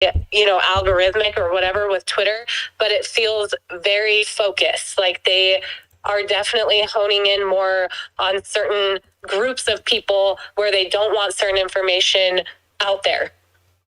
algorithmic or whatever with Twitter, but it feels very focused. Like they are definitely honing in more on certain groups of people where they don't want certain information out there.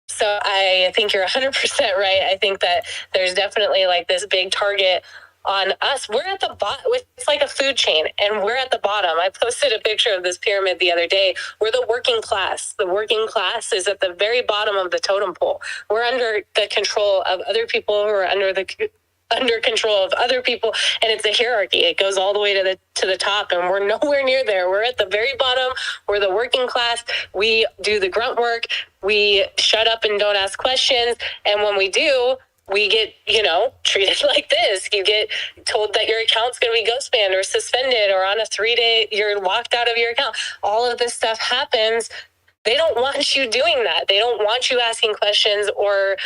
So I think you're 100% right. I think that there's definitely like this big target on us. We're at the bottom. It's like a food chain, and we're at the bottom. I posted a picture of this pyramid the other day. We're the working class. The working class is at the very bottom of the totem pole. We're under the control of other people who are under control of other people, and it's a hierarchy. It goes all the way to the top, and we're nowhere near there. We're at the very bottom. We're the working class. We do the grunt work. We shut up and don't ask questions, and when we do, we get, treated like this. You get told that your account's going to be ghost banned or suspended, or on a 3-day, you're locked out of your account. All of this stuff happens. They don't want you doing that. They don't want you asking questions or,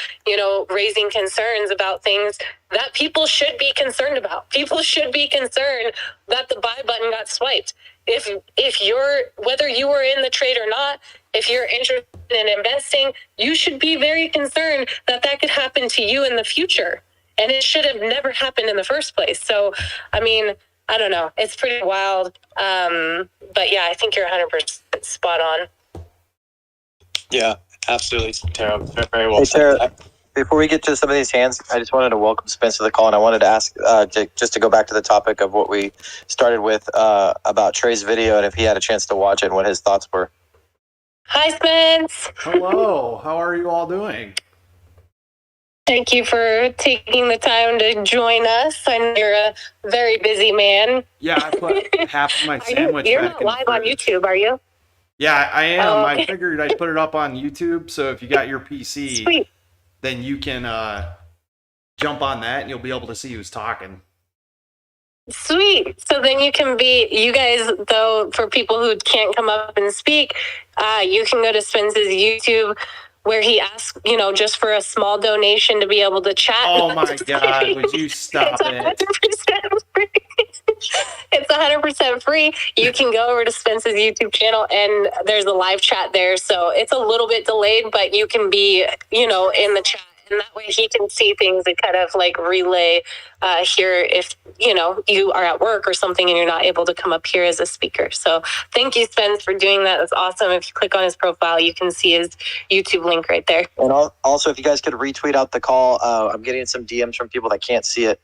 raising concerns about things that people should be concerned about. People should be concerned that the buy button got swiped. If you're, whether you were in the trade or not, if you're interested in investing, you should be very concerned that could happen to you in the future. And it should have never happened in the first place. So, I don't know. It's pretty wild. But yeah, I think you're 100% spot on. Yeah, absolutely, Tara. Very well said. Tara, before we get to some of these hands, I just wanted to welcome Spence to the call, and I wanted to ask, just to go back to the topic of what we started with about Trey's video, and if he had a chance to watch it and what his thoughts were. Hi, Spence. Hello. How are you all doing? Thank you for taking the time to join us. I know you're a very busy man. Yeah, I put half of my sandwich You're back not live on YouTube, are you? Yeah, I am. Oh, okay. I figured I'd put it up on YouTube, so if you got your PC, Sweet. then you can jump on that and you'll be able to see who's talking. Sweet. So then you guys, though, for people who can't come up and speak, you can go to Spence's YouTube where he asks, just for a small donation to be able to chat. Oh my God, would you stop it? It's 100% free. You can go over to Spence's YouTube channel and there's a live chat there. So it's a little bit delayed, but you can be, in the chat. And that way he can see things and kind of like relay here if, you are at work or something and you're not able to come up here as a speaker. So thank you, Spence, for doing that. That's awesome. If you click on his profile, you can see his YouTube link right there. And also, if you guys could retweet out the call, I'm getting some DMs from people that can't see it.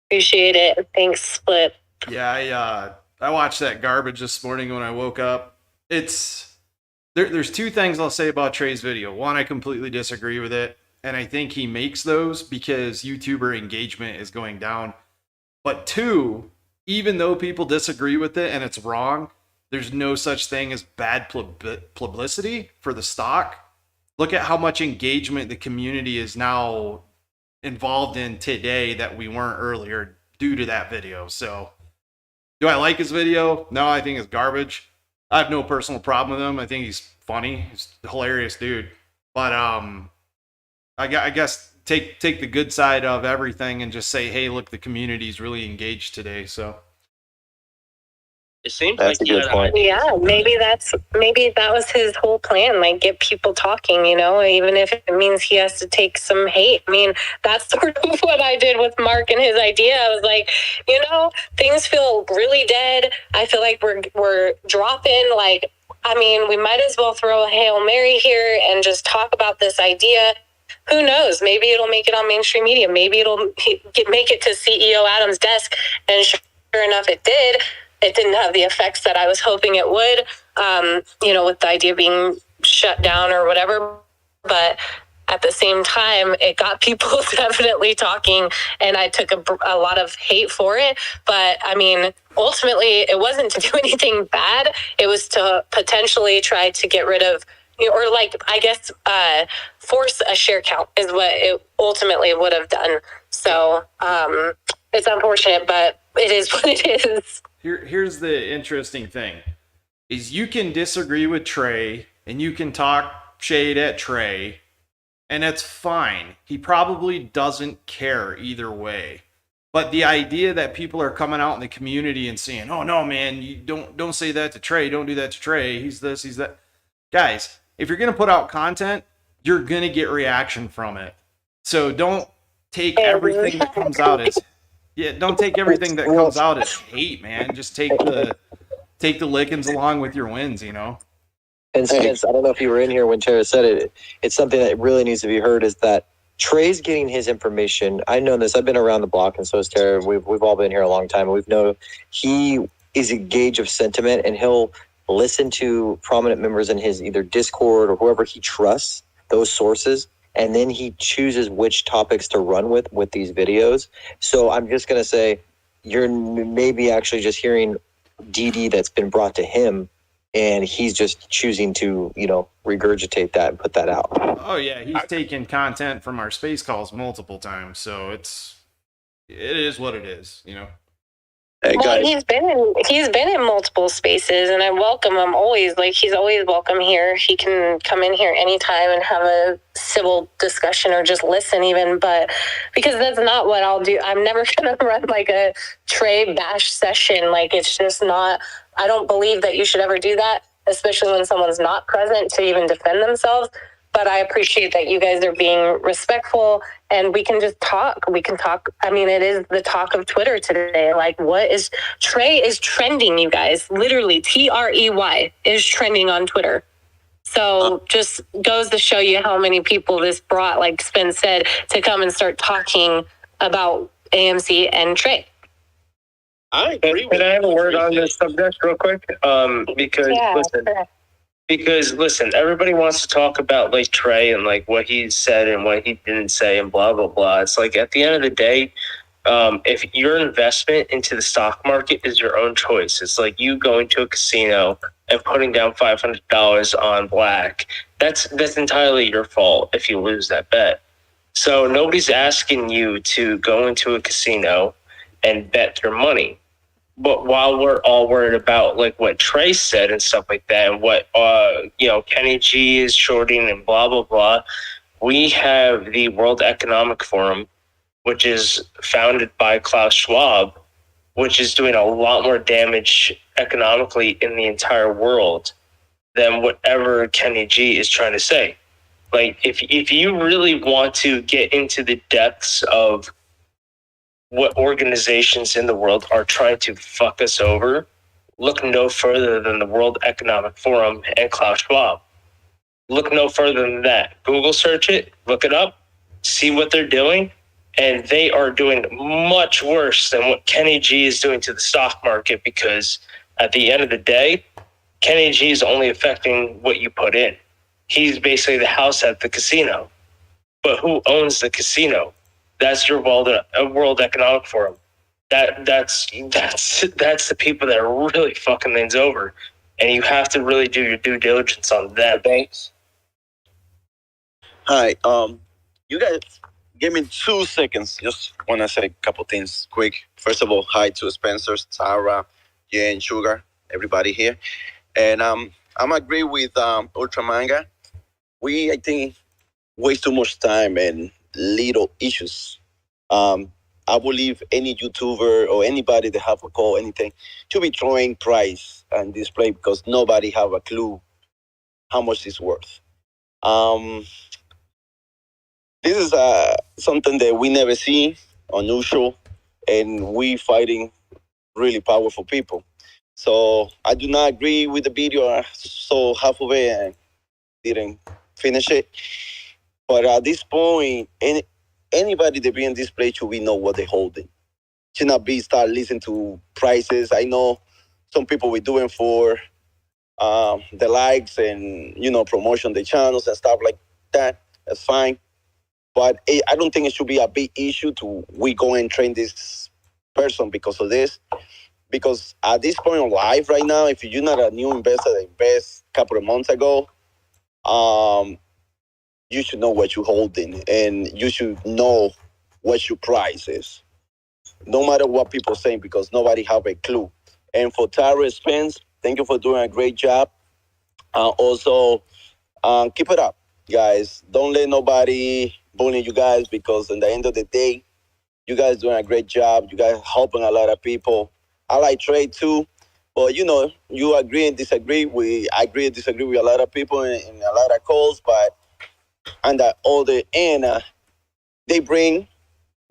Appreciate it. Thanks, Split. Yeah, I watched that garbage this morning when I woke up. There's two things I'll say about Trey's video. One, I completely disagree with it, and I think he makes those because YouTuber engagement is going down. But two, even though people disagree with it and it's wrong, there's no such thing as bad publicity for the stock. Look at how much engagement the community is now involved in today that we weren't earlier due to that video. So, do I like his video? No, I think it's garbage. I have no personal problem with him. I think he's funny. He's a hilarious dude. But I guess take the good side of everything and just say, hey, look, the community's really engaged today. So it seems that's like a good point. Yeah, maybe that was his whole plan, like get people talking, even if it means he has to take some hate. That's sort of what I did with Mark and his idea. I was like, things feel really dead. I feel like we're dropping, we might as well throw a Hail Mary here and just talk about this idea. Who knows? Maybe it'll make it on mainstream media. Maybe it'll make it to CEO Adam's desk. And sure enough, it did. It didn't have the effects that I was hoping it would, with the idea being shut down or whatever. But at the same time, it got people definitely talking, and I took a lot of hate for it. But, ultimately, it wasn't to do anything bad. It was to potentially try to get rid of, force a share count is what it ultimately would have done. So it's unfortunate, but it is what it is. Here's the interesting thing, is you can disagree with Trey, and you can talk shade at Trey, and that's fine. He probably doesn't care either way. But the idea that people are coming out in the community and saying, oh no, man, you don't say that to Trey. Don't do that to Trey. He's this, he's that. Guys, if you're going to put out content, you're going to get reaction from it. So don't take everything that comes out as don't take everything that comes out as hate, man. Just take the lickings along with your wins, you know. And Spence, I don't know if you were in here when Tara said it. It's something that really needs to be heard is that Trey's getting his information. I know this. I've been around the block, and so is Tara. We've all been here a long time. We've known he is a gauge of sentiment, and he'll listen to prominent members in his either Discord or whoever he trusts, those sources, and then he chooses which topics to run with these videos. So I'm just going to say you're maybe actually just hearing DD that's been brought to him, and he's just choosing to, regurgitate that and put that out. Oh yeah, he's taken content from our space calls multiple times, so it is what it is, you know. Hey, well, he's been in multiple spaces, and I welcome him always. Like, he's always welcome here. He can come in here anytime and have a civil discussion or just listen even, but because that's not what I'll do. I'm never going to run like a Trey bash session. Like, it's just not, I don't believe that you should ever do that, especially when someone's not present to even defend themselves. But I appreciate that you guys are being respectful, and we can just talk. We can talk. I mean, it is the talk of Twitter today. Like, Trey is trending, you guys. Literally, Trey is trending on Twitter. So just goes to show you how many people this brought, like Spence said, to come and start talking about AMC and Trey. I agree. Can I have a word on this subject real quick? Because listen, everybody wants to talk about like Trey and like what he said and what he didn't say and blah, blah, blah. It's like at the end of the day, if your investment into the stock market is your own choice, it's like you going to a casino and putting down $500 on black. That's entirely your fault if you lose that bet. So nobody's asking you to go into a casino and bet your money. But while we're all worried about like what Trey said and stuff like that, and what Kenny G is shorting and blah blah blah, we have the World Economic Forum, which is founded by Klaus Schwab, which is doing a lot more damage economically in the entire world than whatever Kenny G is trying to say. Like if you really want to get into the depths of what organizations in the world are trying to fuck us over, look no further than the World Economic Forum and Klaus Schwab. Look no further than that. Google search it, look it up, see what they're doing, and they are doing much worse than what Kenny G is doing to the stock market, because at the end of the day, Kenny G is only affecting what you put in. He's basically the house at the casino. But who owns the casino? That's your World Economic Forum. That's the people that are really fucking things over, and you have to really do your due diligence on that. Thanks. Hi. You guys give me 2 seconds. Just want to say a couple things quick. First of all, hi to Spencer, Tara, Jen, Sugar, everybody here, and I'm agree with Ultra Manga. I think waste too much time and little issues. I believe any YouTuber or anybody that have a call, anything, should be throwing price and display, because nobody have a clue how much it's worth. This is something that we never see, unusual, and we fighting really powerful people. So I do not agree with the video. I saw half of it and didn't finish it. But at this point, anybody that be in this place should know what they're holding. Should not be start listening to prices. I know some people were doing for the likes and promotion the channels and stuff like that. That's fine. But I don't think it should be a big issue to we go and train this person because of this. Because at this point in life right now, if you're not a new investor that invest a couple of months ago, you should know what you're holding, and you should know what your price is. No matter what people are saying, because nobody have a clue. And for Tara Spence, thank you for doing a great job. Also, keep it up, guys. Don't let nobody bully you guys, because in the end of the day, you guys doing a great job. You guys helping a lot of people. I like Trey too, But you agree and disagree. I agree and disagree with a lot of people in a lot of calls, but on the other end, they bring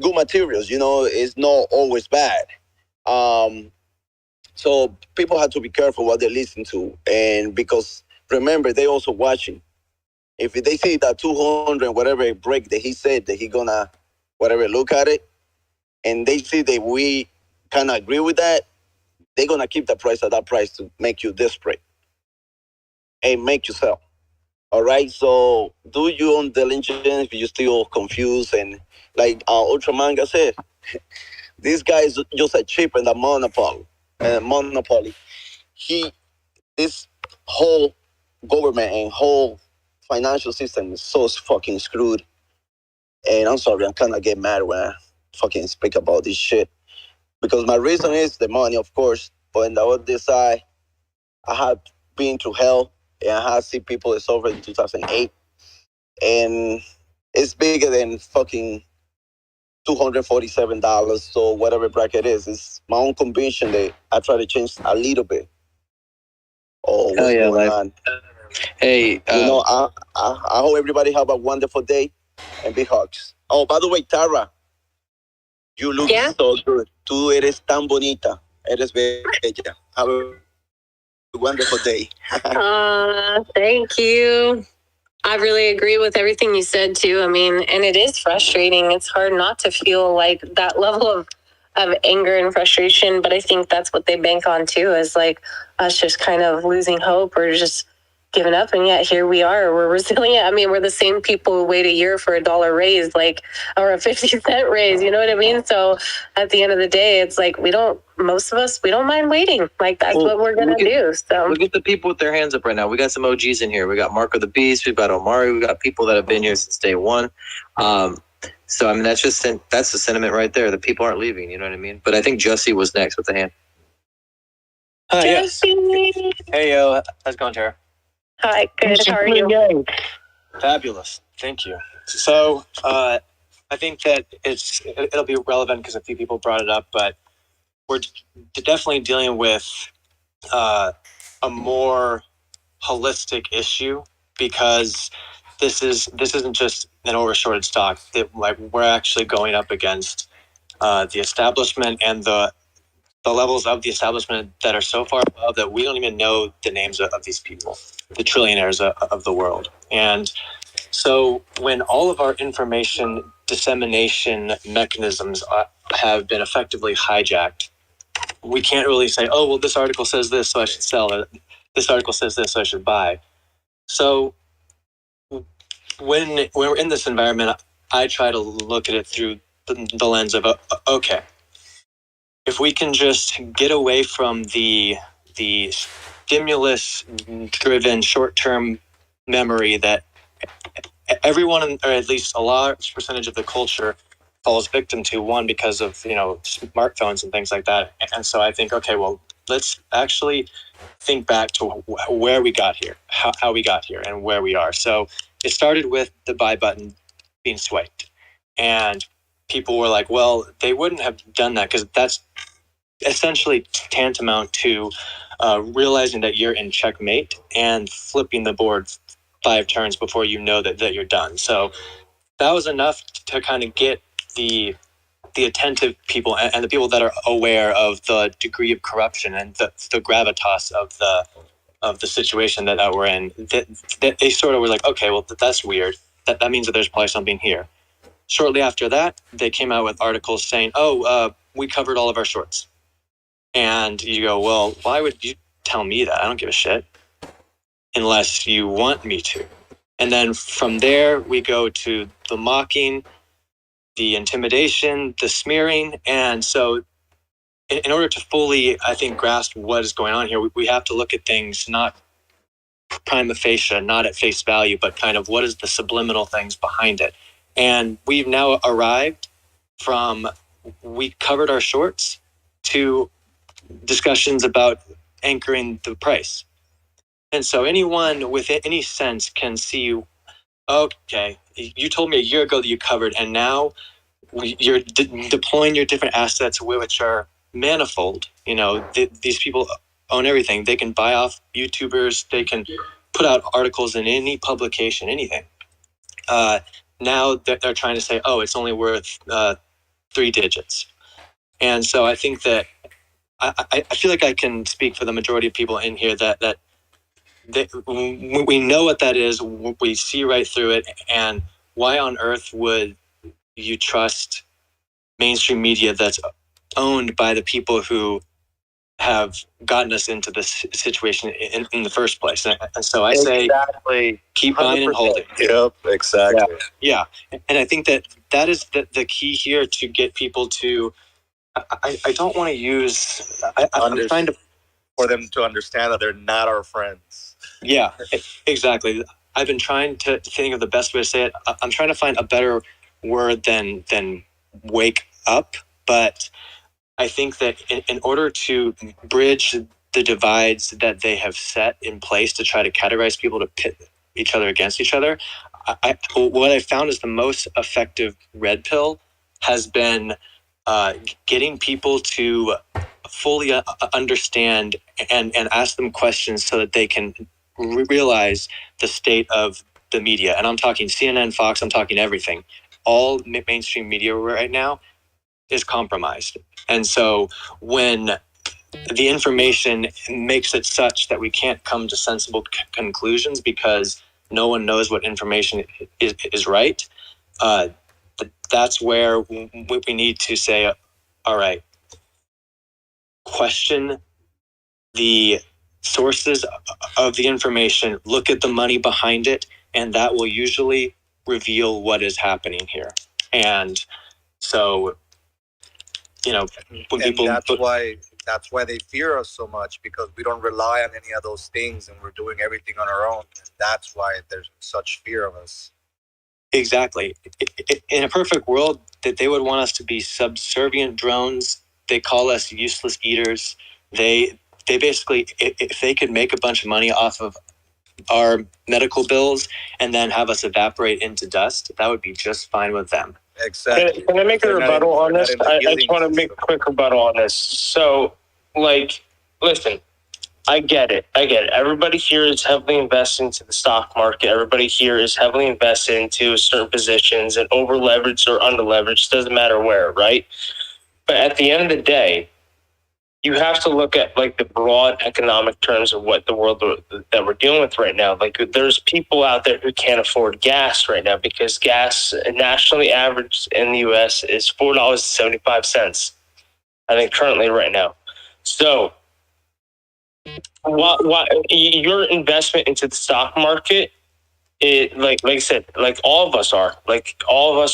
good materials. It's not always bad. So people have to be careful what they listen to, and because remember, they also watching. If they see that 200 whatever break that he said that he gonna whatever look at it, and they see that we kind of agree with that, they're gonna keep the price at that price to make you desperate and make you sell. All right, so do your own diligence if you're still confused, and like Ultra Manga said, this guy is just a chip in the monopoly. This whole government and whole financial system is so fucking screwed. And I'm sorry, I'm kind of get mad when I fucking speak about this shit. Because my reason is the money, of course. But on the other side, I have been through hell and I have seen people that suffered in 2008. And it's bigger than fucking $247. So whatever bracket is, it's my own conviction that I try to change a little bit. Oh, what's going on? Hey, I hope everybody have a wonderful day and big hugs. Oh, by the way, Tara, you look so good. Tú eres tan bonita. Eres bella. Have a wonderful day. Thank you. I really agree with everything you said too. I mean, and it is frustrating. It's hard not to feel like that level of anger and frustration, but I think that's what they bank on too, is like us just kind of losing hope or just giving up. And yet here we are, we're resilient. I mean, we're the same people who wait a year for $1 raise, like, or a 50-cent raise, you know what I mean? So at the end of the day, it's like, most of us, we don't mind waiting. Like that's what we're going to do. So look at the people with their hands up right now. We got some OGs in here. We got Marco the Beast. We've got Omari. We got people that have been here since day one. So, I mean, that's the sentiment right there. The people aren't leaving, you know what I mean? But I think Jussie was next with the hand. Yes. Hey, how's it going, Tara? Hi, good. How are you? Fabulous. Thank you. So, I think that it'll be relevant because a few people brought it up, but we're definitely dealing with a more holistic issue because this isn't just an overshorted stock. We're actually going up against the establishment and the levels of the establishment that are so far above that we don't even know the names of these people, the trillionaires of the world. And so when all of our information dissemination mechanisms have been effectively hijacked, we can't really say, oh, well, this article says this, so I should sell it. This article says this, so I should buy. So when we're in this environment, I try to look at it through the lens of, okay, if we can just get away from the stimulus-driven short-term memory that everyone, or at least a large percentage of the culture, falls victim to, one, because of smartphones and things like that. And so I think, okay, well, let's actually think back to where we got here, how we got here, and where we are. So it started with the buy button being swiped, and people were like, well, they wouldn't have done that because that's essentially tantamount to realizing that you're in checkmate and flipping the board 5 turns before you know that you're done. So that was enough to kind of get the attentive people and the people that are aware of the degree of corruption and the gravitas of the situation that we're in. They sort of were like, okay, well, that's weird. That means that there's probably something here. Shortly after that, they came out with articles saying, we covered all of our shorts. And you go, well, why would you tell me that? I don't give a shit unless you want me to. And then from there, we go to the mocking, the intimidation, the smearing. And so in order to fully, I think, grasp what is going on here, we have to look at things not prima facie, not at face value, but kind of what is the subliminal things behind it. And we've now arrived from, we covered our shorts to discussions about anchoring the price. And so anyone with any sense can see, okay, you told me a year ago that you covered, and now you're deploying your different assets, which are manifold. These people own everything. They can buy off YouTubers. They can put out articles in any publication, anything. Now they're trying to say, oh, it's only worth 3 digits. And so I think that I feel like I can speak for the majority of people in here that we know what that is. We see right through it. And why on earth would you trust mainstream media that's owned by the people who have gotten us into this situation in the first place? And so I say, exactly, keep buying and holding. Yep, exactly. Yeah. And I think that is the key here to get people to, I don't want to use, I'm trying to, for them to understand that they're not our friends. Yeah, exactly. I've been trying to think of the best way to say it. I'm trying to find a better word than wake up, but I think that in order to bridge the divides that they have set in place to try to categorize people to pit each other against each other, what I found is the most effective red pill has been getting people to fully understand and ask them questions so that they can realize the state of the media. And I'm talking CNN, Fox, I'm talking everything. All mainstream media right now is compromised. And so when the information makes it such that we can't come to sensible conclusions because no one knows what information is right, that's where we need to say, all right, question the sources of the information, look at the money behind it, and that will usually reveal what is happening here. And so, when And people, that's why they fear us so much, because we don't rely on any of those things and we're doing everything on our own. And that's why there's such fear of us. Exactly. In a perfect world, that they would want us to be subservient drones. They call us useless eaters. They basically, if they could make a bunch of money off of our medical bills and then have us evaporate into dust, that would be just fine with them. Exactly. Can I make a rebuttal on this? I just want to make a quick rebuttal on this. So, listen, I get it. Everybody here is heavily invested into the stock market. Everybody here is heavily invested into certain positions, and over leveraged or under leveraged, doesn't matter where, right? But at the end of the day, you have to look at the broad economic terms of what the world that we're dealing with right now. There's people out there who can't afford gas right now because gas nationally averaged in the U.S. is $4.75. I think currently right now. So, your investment into the stock market, like I said, all of us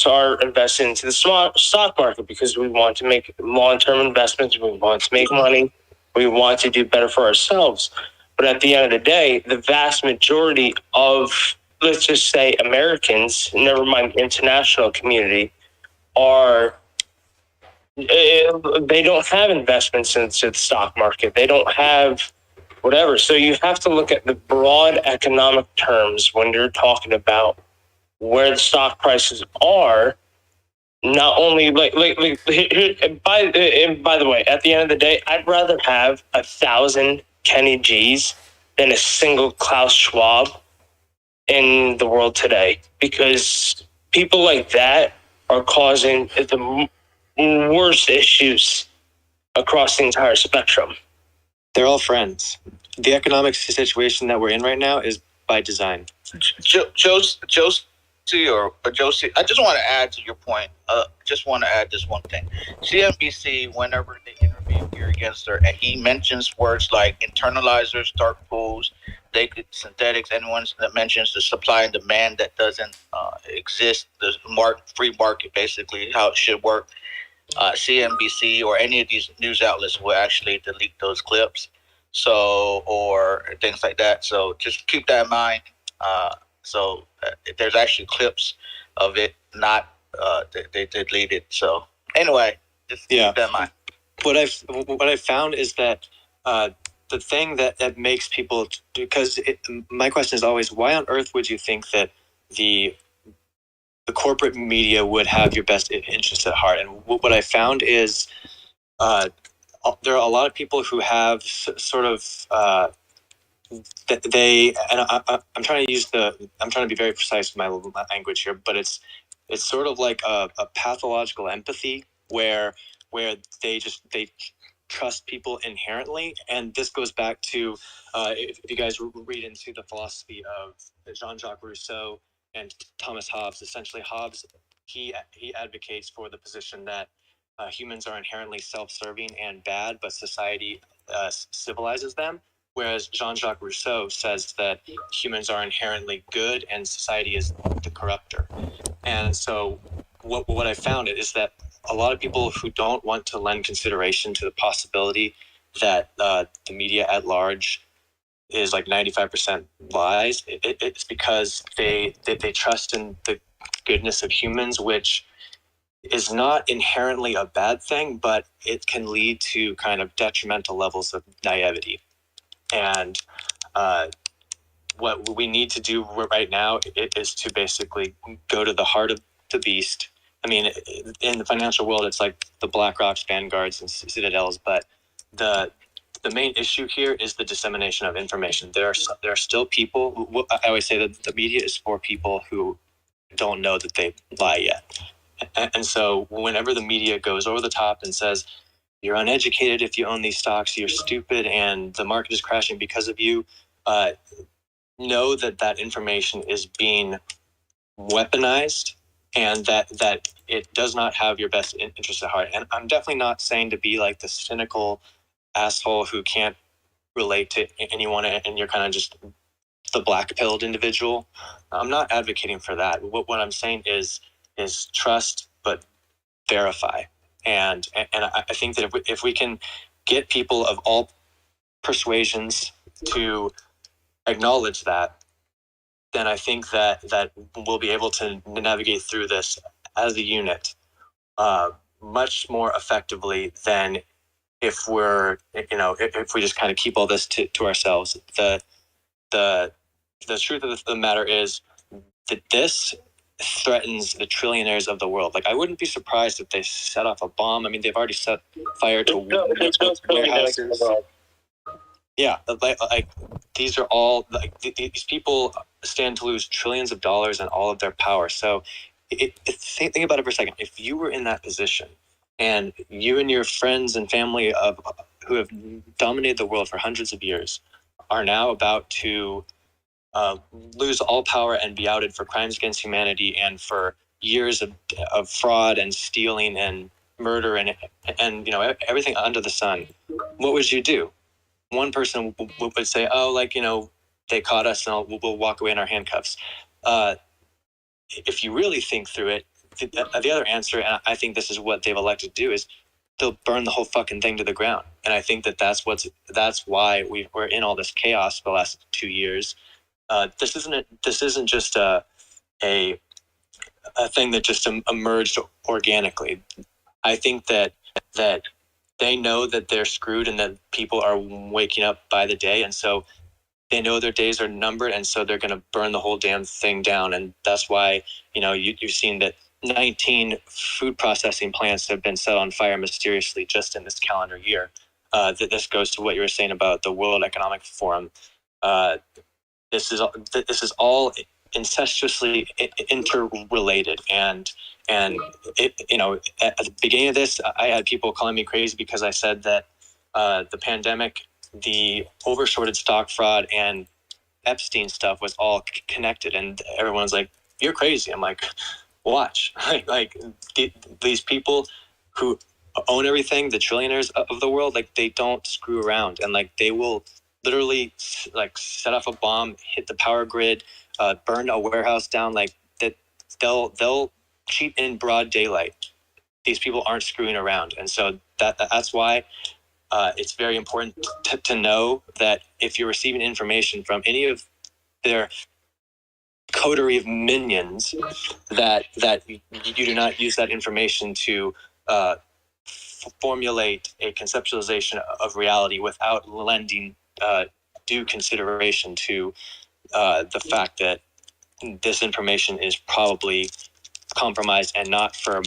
are invested into the stock market because we want to make long-term investments. We want to make money. We want to do better for ourselves. But at the end of the day, the vast majority of, let's just say, Americans, never mind international community, they don't have investments into the stock market. They don't have whatever. So you have to look at the broad economic terms when you're talking about where the stock prices are. Not only by the way, at the end of the day, I'd rather have 1,000 Kenny G's than a single Klaus Schwab in the world today, because people like that are causing the worst issues across the entire spectrum. They're all friends. The economic situation that we're in right now is by design. Josie, I just want to add to your point. Just want to add this one thing. CNBC, whenever they interview Gary Gensler, and he mentions words like internalizers, dark pools, synthetics, anyone that mentions the supply and demand that doesn't exist, the free market, basically how it should work, CNBC or any of these news outlets will actually delete those clips. So, or things like that. So just keep that in mind. There's actually clips of it, not they deleted. So anyway, just keep that in mind. What I've found is that the thing that makes people, because my question is always, why on earth would you think that the corporate media would have your best interest at heart? And what I found is there are a lot of people who have sort of they, and I'm trying to be very precise with my language here, but it's sort of like a pathological empathy where they trust people inherently. And this goes back to if you guys read into the philosophy of Jean-Jacques Rousseau and Thomas Hobbes. Essentially, Hobbes he advocates for the position that humans are inherently self-serving and bad, but society civilizes them. Whereas Jean-Jacques Rousseau says that humans are inherently good and society is the corrupter. And so what I found is that a lot of people who don't want to lend consideration to the possibility that the media at large is like 95% lies, it's because they trust in the goodness of humans, which is not inherently a bad thing, but it can lead to kind of detrimental levels of naivety. And what we need to do right now is to basically go to the heart of the beast. I mean, in the financial world, it's like the BlackRocks, Vanguards, and Citadels, but the main issue here is the dissemination of information. There are still people. I always say that the media is for people who don't know that they lie yet. And so whenever the media goes over the top and says, you're uneducated if you own these stocks, you're stupid, and the market is crashing because of you, know that information is being weaponized, and that it does not have your best interest at heart. And I'm definitely not saying to be like the cynical asshole who can't relate to anyone, and you're kind of just the black-pilled individual. I'm not advocating for that. What I'm saying is trust, but verify. And I think that if we can get people of all persuasions to acknowledge that, then I think that we'll be able to navigate through this as a unit much more effectively than if we're, if we just kind of keep all this to ourselves. The truth of the matter is that this threatens the trillionaires of the world. Like, I wouldn't be surprised if they set off a bomb. I mean, they've already set fire to warehouses. Yeah, like these are all, like, these people stand to lose trillions of dollars and all of their power. So think about it for a second. If you were in that position, and you and your friends and family who have dominated the world for hundreds of years are now about to lose all power and be outed for crimes against humanity and for years of fraud and stealing and murder and everything under the sun, what would you do? One person would say, oh, they caught us and we'll walk away in our handcuffs. If you really think through it, the other answer, and I think this is what they've elected to do, is they'll burn the whole fucking thing to the ground. And I think that's why we're in all this chaos for the last 2 years. This isn't just a thing that just emerged organically. I think that they know that they're screwed and that people are waking up by the day, and so they know their days are numbered, and so they're going to burn the whole damn thing down. And that's why you've seen that 19 food processing plants have been set on fire mysteriously just in this calendar year. This goes to what you were saying about the World Economic Forum. This is all incestuously interrelated, and at the beginning of this, I had people calling me crazy because I said that the pandemic, the overshorted stock fraud, and Epstein stuff was all connected, and everyone's like, "You're crazy." I'm like, "Watch, these people who own everything, the trillionaires of the world, like, they don't screw around, and like they will literally like set off a bomb, hit the power grid, burn a warehouse down, like that. They'll cheat in broad daylight. These people aren't screwing around, and so that's why it's very important to know that if you're receiving information from any of their coterie of minions, that you do not use that information to formulate a conceptualization of reality without lending due consideration to the fact that this information is probably compromised and not for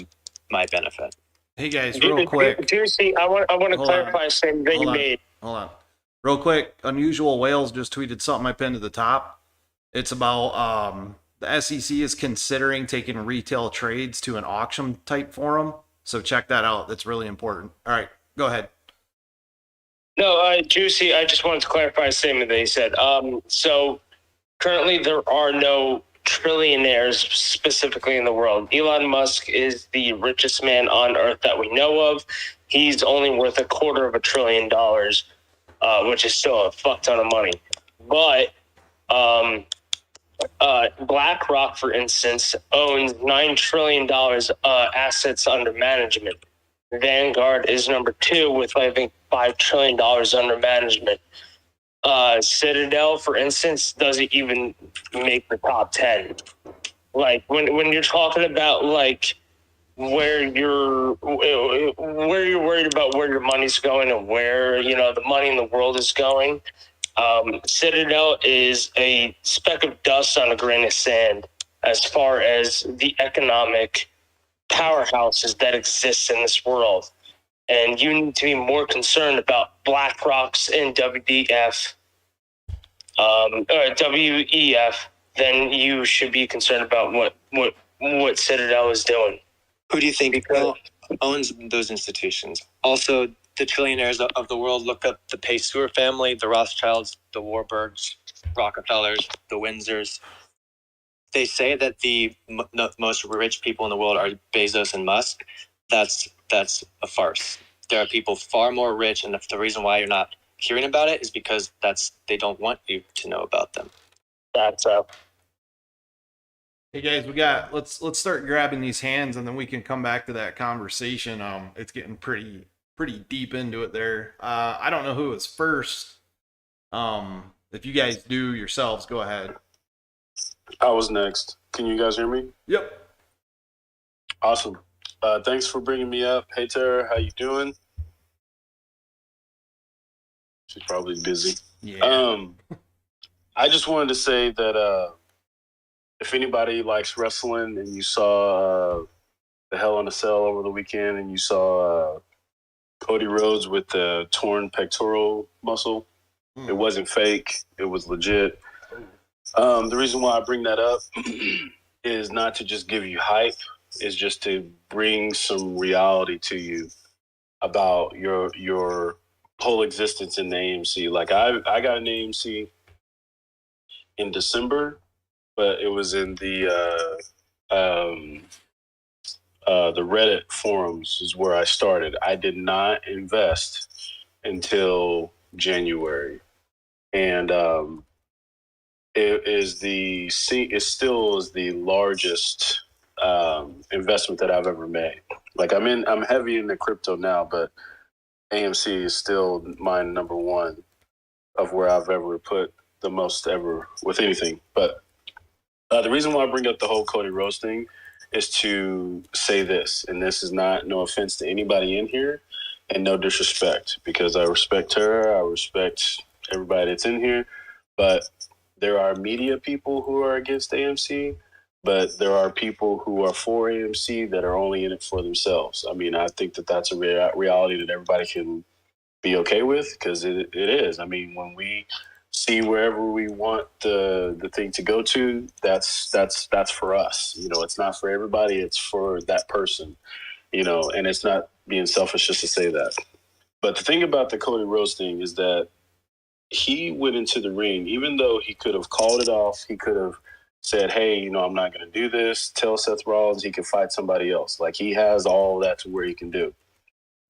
my benefit. Hey guys, real quick. Juicy, I want to Hold clarify on. something that you Hold on. made. Hold on. Real quick, Unusual Whales just tweeted something I pinned to the top. It's about the SEC is considering taking retail trades to an auction type forum. So check that out. That's really important. All right, go ahead. No, Juicy, I just wanted to clarify a statement that he said. So currently there are no trillionaires specifically in the world. Elon Musk is the richest man on earth that we know of. He's only worth $250 billion, which is still a fuck ton of money. But BlackRock, for instance, owns $9 trillion assets under management. Vanguard is number 2 with, I think, $5 trillion under management. Citadel, for instance, doesn't even make the top 10. Like when you're talking about like where you're worried about where your money's going and where the money in the world is going, Citadel is a speck of dust on a grain of sand as far as the economic powerhouses that exist in this world. And you need to be more concerned about BlackRock's and WEF than you should be concerned about what Citadel is doing. Who do you think owns those institutions? Also, the trillionaires of the world, look up the Payseur family, the Rothschilds, the Warburgs, Rockefellers, the Windsors. They say that the most rich people in the world are Bezos and Musk. That's a farce. There are people far more rich, and the reason why you're not hearing about it is because they don't want you to know about them. That's Hey guys, let's start grabbing these hands, and then we can come back to that conversation. It's getting pretty deep into it there. I don't know who was first. If you guys do yourselves, go ahead. I was next. Can you guys hear me? Yep. Awesome. Thanks for bringing me up. Hey Tara, how you doing? She's probably busy. Yeah. I just wanted to say that if anybody likes wrestling and you saw the Hell in a Cell over the weekend and you saw Cody Rhodes with the torn pectoral muscle, it wasn't fake. It was legit. The reason why I bring that up is not to just give you hype, is just to bring some reality to you about your whole existence in the AMC. Like I got an AMC in December, but it was in the Reddit forums is where I started. I did not invest until January, and it still is the largest investment that I've ever made. Like I'm heavy into crypto now, but AMC is still my number one of where I've ever put the most ever with anything. But the reason why I bring up the whole Cody Rhodes thing is to say this, and this is no offense to anybody in here and no disrespect, because I respect her, I respect everybody that's in here, but there are media people who are against AMC, but there are people who are for AMC that are only in it for themselves. I mean, I think that that's a reality that everybody can be okay with, because it is. I mean, when we see wherever we want the thing to go to, that's for us. It's not for everybody. It's for that person. And it's not being selfish just to say that. But the thing about the Cody Rhodes thing is that he went into the ring, even though he could have called it off. He could have said, hey, I'm not going to do this. Tell Seth Rollins he can fight somebody else. Like, he has all that to where he can do.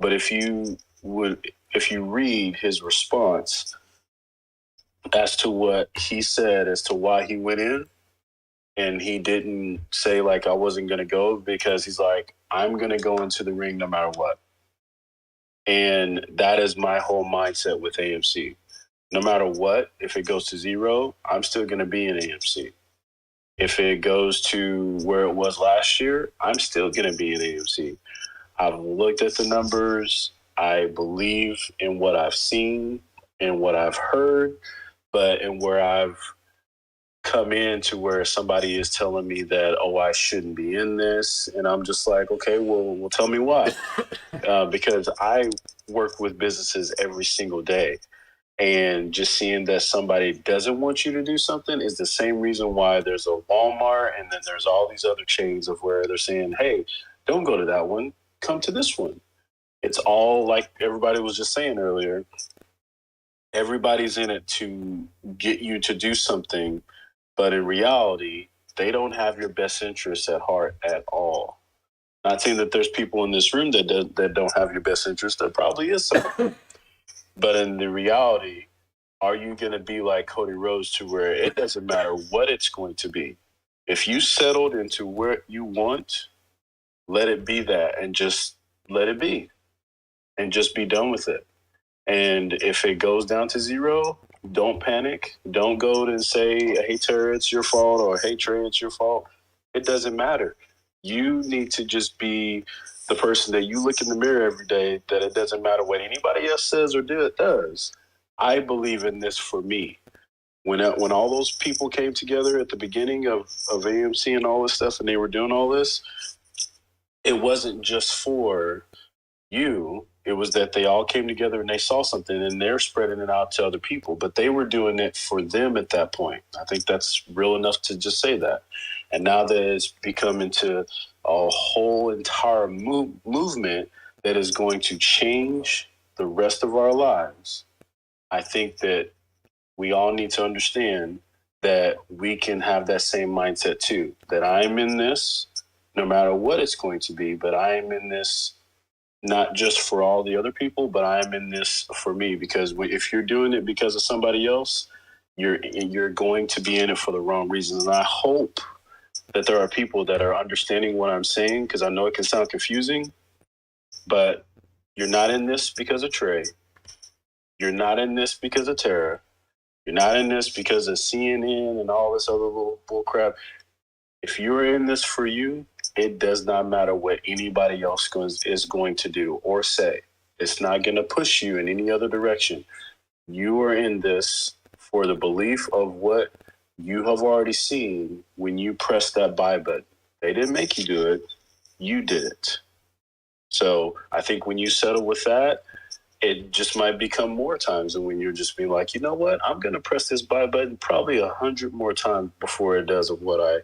But if you read his response as to what he said as to why he went in, and he didn't say, like, I wasn't going to go, because he's like, I'm going to go into the ring no matter what. And that is my whole mindset with AMC. No matter what, if it goes to zero, I'm still going to be in AMC. If it goes to where it was last year, I'm still going to be in AMC. I've looked at the numbers. I believe in what I've seen and what I've heard, but in where I've come in to where somebody is telling me that, oh, I shouldn't be in this. And I'm just like, okay, well tell me why. Because I work with businesses every single day. And just seeing that somebody doesn't want you to do something is the same reason why there's a Walmart and then there's all these other chains of where they're saying, hey, don't go to that one, come to this one. It's all like everybody was just saying earlier. Everybody's in it to get you to do something, but in reality, they don't have your best interests at heart at all. Not saying that there's people in this room that don't have your best interest. There probably is some. But in the reality, are you going to be like Cody Rhodes to where it doesn't matter what it's going to be? If you settled into where you want, let it be that and just let it be and just be done with it. And if it goes down to zero, don't panic. Don't go and say, hey, Tara, it's your fault, or hey, Trey, it's your fault. It doesn't matter. You need to just be the person that you look in the mirror every day, that it doesn't matter what anybody else says or does. I believe in this for me. When all those people came together at the beginning of AMC and all this stuff, and they were doing all this, it wasn't just for you. It was that they all came together and they saw something and they're spreading it out to other people, but they were doing it for them at that point. I think that's real enough to just say that. And now that it's become into a whole entire movement that is going to change the rest of our lives, I think that we all need to understand that we can have that same mindset too, that I'm in this no matter what it's going to be, but I am in this not just for all the other people, but I'm in this for me. Because if you're doing it because of somebody else, you're going to be in it for the wrong reasons. And I hope that there are people that are understanding what I'm saying, because I know it can sound confusing, but you're not in this because of Trey. You're not in this because of Tara. You're not in this because of CNN and all this other little bull crap. If you're in this for you, it does not matter what anybody else is going to do or say. It's not going to push you in any other direction. You are in this for the belief of what you have already seen when you press that buy button. They didn't make you do it. You did it. So I think when you settle with that, it just might become more times and when you're just being like, you know what, I'm going to press this buy button probably 100 more times before it does of what I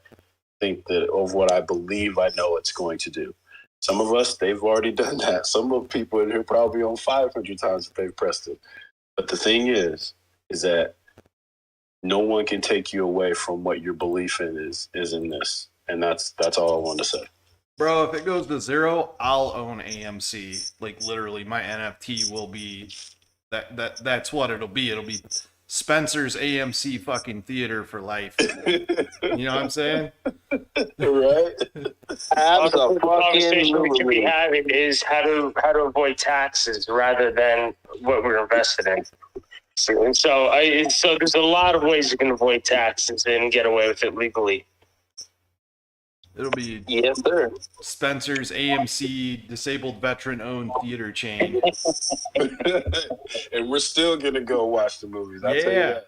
think that of what I believe I know it's going to do. Some of us, they've already done that. Some of the people in here probably on 500 times if they've pressed it. But the thing is that no one can take you away from what your belief in is in this. And that's all I wanted to say. Bro, if it goes to zero, I'll own AMC. Like literally, my NFT will be that's what it'll be. It'll be Spencer's AMC fucking theater for life. You know what I'm saying? Right? The conversation we should be having is how to avoid taxes rather than what we're invested in. So there's a lot of ways you can avoid taxes and get away with it legally. It'll be Yes, sir. Spencer's AMC disabled veteran owned theater chain. And we're still going to go watch the movies. I'll tell you that.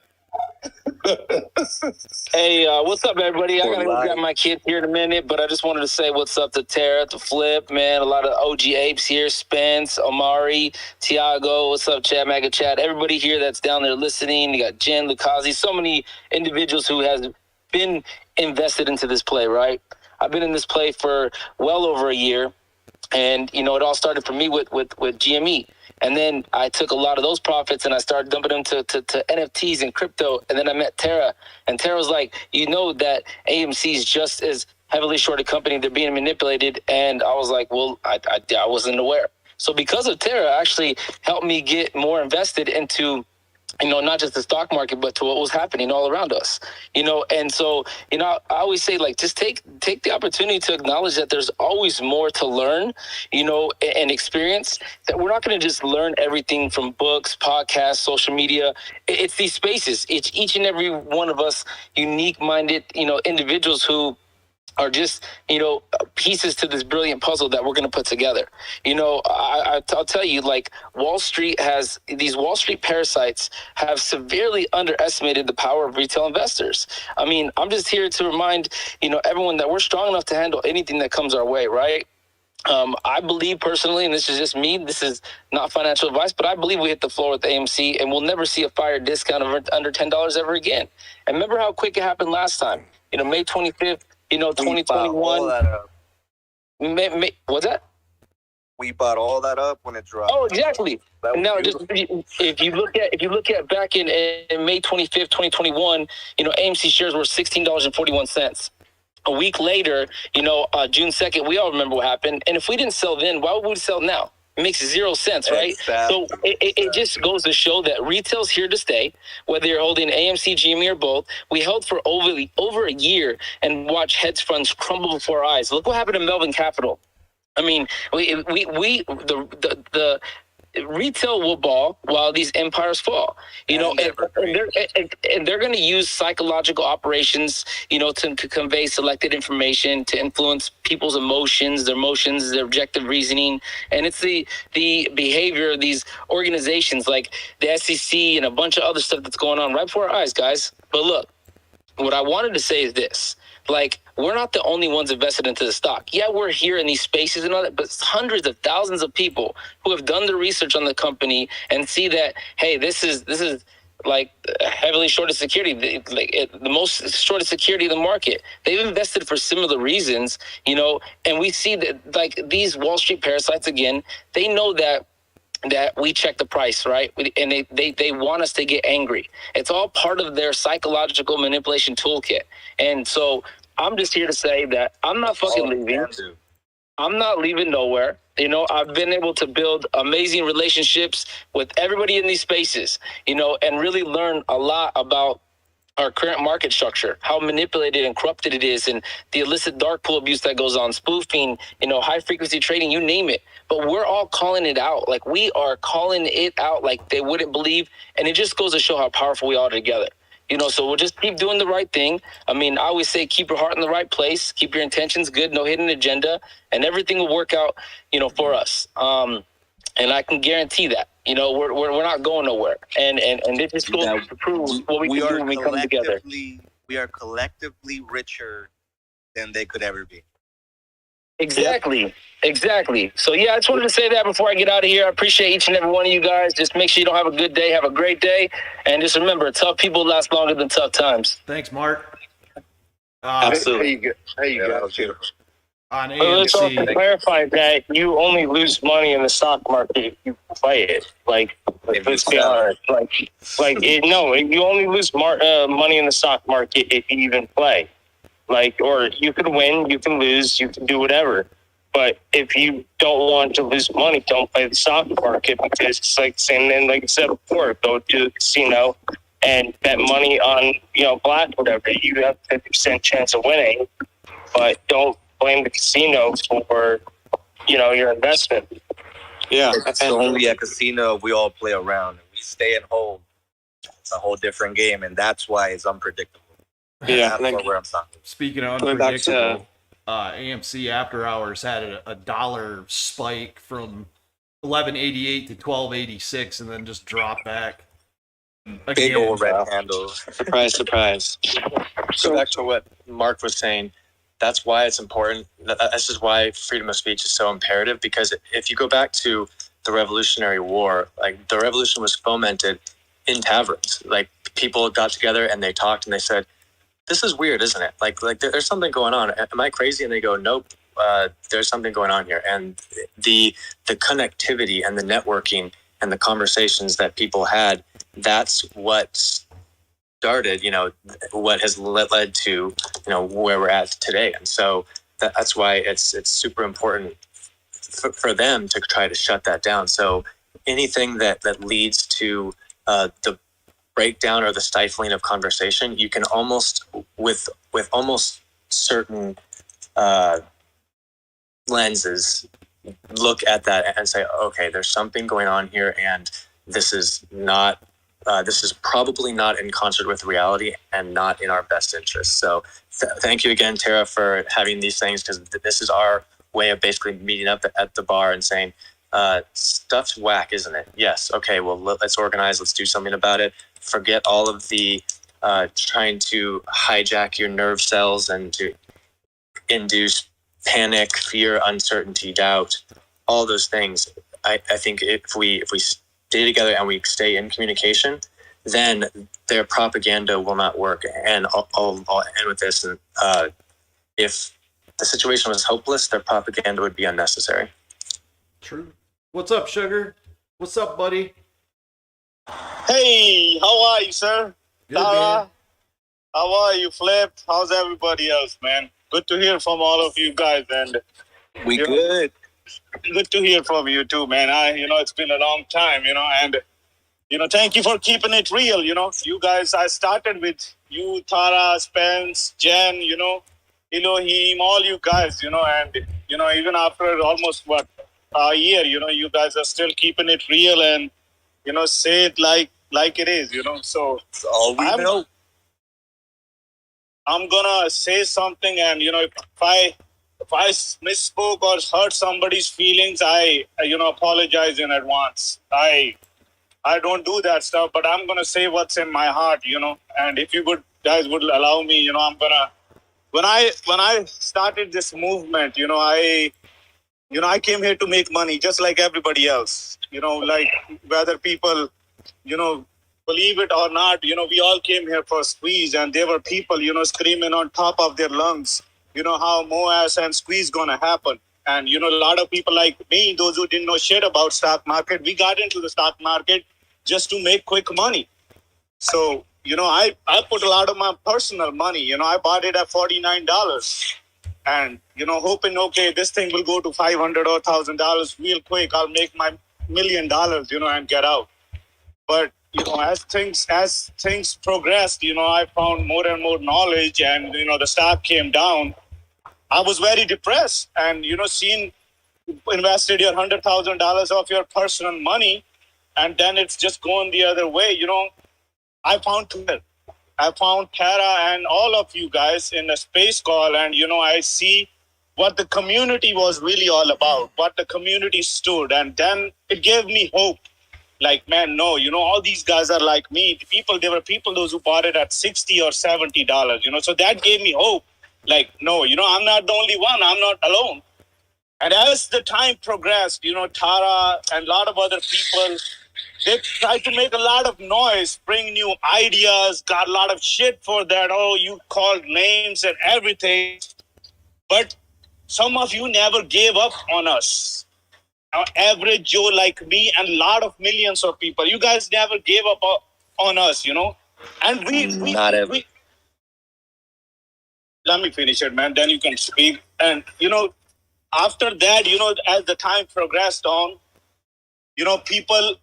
Hey, what's up, everybody? I gotta go grab my kid here in a minute, but I just wanted to say what's up to Tara, to Flip, man. A lot of OG apes here, Spence, Omari, Tiago. What's up, Chad, Mega Chad? Everybody here that's down there listening. You got Jen, Lukazi, so many individuals who has been invested into this play, right? I've been in this play for well over a year, and it all started for me with GME. And then I took a lot of those profits and I started dumping them to NFTs and crypto. And then I met Tara. And Tara was like, that AMC is just as heavily shorted company. They're being manipulated. And I was like, well, I wasn't aware. So because of Tara, actually helped me get more invested into, not just the stock market, but to what was happening all around us, and so, I always say, like, just take the opportunity to acknowledge that there's always more to learn, and experience, that we're not going to just learn everything from books, podcasts, social media. It's these spaces. It's each and every one of us unique minded, individuals who are just, pieces to this brilliant puzzle that we're going to put together. I'll tell you, like, these Wall Street parasites have severely underestimated the power of retail investors. I mean, I'm just here to remind, everyone that we're strong enough to handle anything that comes our way, right? I believe personally, and this is just me, this is not financial advice, but I believe we hit the floor with AMC and we'll never see a fire discount of under $10 ever again. And remember how quick it happened last time? May 25th, 2021. What's that? We bought all that up when it dropped. Oh, exactly. Now, just if you look at back in May 25th, 2021, AMC shares were $16.41. A week later, June 2nd, we all remember what happened. And if we didn't sell then, why would we sell now? It makes 0 sense, right? Exactly. So it just goes to show that retail's here to stay, whether you're holding AMC, GME, or both. We held for over a year and watched hedge funds crumble before our eyes. Look what happened to Melvin Capital. I mean, the retail will ball while these empires fall, and they're going to use psychological operations, to convey selected information, to influence people's emotions, their objective reasoning. And it's the behavior of these organizations like the SEC and a bunch of other stuff that's going on right before our eyes, guys. But look, what I wanted to say is this. Like, we're not the only ones invested into the stock. Yeah, we're here in these spaces and all that, but hundreds of thousands of people who have done the research on the company and see that, hey, this is like heavily shorted security, the most shorted security in the market. They've invested for similar reasons, and we see that, like, these Wall Street parasites, again, they know that we check the price, right? And they want us to get angry. It's all part of their psychological manipulation toolkit. And so I'm just here to say that I'm not fucking leaving. I'm not leaving nowhere. I've been able to build amazing relationships with everybody in these spaces, and really learn a lot about our current market structure, how manipulated and corrupted it is, and the illicit dark pool abuse that goes on, spoofing, high frequency trading, you name it. But we're all calling it out. Like, we are calling it out like they wouldn't believe. And it just goes to show how powerful we are together. So we'll just keep doing the right thing. I mean, I always say, keep your heart in the right place, keep your intentions good, no hidden agenda, and everything will work out, for us. And I can guarantee that, we're not going nowhere. And this is going to prove what we can do when we come together. We are collectively richer than they could ever be. Exactly. So, yeah, I just wanted to say that before I get out of here. I appreciate each and every one of you guys. Just make sure you don't have a good day. Have a great day. And just remember, tough people last longer than tough times. Thanks, Mark. Absolutely. There you go. On Let's also AMC. clarify that you only lose money in the stock market if you play it. Let's be honest. You only lose money in the stock market if you even play. Or you can win, you can lose, you can do whatever. But if you don't want to lose money, don't play the stock market, because it's like saying, and like I said before, go to the casino and bet money on, black, whatever. You have a 50% chance of winning, but don't blame the casino for, your investment. Yeah. It's only a casino. We all play around. We stay and hold. It's a whole different game, and that's why it's unpredictable. Yeah. That's where I'm talking. Speaking of Going back to- unpredictable, AMC After Hours had a $1 spike from 11.88 to 12.86, and then just dropped back. Big Again. old red handle. Surprise. So back to what Mark was saying, that's why it's important. This is why freedom of speech is so imperative, because if you go back to the Revolutionary War, like, the revolution was fomented in taverns. Like, people got together and they talked and they said, this is weird, isn't it? Like there's something going on. Am I crazy? And they go, nope, there's something going on here. And the connectivity and the networking and the conversations that people had, that's what started, what has led to, where we're at today. And so that's why it's super important for them to try to shut that down. So anything that leads to the breakdown or the stifling of conversation, you can almost, with almost certain lenses, look at that and say, okay, there's something going on here, and this is not this is probably not in concert with reality and not in our best interest. So thank you again, Tara, for having these things, because this is our way of basically meeting up at the bar and saying, stuff's whack, isn't it? Yes. Okay, well, let's organize. Let's do something about it. Forget all of the trying to hijack your nerve cells and to induce panic, fear, uncertainty, doubt, all those things. I think if we stay together and we stay in communication, then their propaganda will not work. And I'll end with this. And if the situation was hopeless, their propaganda would be unnecessary. True. What's up, Sugar? What's up, buddy? Hey, how are you, sir? Good, man. How are you, Flip? How's everybody else, man? Good to hear from all of you guys, and We good. good to hear from you too, man. It's been a long time, and thank you for keeping it real. You guys, I started with you, Tara, Spence, Jen, Elohim, all you guys, and even after almost a year, you guys are still keeping it real and say it like it is, So That's all we know. I'm gonna say something, and if I misspoke or hurt somebody's feelings, I apologize in advance. I don't do that stuff, but I'm gonna say what's in my heart, And if you guys would allow me, I'm gonna. When I started this movement, I came here to make money just like everybody else. Like whether people, believe it or not, we all came here for squeeze, and there were people, screaming on top of their lungs, how MOAS and squeeze gonna happen. And, a lot of people like me, those who didn't know shit about stock market, we got into the stock market just to make quick money. So, I put a lot of my personal money, I bought it at $49 and, hoping, okay, this thing will go to $500 or $1,000 real quick. I'll make my $1 million, and get out. But, as things progressed, I found more and more knowledge, and, the stock came down. I was very depressed, and, seeing invested your $100,000 of your personal money, and then it's just going the other way. I found Twitter. I found Tara and all of you guys in a space call, and, I see what the community was really all about, what the community stood. And then it gave me hope. Like, man, no, all these guys are like me. There were people, those who bought it at $60 or $70, so that gave me hope. Like, no, I'm not the only one. I'm not alone. And as the time progressed, Tara and a lot of other people, they tried to make a lot of noise, bring new ideas, got a lot of shit for that. Oh, you called names and everything. But some of you never gave up on us. Average Joe like me and a lot of millions of people. You guys never gave up on us, And we let me finish it, man. Then you can speak. And, after that, as the time progressed on, people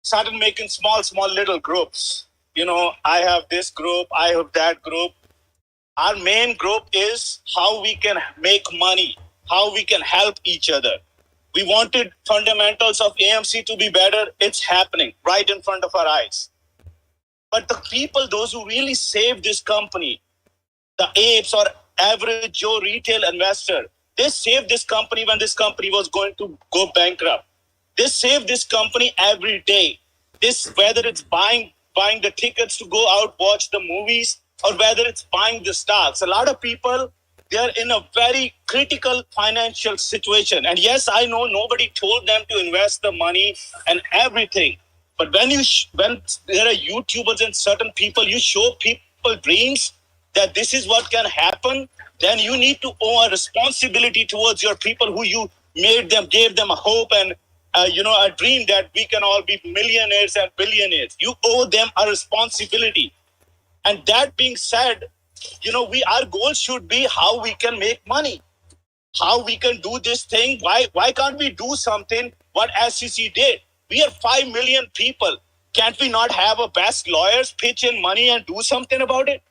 started making small little groups. I have this group, I have that group. Our main group is how we can make money, how we can help each other. We wanted fundamentals of AMC to be better. It's happening right in front of our eyes. But the people, those who really saved this company, the apes or average Joe retail investor, they saved this company when this company was going to go bankrupt. They save this company every day. Whether it's buying the tickets to go out, watch the movies, or whether it's buying the stocks. A lot of people, they're in a very critical financial situation. And yes, I know nobody told them to invest the money and everything. But when there are YouTubers and certain people, you show people dreams that this is what can happen, then you need to owe a responsibility towards your people who you made them, gave them a hope and a dream that we can all be millionaires and billionaires. You owe them a responsibility. And that being said, our goal should be how we can make money, how we can do this thing. Why can't we do something what SEC did? We are 5 million people. Can't we not have a best lawyers pitch in money and do something about it?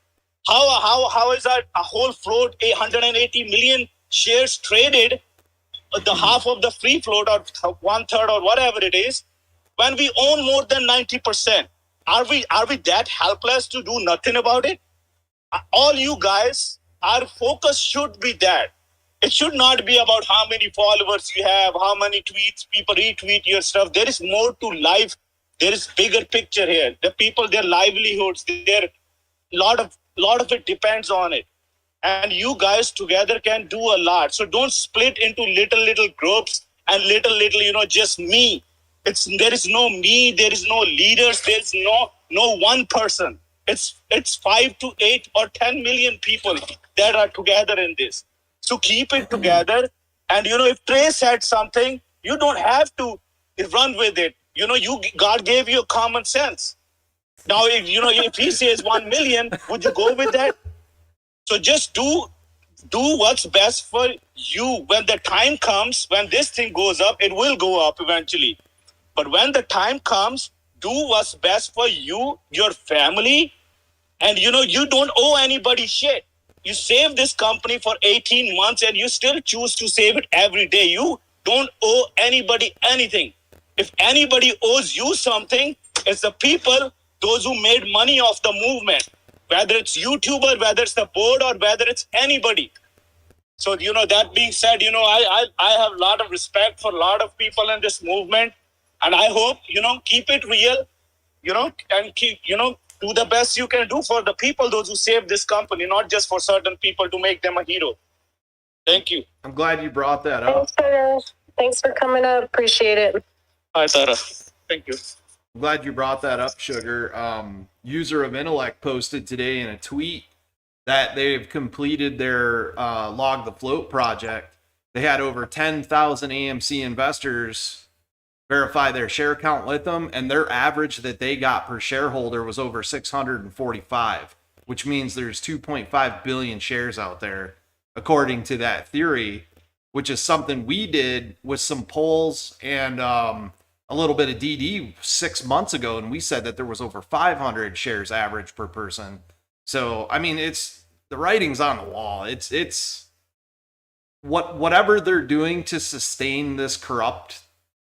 How is that a whole float, 180 million shares traded, the half of the free float or 1/3 or whatever it is, when we own more than 90%? Are we that helpless to do nothing about it? All you guys, our focus should be that. It should not be about how many followers you have, how many tweets people retweet your stuff. There is more to life. There is bigger picture here. The people, their livelihoods, their lot of it depends on it. And you guys together can do a lot. So don't split into little groups and little, just me. There is no me, there is no leaders, there is no one person. It's 5 to 8 or 10 million people that are together in this. So keep it together. And if Trey said something, you don't have to run with it. God gave you common sense. Now, if he says 1 million, would you go with that? So just do what's best for you. When the time comes, when this thing goes up, it will go up eventually. But when the time comes, do what's best for you, your family, and you don't owe anybody shit. You save this company for 18 months and you still choose to save it every day. You don't owe anybody anything. If anybody owes you something, it's the people, those who made money off the movement. Whether it's YouTuber, whether it's the board, or whether it's anybody. So, that being said, I have a lot of respect for a lot of people in this movement. And I hope, keep it real, and keep, do the best you can do for the people, those who saved this company, not just for certain people to make them a hero. Thank you. I'm glad you brought that up. Thanks for coming up. Appreciate it. Hi, Tara. Thank you. I'm glad you brought that up, Sugar. User of Intellect posted today in a tweet that they've completed their Log the Float project. They had over 10,000 AMC investors verify their share count with them, and their average that they got per shareholder was over 645, which means there's 2.5 billion shares out there, according to that theory, which is something we did with some polls and a little bit of DD 6 months ago, and we said that there was over 500 shares average per person. So, I mean, it's the writing's on the wall. It's whatever they're doing to sustain this corrupt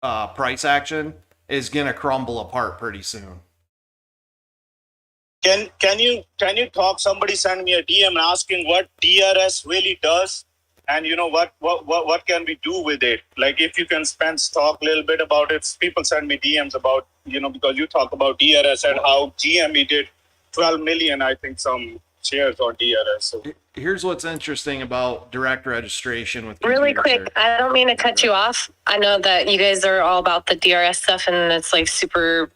price action is gonna crumble apart pretty soon. Can you talk? Somebody send me a DM asking what DRS really does, and what can we do with it? Like, if you can talk a little bit about it. People send me DMs about because you talk about DRS and how GME did 12 million, I think, some shares on DRS. So here's what's interesting about direct registration with really quick. I don't mean to cut you off. I know that you guys are all about the DRS stuff and it's like super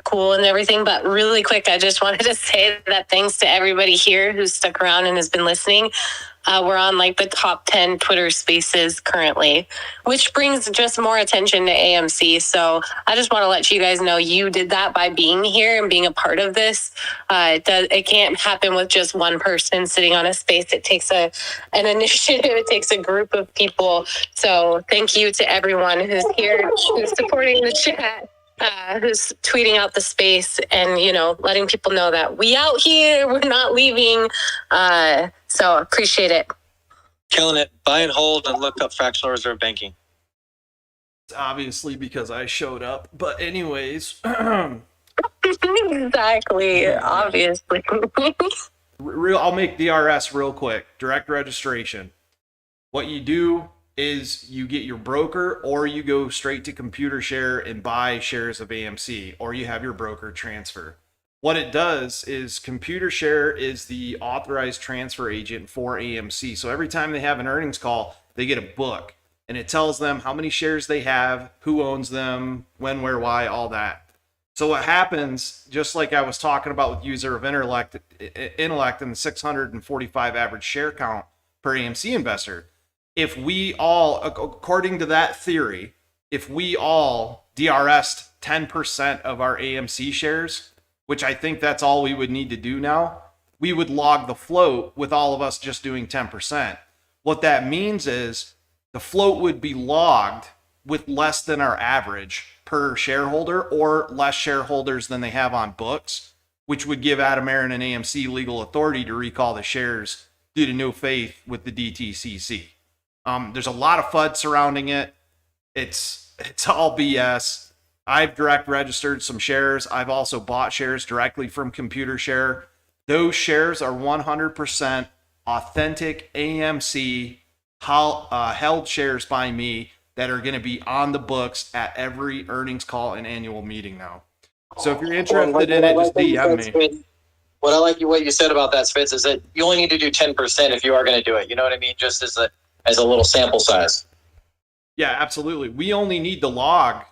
cool and everything, but really quick, I just wanted to say that thanks to everybody here who's stuck around and has been listening. We're on like the top 10 Twitter spaces currently, which brings just more attention to AMC. So I just want to let you guys know you did that by being here and being a part of this. It can't happen with just one person sitting on a space. It takes an initiative. It takes a group of people. So thank you to everyone who's here, who's supporting the chat. Who's tweeting out the space and, letting people know that we out here, we're not leaving. So appreciate it. Killing it. Buy and hold and look up fractional reserve banking. It's obviously because I showed up. But anyways. Exactly. Obviously. I'll make DRS real quick. Direct registration. What you do is you get your broker, or you go straight to computer share and buy shares of AMC, or you have your broker transfer. What it does is computer share is the authorized transfer agent for AMC. So every time they have an earnings call, they get a book and it tells them how many shares they have, who owns them, when, where, why, all that. So what happens, just like I was talking about with user of intellect and the 645 average share count per AMC investor, if we all, according to that theory, if we all DRS'd 10% of our AMC shares, which I think that's all we would need to do now, we would log the float with all of us just doing 10%. What that means is the float would be logged with less than our average per shareholder, or less shareholders than they have on books, which would give Adam Aaron and AMC legal authority to recall the shares due to no faith with the DTCC. There's a lot of FUD surrounding it. It's all BS. I've direct registered some shares. I've also bought shares directly from ComputerShare. Those shares are 100% authentic AMC held shares by me that are going to be on the books at every earnings call and annual meeting now. So if you're interested in it, just DM me. What I like what you said about that, Spitz, is that you only need to do 10% if you are going to do it. You know what I mean? Just as a little sample size. Yeah, absolutely. We only need to log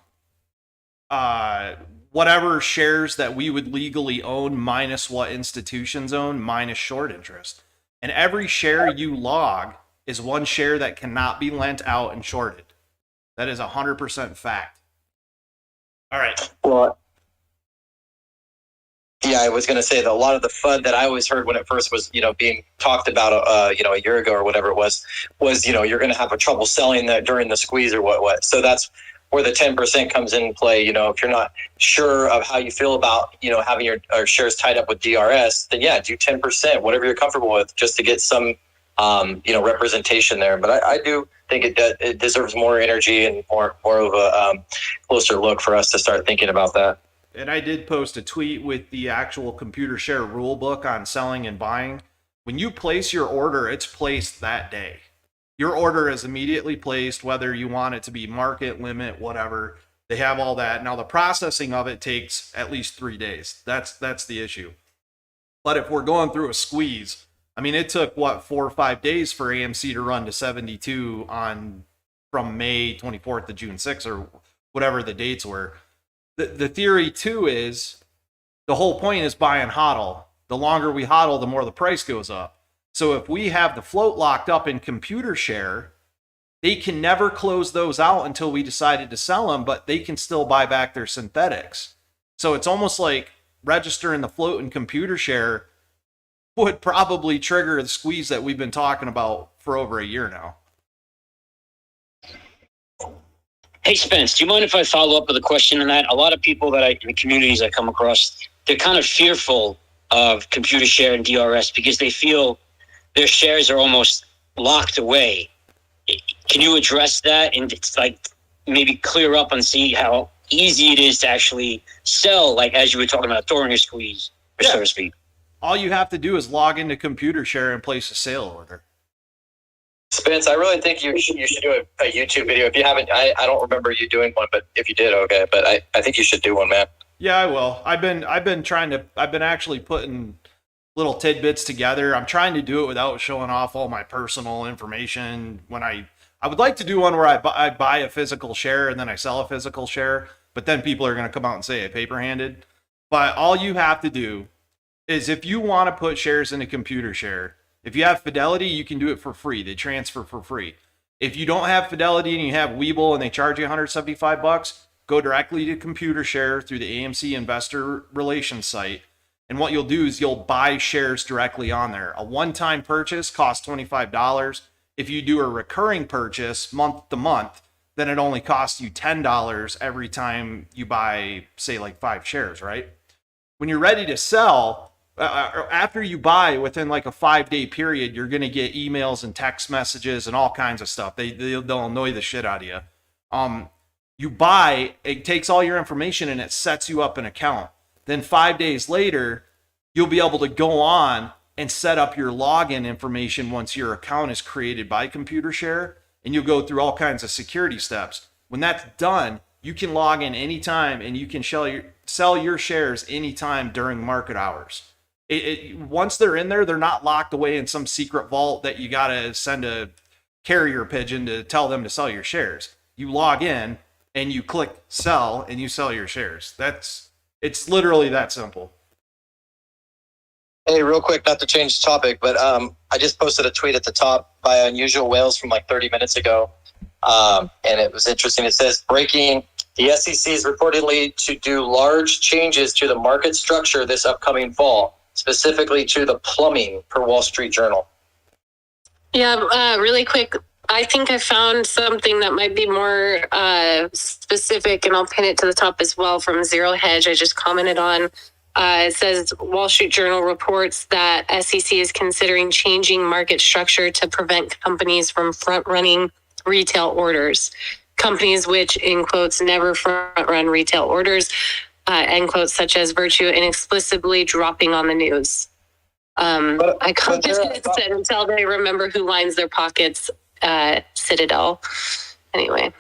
whatever shares that we would legally own minus what institutions own minus short interest. And every share you log is one share that cannot be lent out and shorted. That is 100% fact. All right. Well, yeah, I was going to say that a lot of the FUD that I always heard when it first was, being talked about, a year ago or whatever it was, you're going to have a trouble selling that during the squeeze or what. So that's where the 10% comes in play. If you're not sure of how you feel about, having your shares tied up with DRS, then yeah, do 10%, whatever you're comfortable with, just to get some, representation there. But I do think it deserves more energy and more of a closer look for us to start thinking about that. And I did post a tweet with the actual ComputerShare rule book on selling and buying. When you place your order, it's placed that day. Your order is immediately placed, whether you want it to be market, limit, whatever. They have all that. Now, the processing of it takes at least 3 days. That's the issue. But if we're going through a squeeze, I mean, it took, 4 or 5 days for AMC to run to 72 from May 24th to June 6th or whatever the dates were. The theory, too, is the whole point is buy and hodl. The longer we hodl, the more the price goes up. So if we have the float locked up in ComputerShare, they can never close those out until we decided to sell them, but they can still buy back their synthetics. So it's almost like registering the float in ComputerShare would probably trigger the squeeze that we've been talking about for over a year now. Hey, Spence, do you mind if I follow up with a question on that? A lot of people in the communities I come across, they're kind of fearful of ComputerShare and DRS because they feel their shares are almost locked away. Can you address that and maybe clear up and see how easy it is to actually sell, as you were talking about during your squeeze, so to speak? All you have to do is log into ComputerShare and place a sale order. Spence, I really think you should do a YouTube video. If you haven't, I don't remember you doing one, but if you did, okay. But I think you should do one, man. Yeah, I will. I've been actually putting little tidbits together. I'm trying to do it without showing off all my personal information. When I would like to do one where I buy a physical share and then I sell a physical share, but then people are going to come out and say I paper-handed. But all you have to do is if you want to put shares in a ComputerShare, if you have Fidelity, you can do it for free. They transfer for free. If you don't have Fidelity and you have Webull and they charge you $175, go directly to ComputerShare through the AMC Investor Relations site. And what you'll do is you'll buy shares directly on there. A one-time purchase costs $25. If you do a recurring purchase month to month, then it only costs you $10 every time you buy, say, 5 shares, right? When you're ready to sell, after you buy, within a 5-day period, you're going to get emails and text messages and all kinds of stuff. They'll annoy the shit out of you. You buy, it takes all your information and it sets you up an account. Then 5 days later, you'll be able to go on and set up your login information once your account is created by ComputerShare, and you'll go through all kinds of security steps. When that's done, you can log in anytime and you can sell your shares anytime during market hours. Once they're in there, they're not locked away in some secret vault that you got to send a carrier pigeon to tell them to sell your shares. You log in and you click sell and you sell your shares. It's literally that simple. Hey, real quick, not to change the topic, but I just posted a tweet at the top by Unusual Whales from 30 minutes ago. And it was interesting. It says, breaking, the SEC is reportedly to do large changes to the market structure this upcoming fall, specifically to the plumbing, per Wall Street Journal. Yeah, really quick. I think I found something that might be more specific, and I'll pin it to the top as well from Zero Hedge. I just commented on. It says Wall Street Journal reports that SEC is considering changing market structure to prevent companies from front-running retail orders. companies which, in quotes, never front run retail orders, end quotes, such as Virtue, inexplicably dropping on the news. I commented and said, until they remember who lines their pockets, Citadel. Anyway.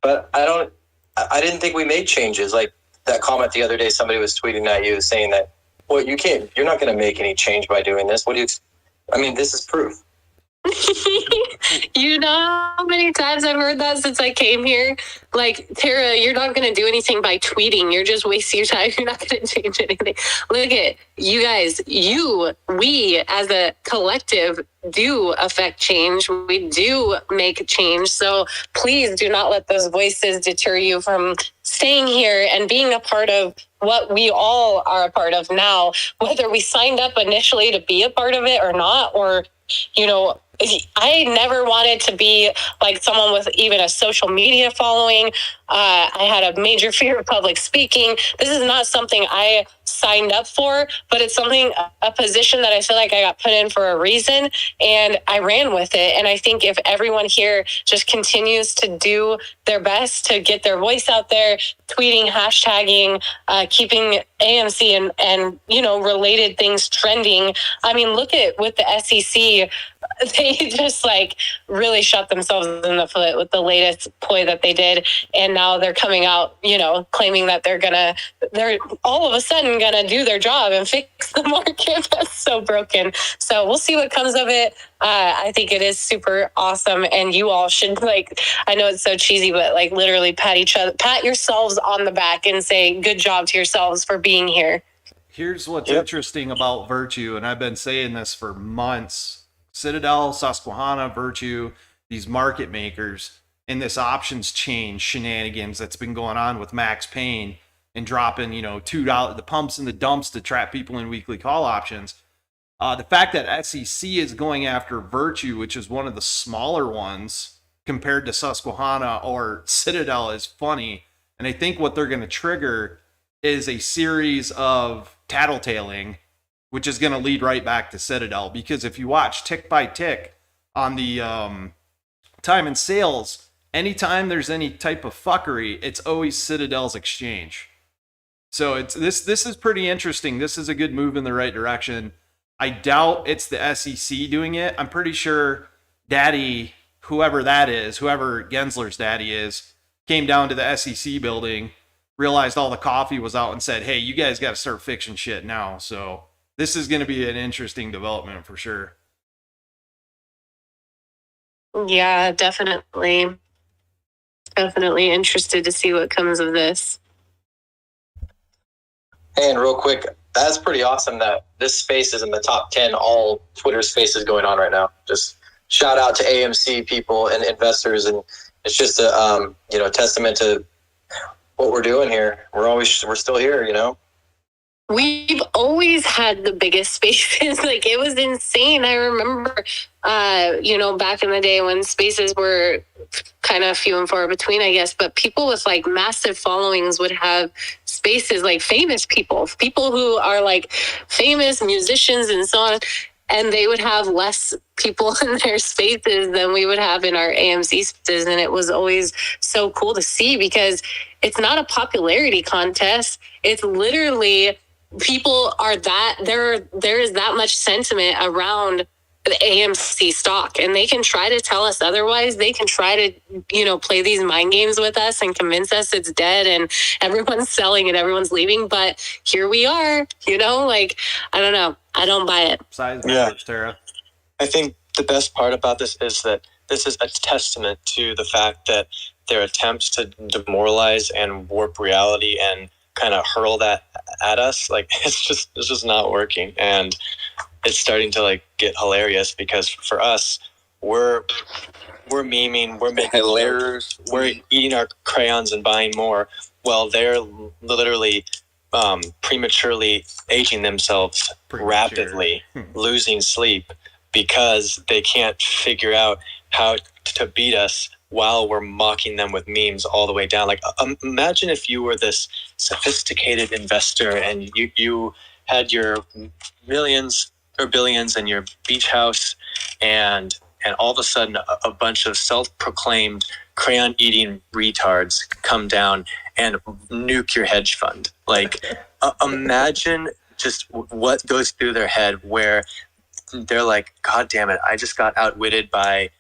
But I didn't think we made changes. Like that comment the other day, somebody was tweeting at you saying that, well, you're not going to make any change by doing this. This is proof. You know how many times I've heard that since I came here? Like, Tara, you're not going to do anything by tweeting. You're just wasting your time. You're not going to change anything. Look at you guys. We as a collective do affect change. We do make change. So please do not let those voices deter you from staying here and being a part of what we all are a part of now, whether we signed up initially to be a part of it or not, or, you know, I never wanted to be like someone with even a social media following. I had a major fear of public speaking. This is not something I signed up for, but it's a position that I feel like I got put in for a reason, and I ran with it. And I think if everyone here just continues to do their best to get their voice out there, tweeting, hashtagging, keeping AMC and you know, related things trending. I mean, look at with the SEC, they just like really shot themselves in the foot with the latest ploy that they did. And now they're coming out, you know, claiming that they're all of a sudden gonna do their job and fix the market. That's so broken. So we'll see what comes of it. I think it is super awesome. And you all should, like, I know it's so cheesy, but like literally pat yourselves on the back and say good job to yourselves for being here. Here's what's interesting about Virtue, and I've been saying this for months. Citadel, Susquehanna, Virtue, these market makers, and this options change shenanigans that's been going on with Max Payne and dropping, you know, $2, the pumps and the dumps to trap people in weekly call options. The fact that SEC is going after Virtue, which is one of the smaller ones compared to Susquehanna or Citadel, is funny. And I think what they're going to trigger is a series of tattletaling, which is going to lead right back to Citadel. Because if you watch tick by tick on the time and sales, anytime there's any type of fuckery, it's always Citadel's exchange. So this is pretty interesting. This is a good move in the right direction. I doubt it's the SEC doing it. I'm pretty sure Daddy, whoever that is, whoever Gensler's daddy is, came down to the SEC building, realized all the coffee was out, and said, hey, you guys got to start fixing shit now. So this is going to be an interesting development for sure. Yeah, definitely. Definitely interested to see what comes of this. And real quick, that's pretty awesome that this space is in the top 10 all Twitter spaces going on right now. Just shout out to AMC people and investors, and it's just a testament to what we're doing here. We're still here, you know. We've always had the biggest spaces. Like, it was insane. I remember, back in the day when spaces were kind of few and far between, I guess, but people with like massive followings would have spaces, like famous people who are like famous musicians and so on. And they would have less people in their spaces than we would have in our AMC spaces. And it was always so cool to see, because it's not a popularity contest. It's literally people are that there is that much sentiment around the AMC stock, and they can try to tell us otherwise. They can try to, play these mind games with us and convince us it's dead and everyone's selling and everyone's leaving. But here we are, I don't know. I don't buy it. Size matters, Tara. I think the best part about this is that this is a testament to the fact that their attempts to demoralize and warp reality and kind of hurl that at us, it's just not working. And it's starting to get hilarious, because for us, we're memeing, we're making hilarious, we're eating our crayons and buying more, while they're literally prematurely aging themselves rapidly, losing sleep because they can't figure out how to beat us while we're mocking them with memes all the way down. Imagine if you were this sophisticated investor and you had your millions or billions in your beach house, and all of a sudden a bunch of self-proclaimed crayon eating retards come down and nuke your hedge fund. Like, imagine just what goes through their head where they're like, God damn it, I just got outwitted by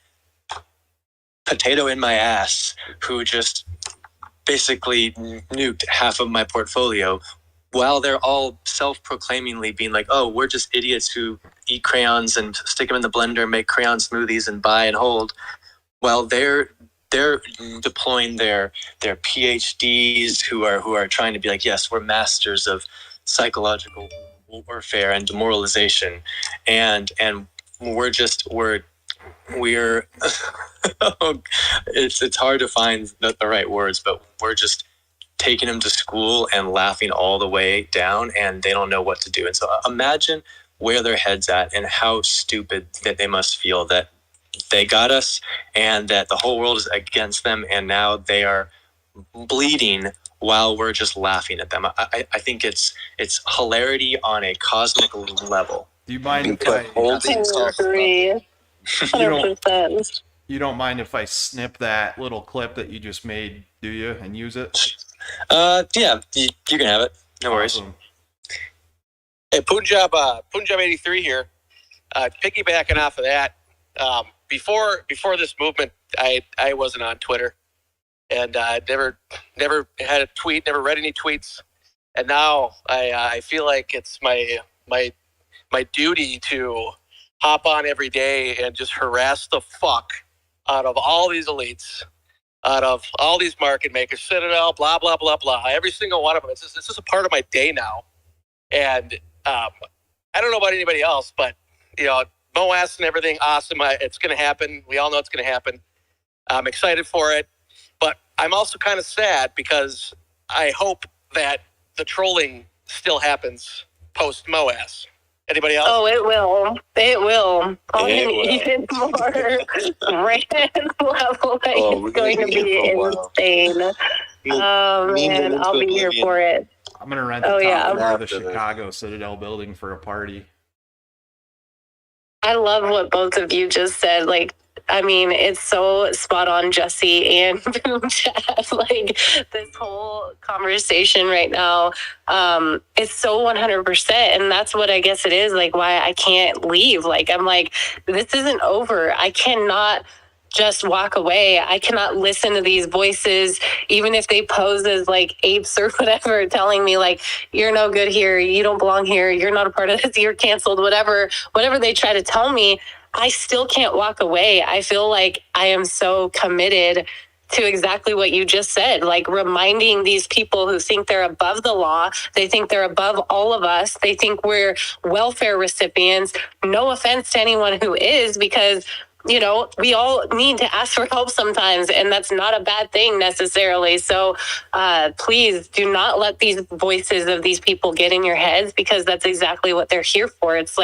potato in my ass who just basically nuked half of my portfolio, while they're all self-proclaimingly being like, oh, we're just idiots who eat crayons and stick them in the blender, make crayon smoothies and buy and hold, while they're deploying their PhDs who are trying to be like, yes, we're masters of psychological warfare and demoralization, and we're it's hard to find the right words, but we're just taking them to school and laughing all the way down, and they don't know what to do. And so imagine where their head's at and how stupid that they must feel that they got us and that the whole world is against them, and now they are bleeding while we're just laughing at them. I think it's hilarity on a cosmic level. Do you mind if I agree? 100%. You don't mind if I snip that little clip that you just made, do you, and use it? Yeah, you can have it. No worries. Awesome. Hey, Punjab 83 here. Piggybacking off of that, before this movement, I wasn't on Twitter, and never had a tweet, never read any tweets, and now I feel like it's my duty to hop on every day and just harass the fuck out of all these elites, out of all these market makers, Citadel, blah, blah, blah, blah. Every single one of them. It's just a part of my day now. And I don't know about anybody else, but, MOAS and everything, awesome. It's going to happen. We all know it's going to happen. I'm excited for it. But I'm also kind of sad because I hope that the trolling still happens post-MOAS. Anybody else? Oh, it will. It will. On an even more random level. It's going to be insane. Man, I'll be here for it. I'm going to rent the top floor of the Chicago Citadel building for a party. I love what both of you just said. It's so spot on, Jesse and Boom Chat. This whole conversation right now, it's so 100%. And that's what I guess it is, why I can't leave. I'm like, this isn't over. I cannot just walk away. I cannot listen to these voices, even if they pose as apes or whatever, telling me you're no good here, you don't belong here, you're not a part of this, you're canceled, whatever they try to tell me. I still can't walk away. I feel like I am so committed to exactly what you just said, reminding these people who think they're above the law. They think they're above all of us. They think we're welfare recipients. No offense to anyone who is, because we all need to ask for help sometimes, and that's not a bad thing necessarily. So please do not let these voices of these people get in your heads, because that's exactly what they're here for. It's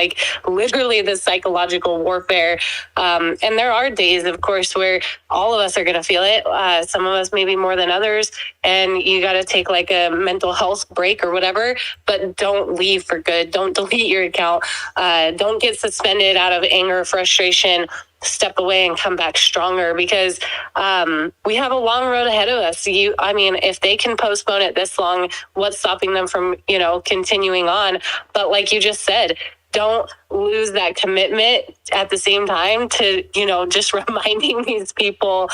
literally the psychological warfare. And there are days, of course, where all of us are going to feel it. Some of us maybe more than others. And you got to take a mental health break or whatever, but don't leave for good. Don't delete your account. Don't get suspended out of anger or frustration. Step away and come back stronger, because we have a long road ahead of us. If they can postpone it this long, what's stopping them from, continuing on? But like you just said, don't lose that commitment at the same time to, just reminding these people.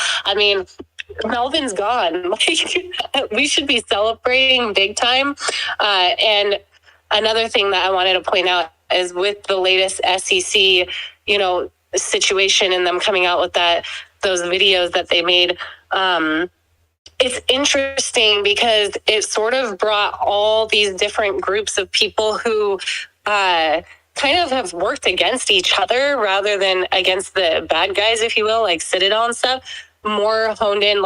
Melvin's gone. We should be celebrating big time. And another thing that I wanted to point out is with the latest SEC, situation and them coming out with those videos that they made. It's interesting because it sort of brought all these different groups of people who kind of have worked against each other rather than against the bad guys, if you will, like Citadel and stuff, more honed in.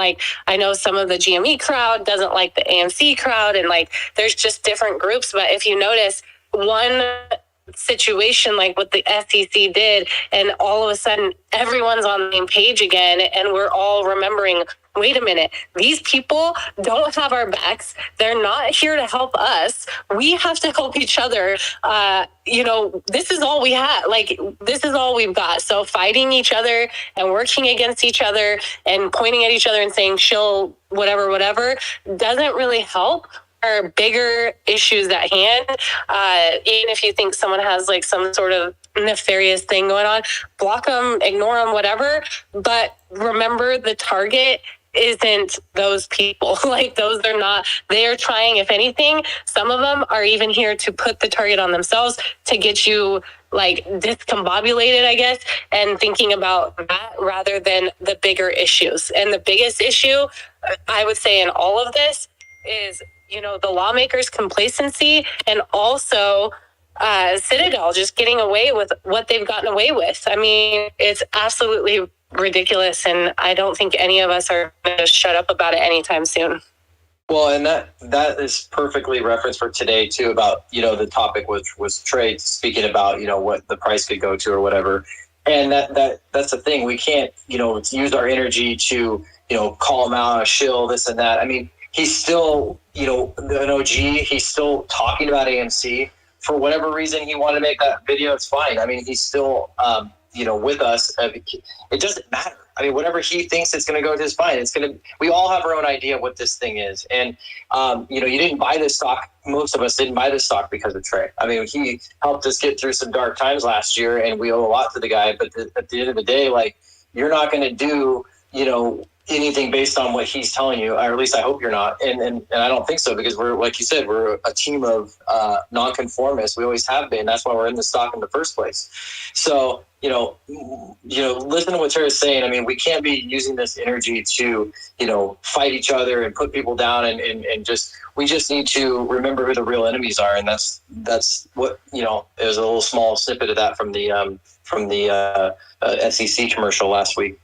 I know some of the GME crowd doesn't like the AMC crowd, and there's just different groups. But if you notice, one situation like what the SEC did, and all of a sudden everyone's on the same page again, and we're all remembering, wait a minute, these people don't have our backs. They're not here to help us. We have to help each other. This is all we have. Like, this is all we've got. So fighting each other and working against each other and pointing at each other and saying, chill, whatever, doesn't really help our bigger issues at hand. Even if you think someone has like some sort of nefarious thing going on, block them, ignore them, whatever. But remember, the target isn't those people. Like, those are not, they are trying, if anything, some of them are even here to put the target on themselves to get you like discombobulated, I guess, and thinking about that rather than the bigger issues. And the biggest issue, I would say, in all of this is, the lawmakers' complacency, and also Citadel just getting away with what they've gotten away with. I mean, it's absolutely ridiculous, and I don't think any of us are going to shut up about it anytime soon. Well, and that is perfectly referenced for today too, about, the topic which was Trey speaking about, what the price could go to or whatever. And that's the thing. We can't, use our energy to, call him out, a shill, this and that. I mean, he's still, an OG. He's still talking about AMC. For whatever reason he wanted to make that video, it's fine. I mean, he's still, with us. It doesn't matter. I mean, whatever he thinks it's going to go to is fine. We all have our own idea of what this thing is. And, you didn't buy this stock. Most of us didn't buy this stock because of Trey. I mean, he helped us get through some dark times last year, and we owe a lot to the guy. But at the end of the day, like, you're not going to do, anything based on what he's telling you, or at least I hope you're not. And I don't think so, because we're, like you said, we're a team of nonconformists. We always have been. That's why we're in the stock in the first place. So, listen to what Tara's saying. I mean, we can't be using this energy to, fight each other and put people down, and we just need to remember who the real enemies are. And that's what, there's a little small snippet of that from the SEC commercial last week.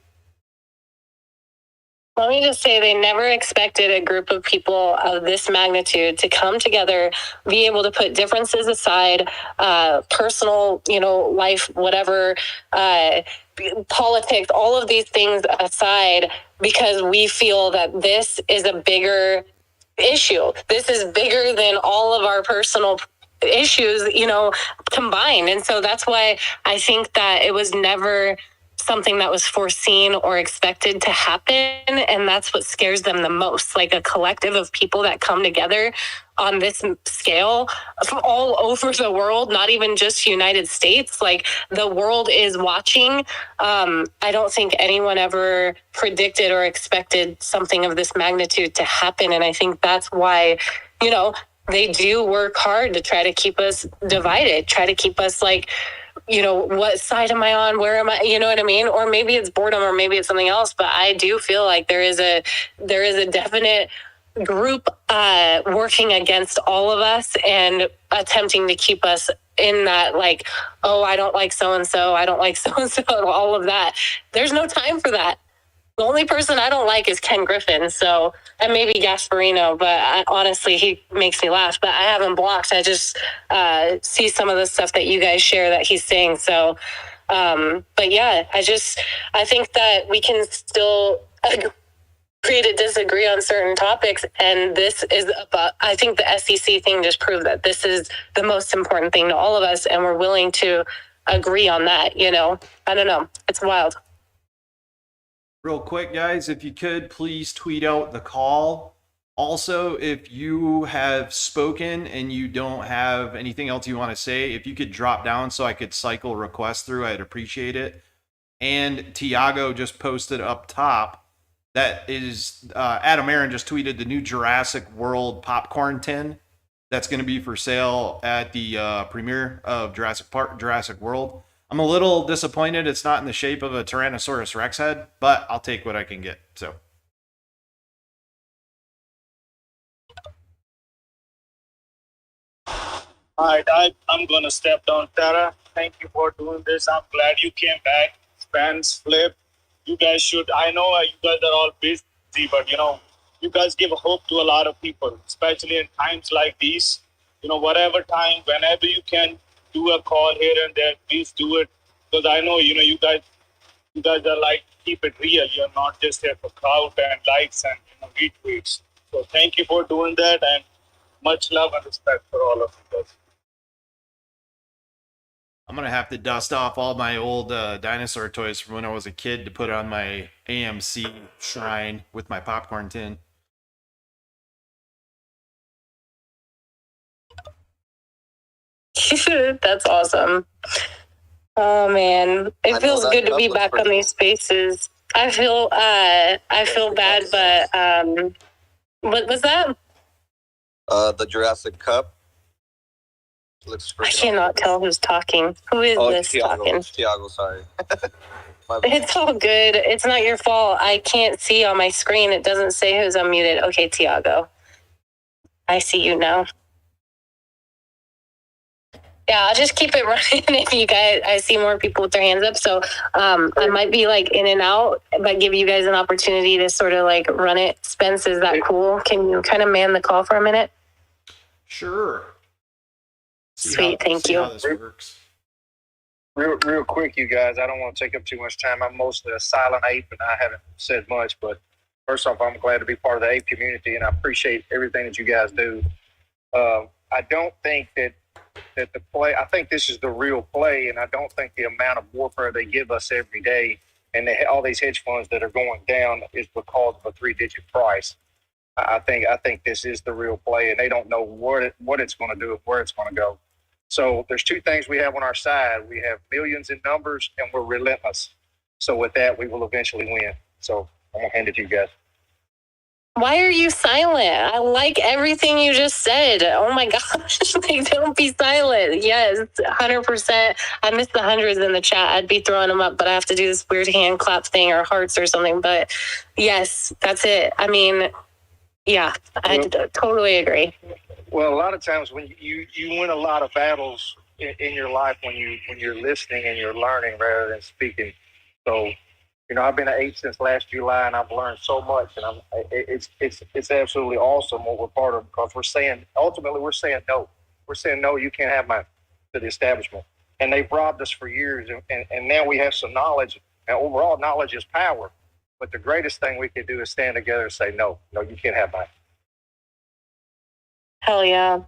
Let me just say, they never expected a group of people of this magnitude to come together, be able to put differences aside, personal, life, whatever, politics, all of these things aside, because we feel that this is a bigger issue. This is bigger than all of our personal issues, combined. And so that's why I think that it was never something that was foreseen or expected to happen. And that's what scares them the most, like a collective of people that come together on this scale from all over the world, not even just United States. Like, the world is watching. I don't think anyone ever predicted or expected something of this magnitude to happen. And I think that's why, they do work hard to try to keep us divided, try to keep us like, what side am I on? Where am I? You know what I mean? Or maybe it's boredom, or maybe it's something else. But I do feel like there is a definite group working against all of us and attempting to keep us in that, like, oh, I don't like so-and-so, I don't like so-and-so, all of that. There's no time for that. The only person I don't like is Ken Griffin. So, and maybe Gasparino, but honestly, he makes me laugh. But I have him blocked. I just see some of the stuff that you guys share that he's saying. So, but yeah, I think that we can still agree to disagree on certain topics. And this is about, I think the SEC thing just proved that this is the most important thing to all of us. And we're willing to agree on that, I don't know. It's wild. Real quick, guys, if you could, please tweet out the call. Also, if you have spoken and you don't have anything else you want to say, if you could drop down so I could cycle requests through, I'd appreciate it. And Tiago just posted up top, that is, Adam Aaron just tweeted the new Jurassic World popcorn tin that's going to be for sale at the premiere of Jurassic World. I'm a little disappointed it's not in the shape of a Tyrannosaurus Rex head, but I'll take what I can get. So, all right, I'm going to step down. Tara, thank you for doing this. I'm glad you came back. Spence, Flip, you guys should, I know you guys are all busy, but, you guys give hope to a lot of people, especially in times like these. Whatever time, whenever you can, do a call here and there, please do it, because I know you guys are like, keep it real. You're not just here for clout and likes and retweets. So thank you for doing that, and much love and respect for all of you guys. I'm gonna have to dust off all my old dinosaur toys from when I was a kid to put on my AMC shrine with my popcorn tin. That's awesome. Oh man, it feels good to be back on these spaces. I feel bad, but what was that? The Jurassic Cup looks. I cannot tell who's talking. Who is this talking? Tiago, sorry. It's all good. It's not your fault. I can't see on my screen. It doesn't say who's unmuted. Okay, Tiago. I see you now. Yeah, I'll just keep it running if you guys, I see more people with their hands up. So I might be like in and out, but give you guys an opportunity to sort of like run it. Spence, is that cool? Can you kind of man the call for a minute? Sure. Sweet, thank you. How this works. Real quick, you guys. I don't want to take up too much time. I'm mostly a silent ape, and I haven't said much. But first off, I'm glad to be part of the ape community, and I appreciate everything that you guys do. I don't think that the play. I think this is the real play, and I don't think the amount of warfare they give us every day, and all these hedge funds that are going down, is because of a 3-digit price. I think this is the real play, and they don't know what it's going to do and where it's going to go. So there's two things we have on our side. We have millions in numbers, and we're relentless. So with that, we will eventually win. So I'm going to hand it to you guys. Why are you silent? I like everything you just said. Oh my gosh, like, don't be silent. Yes, 100%. I missed the hundreds in the chat. I'd be throwing them up, but I have to do this weird hand clap thing or hearts or something. But yes, that's it. I mean, yeah, I totally agree. Well, a lot of times when you win a lot of battles in your life when you're listening and you're learning rather than speaking. So, I've been an ape since last July, and I've learned so much, and it's absolutely awesome what we're part of, because we're saying no. We're saying no. You can't have to the establishment, and they've robbed us for years, and now we have some knowledge, and overall knowledge is power. But the greatest thing we can do is stand together and say no, you can't have mine. Hell yeah,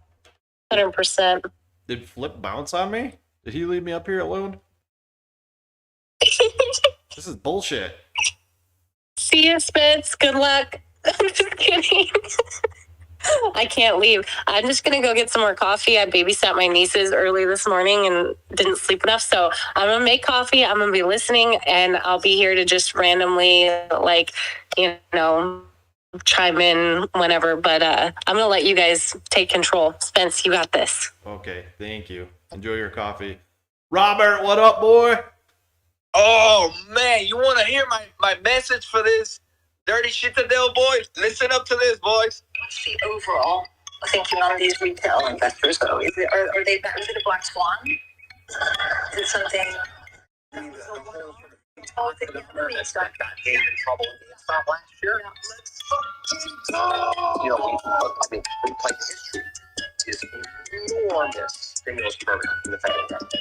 100%. Did Flip bounce on me? Did he leave me up here alone? This is bullshit. See you, Spence. Good luck. I'm just kidding. I can't leave. I'm just going to go get some more coffee. I babysat my nieces early this morning and didn't sleep enough. So I'm going to make coffee. I'm going to be listening, and I'll be here to just randomly, chime in whenever. But I'm going to let you guys take control. Spence, you got this. Okay, thank you. Enjoy your coffee. Robert, what up, boy? Oh, man, you want to hear my message for this dirty shit to Dale, boys? Listen up to this, boys. What's the overall thinking on these retail investors, though? Are they back to the black swan? Is it something? It's not got in trouble in the stop last year. We play history. Is enormous stimulus program in the federal government.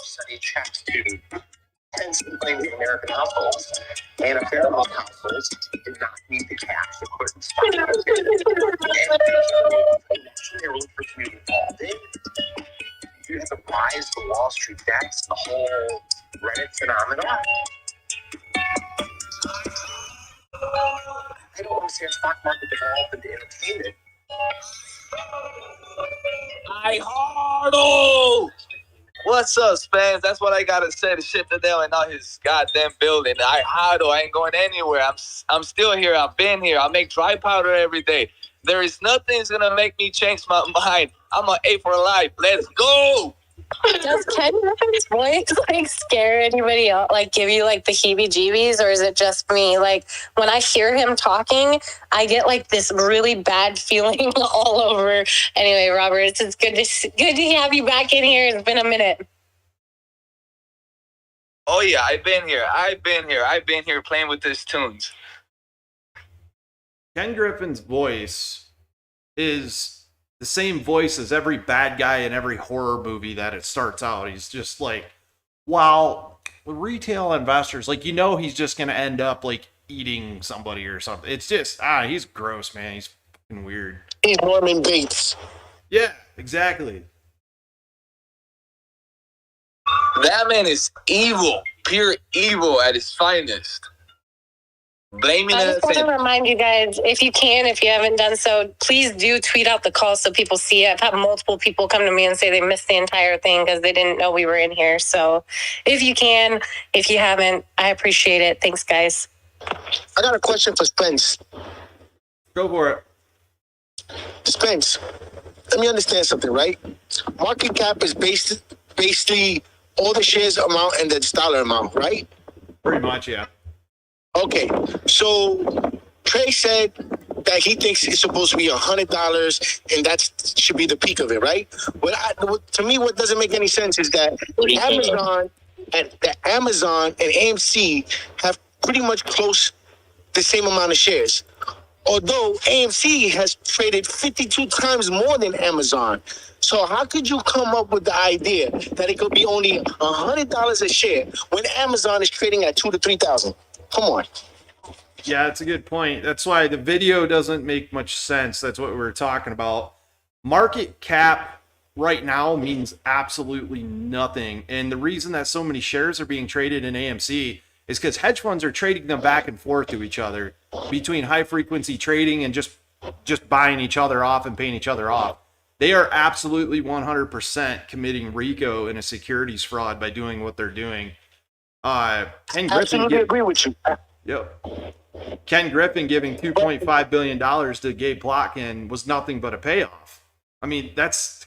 Study checks to tens of millions of American households, and a fair amount of households did not need the cash to put in stock. You have the rise of the Wall Street bets, the whole Reddit phenomenon. I don't understand stock market developed into entertainment. What's up, Spence? That's what I gotta say to shit to Dale and not his goddamn building. I ain't going anywhere. I'm still here. I've been here. I make dry powder every day. There is nothing that's gonna make me change my mind. I'm an A for life. Let's go. Does Ken Griffin's voice scare anybody else? Give you the heebie-jeebies, or is it just me? When I hear him talking, I get this really bad feeling all over. Anyway, Robert, it's good to have you back in here. It's been a minute. Oh yeah, I've been here playing with these tunes. Ken Griffin's voice is the same voice as every bad guy in every horror movie that it starts out. He's just like, wow, retail investors, like, he's just going to end up like eating somebody or something. It's just, he's gross, man. He's fucking weird. He's Norman Bates. Yeah, exactly. That man is evil, pure evil at his finest. Blaming I us. just want to remind you guys, if you haven't done so, please do tweet out the call so people see it. I've had multiple people come to me and say they missed the entire thing because they didn't know we were in here. So if you haven't, I appreciate it. Thanks, guys. I got a question for Spence. Go for it. Spence, let me understand something, right? Market cap is basically all the shares amount and the dollar amount, right? Pretty much, yeah. Okay, so Trey said that he thinks it's supposed to be $100, and that should be the peak of it, right? To me, what doesn't make any sense is that Amazon and AMC have pretty much close the same amount of shares. Although AMC has traded 52 times more than Amazon. So how could you come up with the idea that it could be only $100 a share when Amazon is trading at $2,000 to $3,000? Come on. Yeah, that's a good point. That's why the video doesn't make much sense. That's what we were talking about. Market cap right now means absolutely nothing. And the reason that so many shares are being traded in AMC is because hedge funds are trading them back and forth to each other between high frequency trading and just buying each other off and paying each other off. They are absolutely 100% committing RICO in a securities fraud by doing what they're doing. Ken Griffin Absolutely agree with you. Yep. Ken Griffin giving $2.5 billion to Gabe Plotkin was nothing but a payoff. I mean, that's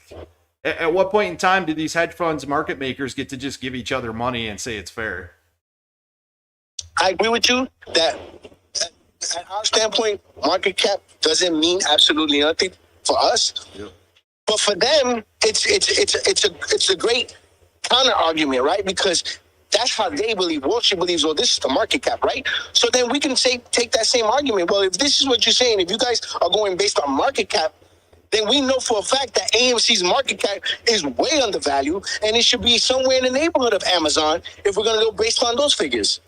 at what point in time do these hedge funds, market makers get to just give each other money and say it's fair? I agree with you that at our standpoint, market cap doesn't mean absolutely nothing for us. Yep. But for them, it's a great counter argument, right? Because that's how they believe. Wall Street believes, well, this is the market cap, right? So then we can take that same argument. Well, if this is what you're saying, if you guys are going based on market cap, then we know for a fact that AMC's market cap is way undervalued, and it should be somewhere in the neighborhood of Amazon if we're going to go based on those figures.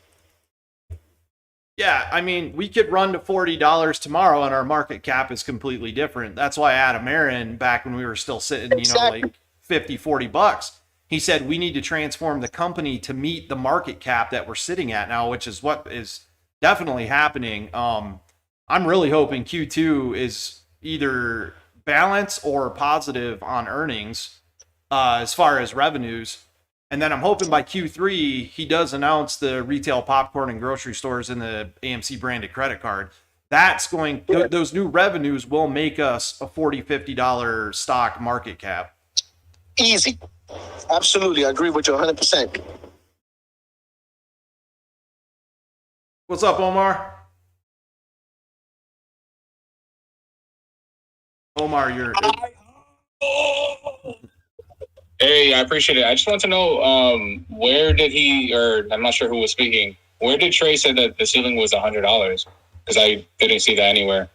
Yeah, I mean, we could run to $40 tomorrow and our market cap is completely different. That's why Adam Aaron, back when we were still sitting, like 50, 40 bucks, he said we need to transform the company to meet the market cap that we're sitting at now, which is what is definitely happening. I'm really hoping Q2 is either balance or positive on earnings as far as revenues. And then I'm hoping by Q3, he does announce the retail popcorn and grocery stores in the AMC branded credit card. That's going, those new revenues will make us a $40, $50 stock market cap. Easy. Absolutely. I agree with you 100%. What's up, Omar? Omar, you're... Hey, I appreciate it. I just want to know where did he, or I'm not sure who was speaking, where did Trey say that the ceiling was $100? Because I didn't see that anywhere.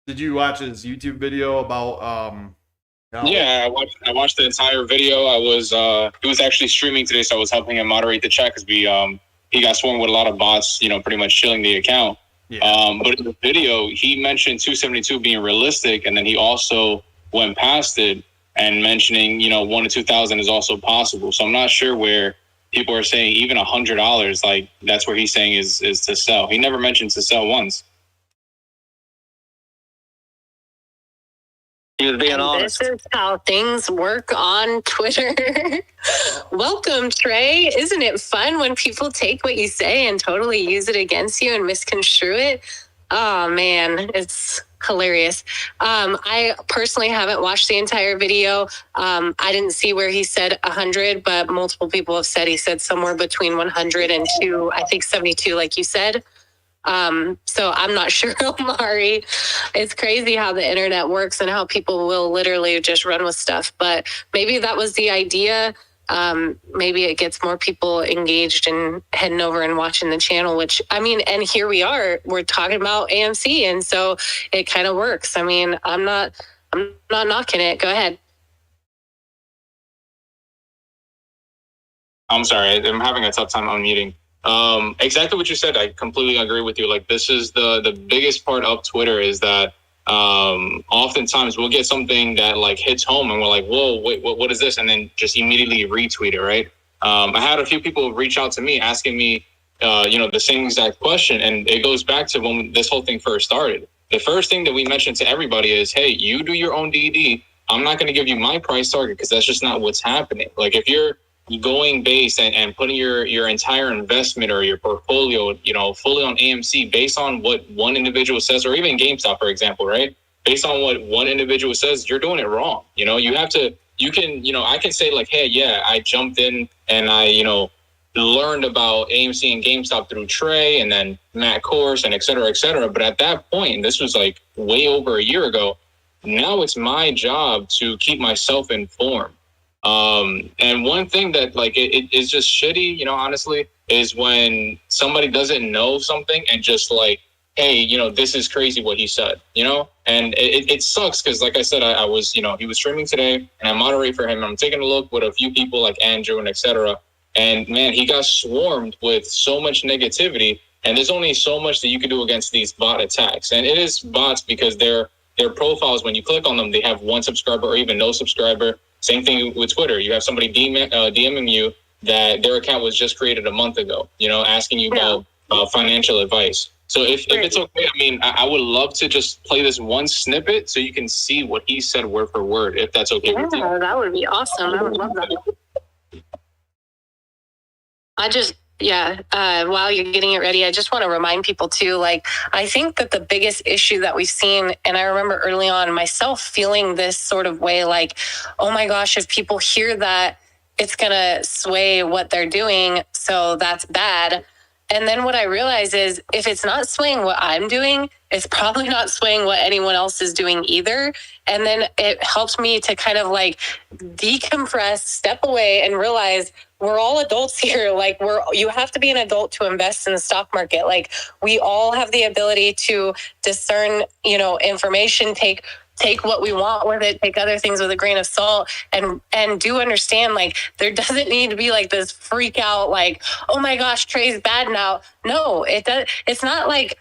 Did you watch his YouTube video about... Yeah, I watched the entire video. He was actually streaming today, so I was helping him moderate the chat because he got swarmed with a lot of bots, pretty much chilling the account. Yeah. But in the video, he mentioned 272 being realistic, and then he also went past it and mentioning, 1 to 2,000 is also possible. So I'm not sure where people are saying even $100, like that's where he's saying is to sell. He never mentioned to sell once. He was being honest. This is how things work on Twitter. Welcome, Trey. Isn't it fun when people take what you say and totally use it against you and misconstrue it? Oh, man, it's hilarious. I personally haven't watched the entire video. I didn't see where he said 100, but multiple people have said he said somewhere between 100 and 2, I think 72, like you said. So I'm not sure, Omari. It's crazy how the internet works and how people will literally just run with stuff. But maybe that was the idea, maybe it gets more people engaged and heading over and watching the channel, which, I mean, and here we're talking about AMC. And so it kind of works. I mean, I'm not knocking it. Go ahead. I'm sorry, I'm having a tough time unmuting. Exactly what you said. I completely agree with you. Like, this is the biggest part of Twitter is that oftentimes we'll get something that like hits home and we're like, whoa, wait, what is this? And then just immediately retweet it, right? I had a few people reach out to me asking me, the same exact question. And it goes back to when this whole thing first started. The first thing that we mentioned to everybody is, hey, you do your own DD. I'm not going to give you my price target because that's just not what's happening. Like, if you're going based and putting your entire investment or your portfolio, fully on AMC based on what one individual says, or even GameStop, for example, right? Based on what one individual says, you're doing it wrong. I can say like, hey, yeah, I jumped in and I, learned about AMC and GameStop through Trey and then Matt Kors and et cetera. But at that point, and this was like way over a year ago, now it's my job to keep myself informed. And one thing that like it is just shitty, honestly, is when somebody doesn't know something and just like, hey, this is crazy what he said, and it sucks because like I said, I was, he was streaming today and I moderate for him. I'm taking a look with a few people like Andrew and et cetera. And man, he got swarmed with so much negativity, and there's only so much that you can do against these bot attacks. And it is bots because their profiles, when you click on them, they have 1 subscriber or even no subscriber. Same thing with Twitter. You have somebody DMing you that their account was just created a month ago, asking you about financial advice. So if it's okay, I mean, I would love to just play this one snippet so you can see what he said word for word, if that's okay with you. Yeah, that would be awesome. I would love that. While you're getting it ready, I just want to remind people too, like, I think that the biggest issue that we've seen, and I remember early on myself feeling this sort of way, like, oh my gosh, if people hear that, it's going to sway what they're doing. So that's bad. And then what I realize is if it's not swaying what I'm doing, it's probably not swaying what anyone else is doing either. And then it helps me to kind of like decompress, step away and realize we're all adults here. Like you have to be an adult to invest in the stock market. Like we all have the ability to discern, information, take what we want with it, take other things with a grain of salt, and do understand, like, there doesn't need to be like this freak out, like, oh my gosh, Trey's bad now. No, it's not like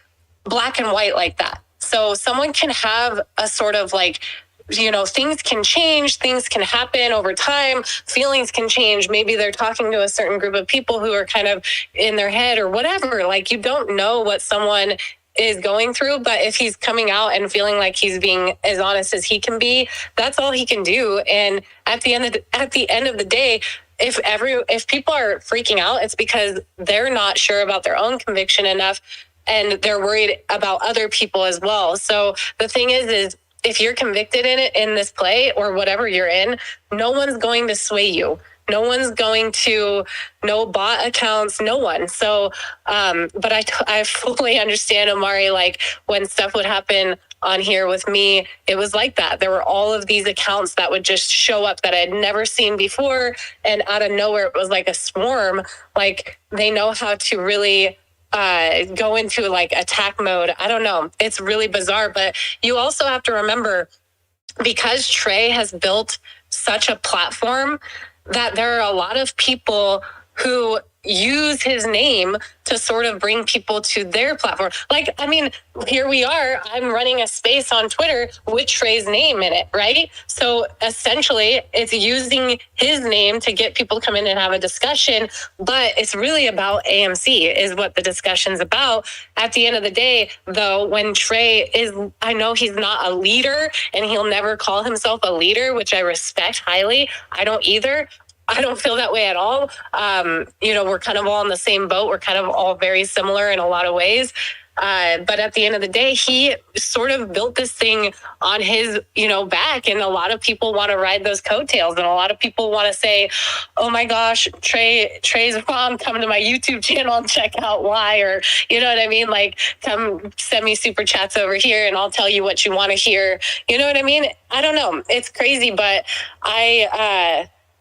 black and white like that. So someone can have a sort of like, things can change, things can happen over time, feelings can change. Maybe they're talking to a certain group of people who are kind of in their head or whatever. Like, you don't know what someone is going through, but if he's coming out and feeling like he's being as honest as he can be, that's all he can do. And at the end of the day, if people are freaking out, it's because they're not sure about their own conviction enough, and they're worried about other people as well. So the thing is if you're convicted in this play or whatever you're in, no one's going to sway you. No one's going to, no bot accounts, no one. So, but I fully understand, Omari, like when stuff would happen on here with me, it was like that. There were all of these accounts that would just show up that I had never seen before. And out of nowhere, it was like a swarm. Like they know how to really go into like attack mode. I don't know. It's really bizarre, but you also have to remember, because Trey has built such a platform, that there are a lot of people who use his name to sort of bring people to their platform. Like, I mean, here we are, I'm running a space on Twitter with Trey's name in it, right? So essentially it's using his name to get people to come in and have a discussion, but it's really about AMC is what the discussion's about. At the end of the day, though, when Trey is, I know he's not a leader and he'll never call himself a leader, which I respect highly. I don't either. I don't feel that way at all. We're kind of all in the same boat. We're kind of all very similar in a lot of ways. But at the end of the day, he sort of built this thing on his, back. And a lot of people want to ride those coattails. And a lot of people want to say, oh my gosh, Trey's mom, come to my YouTube channel and check out why, or, you know what I mean? Like, come send me super chats over here and I'll tell you what you want to hear. You know what I mean? I don't know. It's crazy, but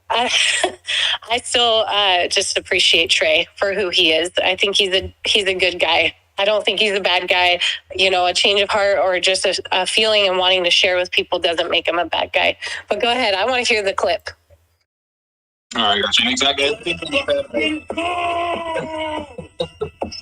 I still just appreciate Trey for who he is. I think he's a good guy. I don't think he's a bad guy. You know, a change of heart or just a feeling and wanting to share with people doesn't make him a bad guy. But go ahead. I want to hear the clip. All right, gotcha. And exactly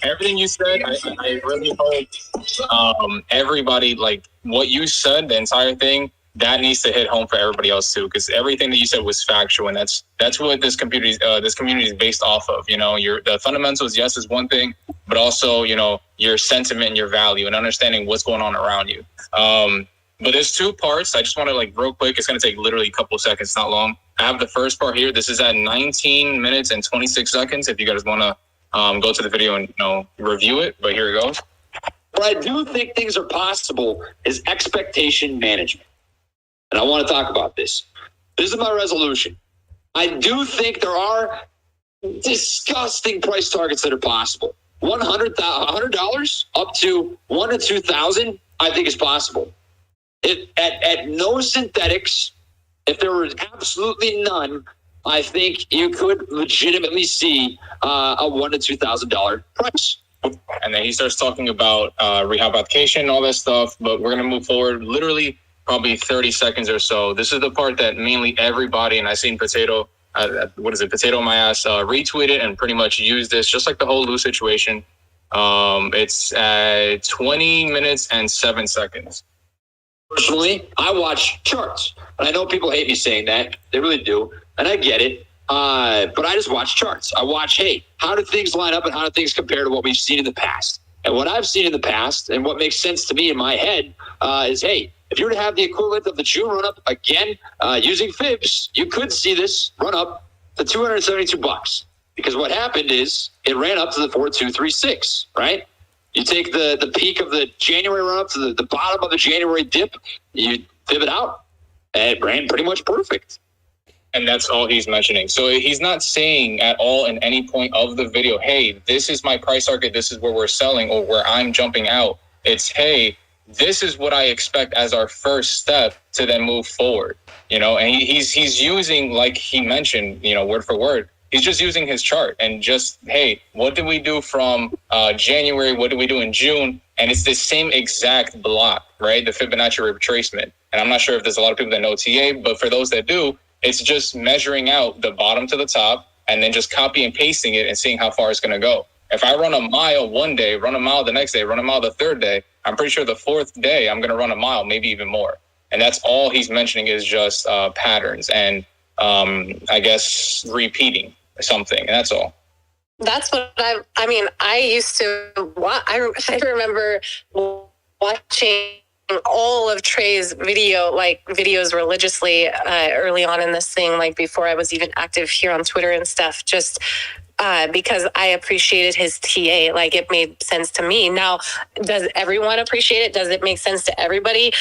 everything you said, I really hope everybody, like what you said, the entire thing, that needs to hit home for everybody else too, because everything that you said was factual, and that's what this community is based off of. You know, the fundamentals, yes, is one thing, but also, you know, your sentiment and your value and understanding what's going on around you. But there's two parts. I just want to, like, real quick, it's going to take literally a couple of seconds, not long. I have the first part here. This is at 19 minutes and 26 seconds. If you guys want to go to the video and, you know, review it, but here it goes. What I do think things are possible is expectation management. And I want to talk about this. This is my resolution. I do think there are disgusting price targets that are possible. $100 up to $1,000 to $2,000, I think is possible. At no synthetics, if there was absolutely none, I think you could legitimately see a $1,000 to $2,000 price. And then he starts talking about rehab application and all that stuff, but we're going to move forward literally probably 30 seconds or so. This is the part that mainly everybody, and I seen Potato My Ass, retweeted and pretty much used this, just like the whole Lou situation. It's at 20 minutes and 7 seconds. Personally, I watch charts. And I know people hate me saying that. They really do. And I get it. But I just watch charts. I watch, hey, how do things line up and how do things compare to what we've seen in the past? And what I've seen in the past and what makes sense to me in my head is, hey, if you were to have the equivalent of the June run up again using fibs, you could see this run up to $272. Because what happened is it ran up to the 4236, right? You take the peak of the January run up to the bottom of the January dip, you fib it out, and it ran pretty much perfect. And that's all he's mentioning. So he's not saying at all in any point of the video, hey, this is my price target, this is where we're selling or where I'm jumping out. It's, hey, this is what I expect as our first step to then move forward. You know, and he's using, like he mentioned, you know, word for word, he's just using his chart and just, hey, what did we do from January? What did we do in June? And it's the same exact block, right? The Fibonacci retracement. And I'm not sure if there's a lot of people that know TA, but for those that do, it's just measuring out the bottom to the top and then just copy and pasting it and seeing how far it's going to go. If I run a mile one day, run a mile the next day, run a mile the third day, I'm pretty sure the fourth day I'm going to run a mile, maybe even more. And that's all he's mentioning is just patterns and I guess repeating something, and that's all. That's what I mean, I used to I remember watching all of Trey's videos religiously early on in this thing, like before I was even active here on Twitter and stuff, just because I appreciated his TA. Like, it made sense to me. Now, does everyone appreciate it? Does it make sense to everybody?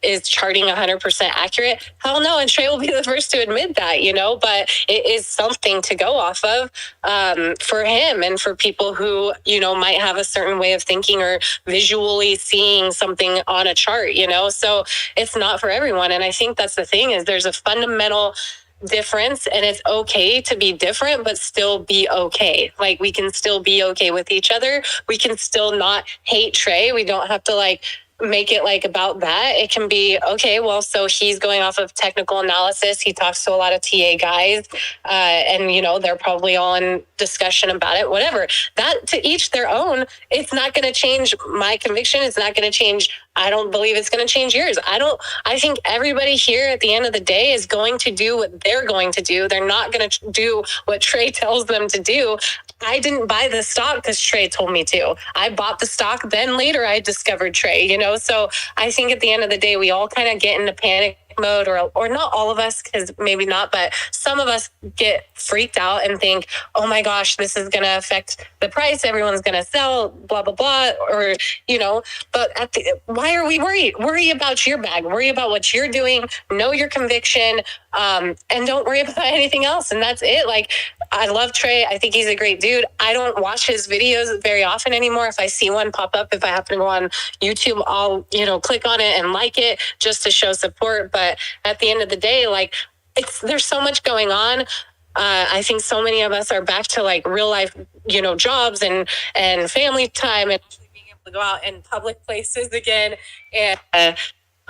Is charting 100% accurate? Hell no. And Trey will be the first to admit that, you know, but it is something to go off of for him and for people who, you know, might have a certain way of thinking or visually seeing something on a chart, you know, so it's not for everyone. And I think that's the thing, is there's a fundamental difference, and it's okay to be different but still be okay. Like, we can still be okay with each other. We can still not hate Trey. We don't have to like make it like about that. It can be, okay, well, so he's going off of technical analysis. He talks to a lot of TA guys and, you know, they're probably all in discussion about it, whatever. That, to each their own. It's not going to change my conviction. It's not going to change. I don't believe it's going to change yours. I think everybody here at the end of the day is going to do what they're going to do. They're not going to do what Trey tells them to do. I didn't buy the stock because Trey told me to. I bought the stock. Then later I discovered Trey, you know? So I think at the end of the day, we all kind of get into panic mode, or not all of us, because maybe not, but some of us get freaked out and think, oh my gosh, this is going to affect the price. Everyone's going to sell, blah, blah, blah. Or, you know, but why are we worried? Worry about your bag. Worry about what you're doing. Know your conviction, and don't worry about anything else. And that's it. Like, I love Trey. I think he's a great dude. I don't watch his videos very often anymore. If I see one pop up, if I happen to go on YouTube, I'll, you know, click on it and like it just to show support. But at the end of the day, like, there's so much going on. I think so many of us are back to like real life, jobs and family time and being able to go out in public places again and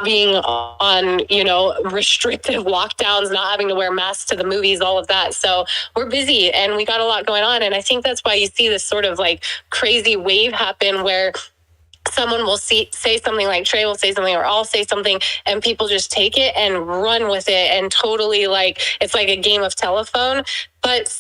being on, restrictive lockdowns, not having to wear masks to the movies, all of that. So we're busy and we got a lot going on. And I think that's why you see this sort of like crazy wave happen where someone will say something, like Trey will say something, or I'll say something, and people just take it and run with it and totally like it's like a game of telephone. But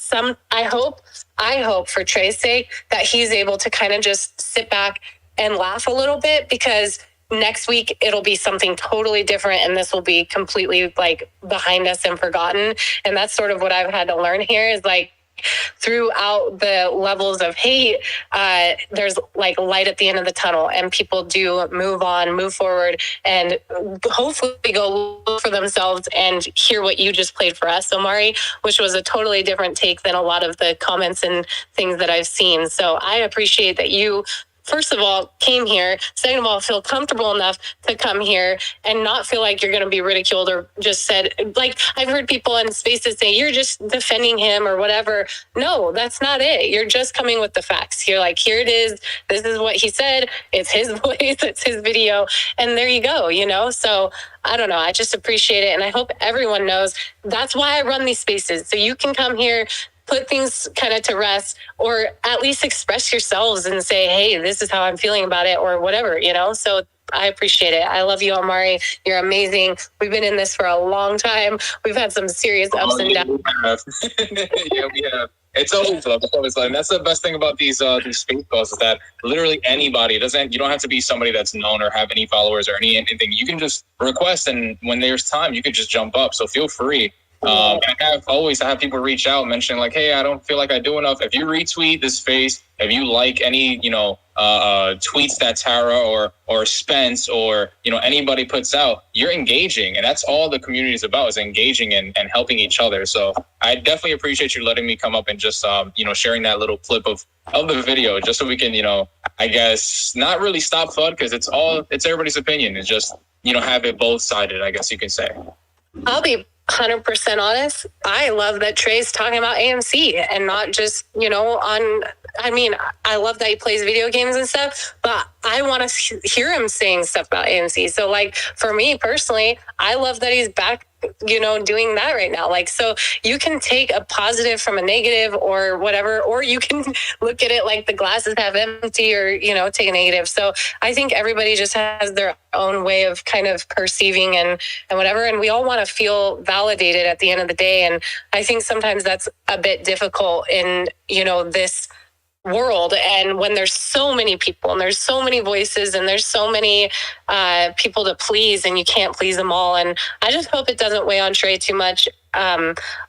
I hope for Trey's sake that he's able to kind of just sit back and laugh a little bit, because next week it'll be something totally different and this will be completely like behind us and forgotten. And that's sort of what I've had to learn here is like, throughout the levels of hate, there's like light at the end of the tunnel, and people do move on, move forward, and hopefully go look for themselves and hear what you just played for us, Omari, which was a totally different take than a lot of the comments and things that I've seen. So I appreciate that you, first of all, came here. Second of all, feel comfortable enough to come here and not feel like you're going to be ridiculed or just said, like I've heard people in spaces say, you're just defending him or whatever. No, that's not it. You're just coming with the facts. You're like, here it is. This is what he said. It's his voice. It's his video. And there you go, So I don't know. I just appreciate it. And I hope everyone knows that's why I run these spaces. So you can come here, put things kind of to rest, or at least express yourselves and say, hey, this is how I'm feeling about it, or whatever, So I appreciate it. I love you, Omari. You're amazing. We've been in this for a long time. We've had some serious ups and downs. Yeah, we have. It's always love. And that's the best thing about these space calls is that literally anybody you don't have to be somebody that's known or have any followers or anything. You can just request, and when there's time, you can just jump up. So feel free. I have people reach out mentioning like, hey, I don't feel like I do enough. If you retweet this space, if you like any, tweets that Tara or Spence or, anybody puts out, you're engaging. And that's all the community is about, is engaging and helping each other. So I definitely appreciate you letting me come up and just, sharing that little clip of the video, just so we can, I guess not really stop FUD, because it's everybody's opinion. It's just, have it both sided, I guess you can say. I'll be 100% honest. I love that Trey's talking about AMC and not just, I love that he plays video games and stuff, but I want to hear him saying stuff about AMC. So like for me personally, I love that he's back, doing that right now. Like, so you can take a positive from a negative or whatever, or you can look at it like the glass is half empty, or, take a negative. So I think everybody just has their own way of kind of perceiving and whatever. And we all want to feel validated at the end of the day. And I think sometimes that's a bit difficult in, this world, and when there's so many people and there's so many voices and there's so many people to please, and you can't please them all. And I just hope it doesn't weigh on Trey too much.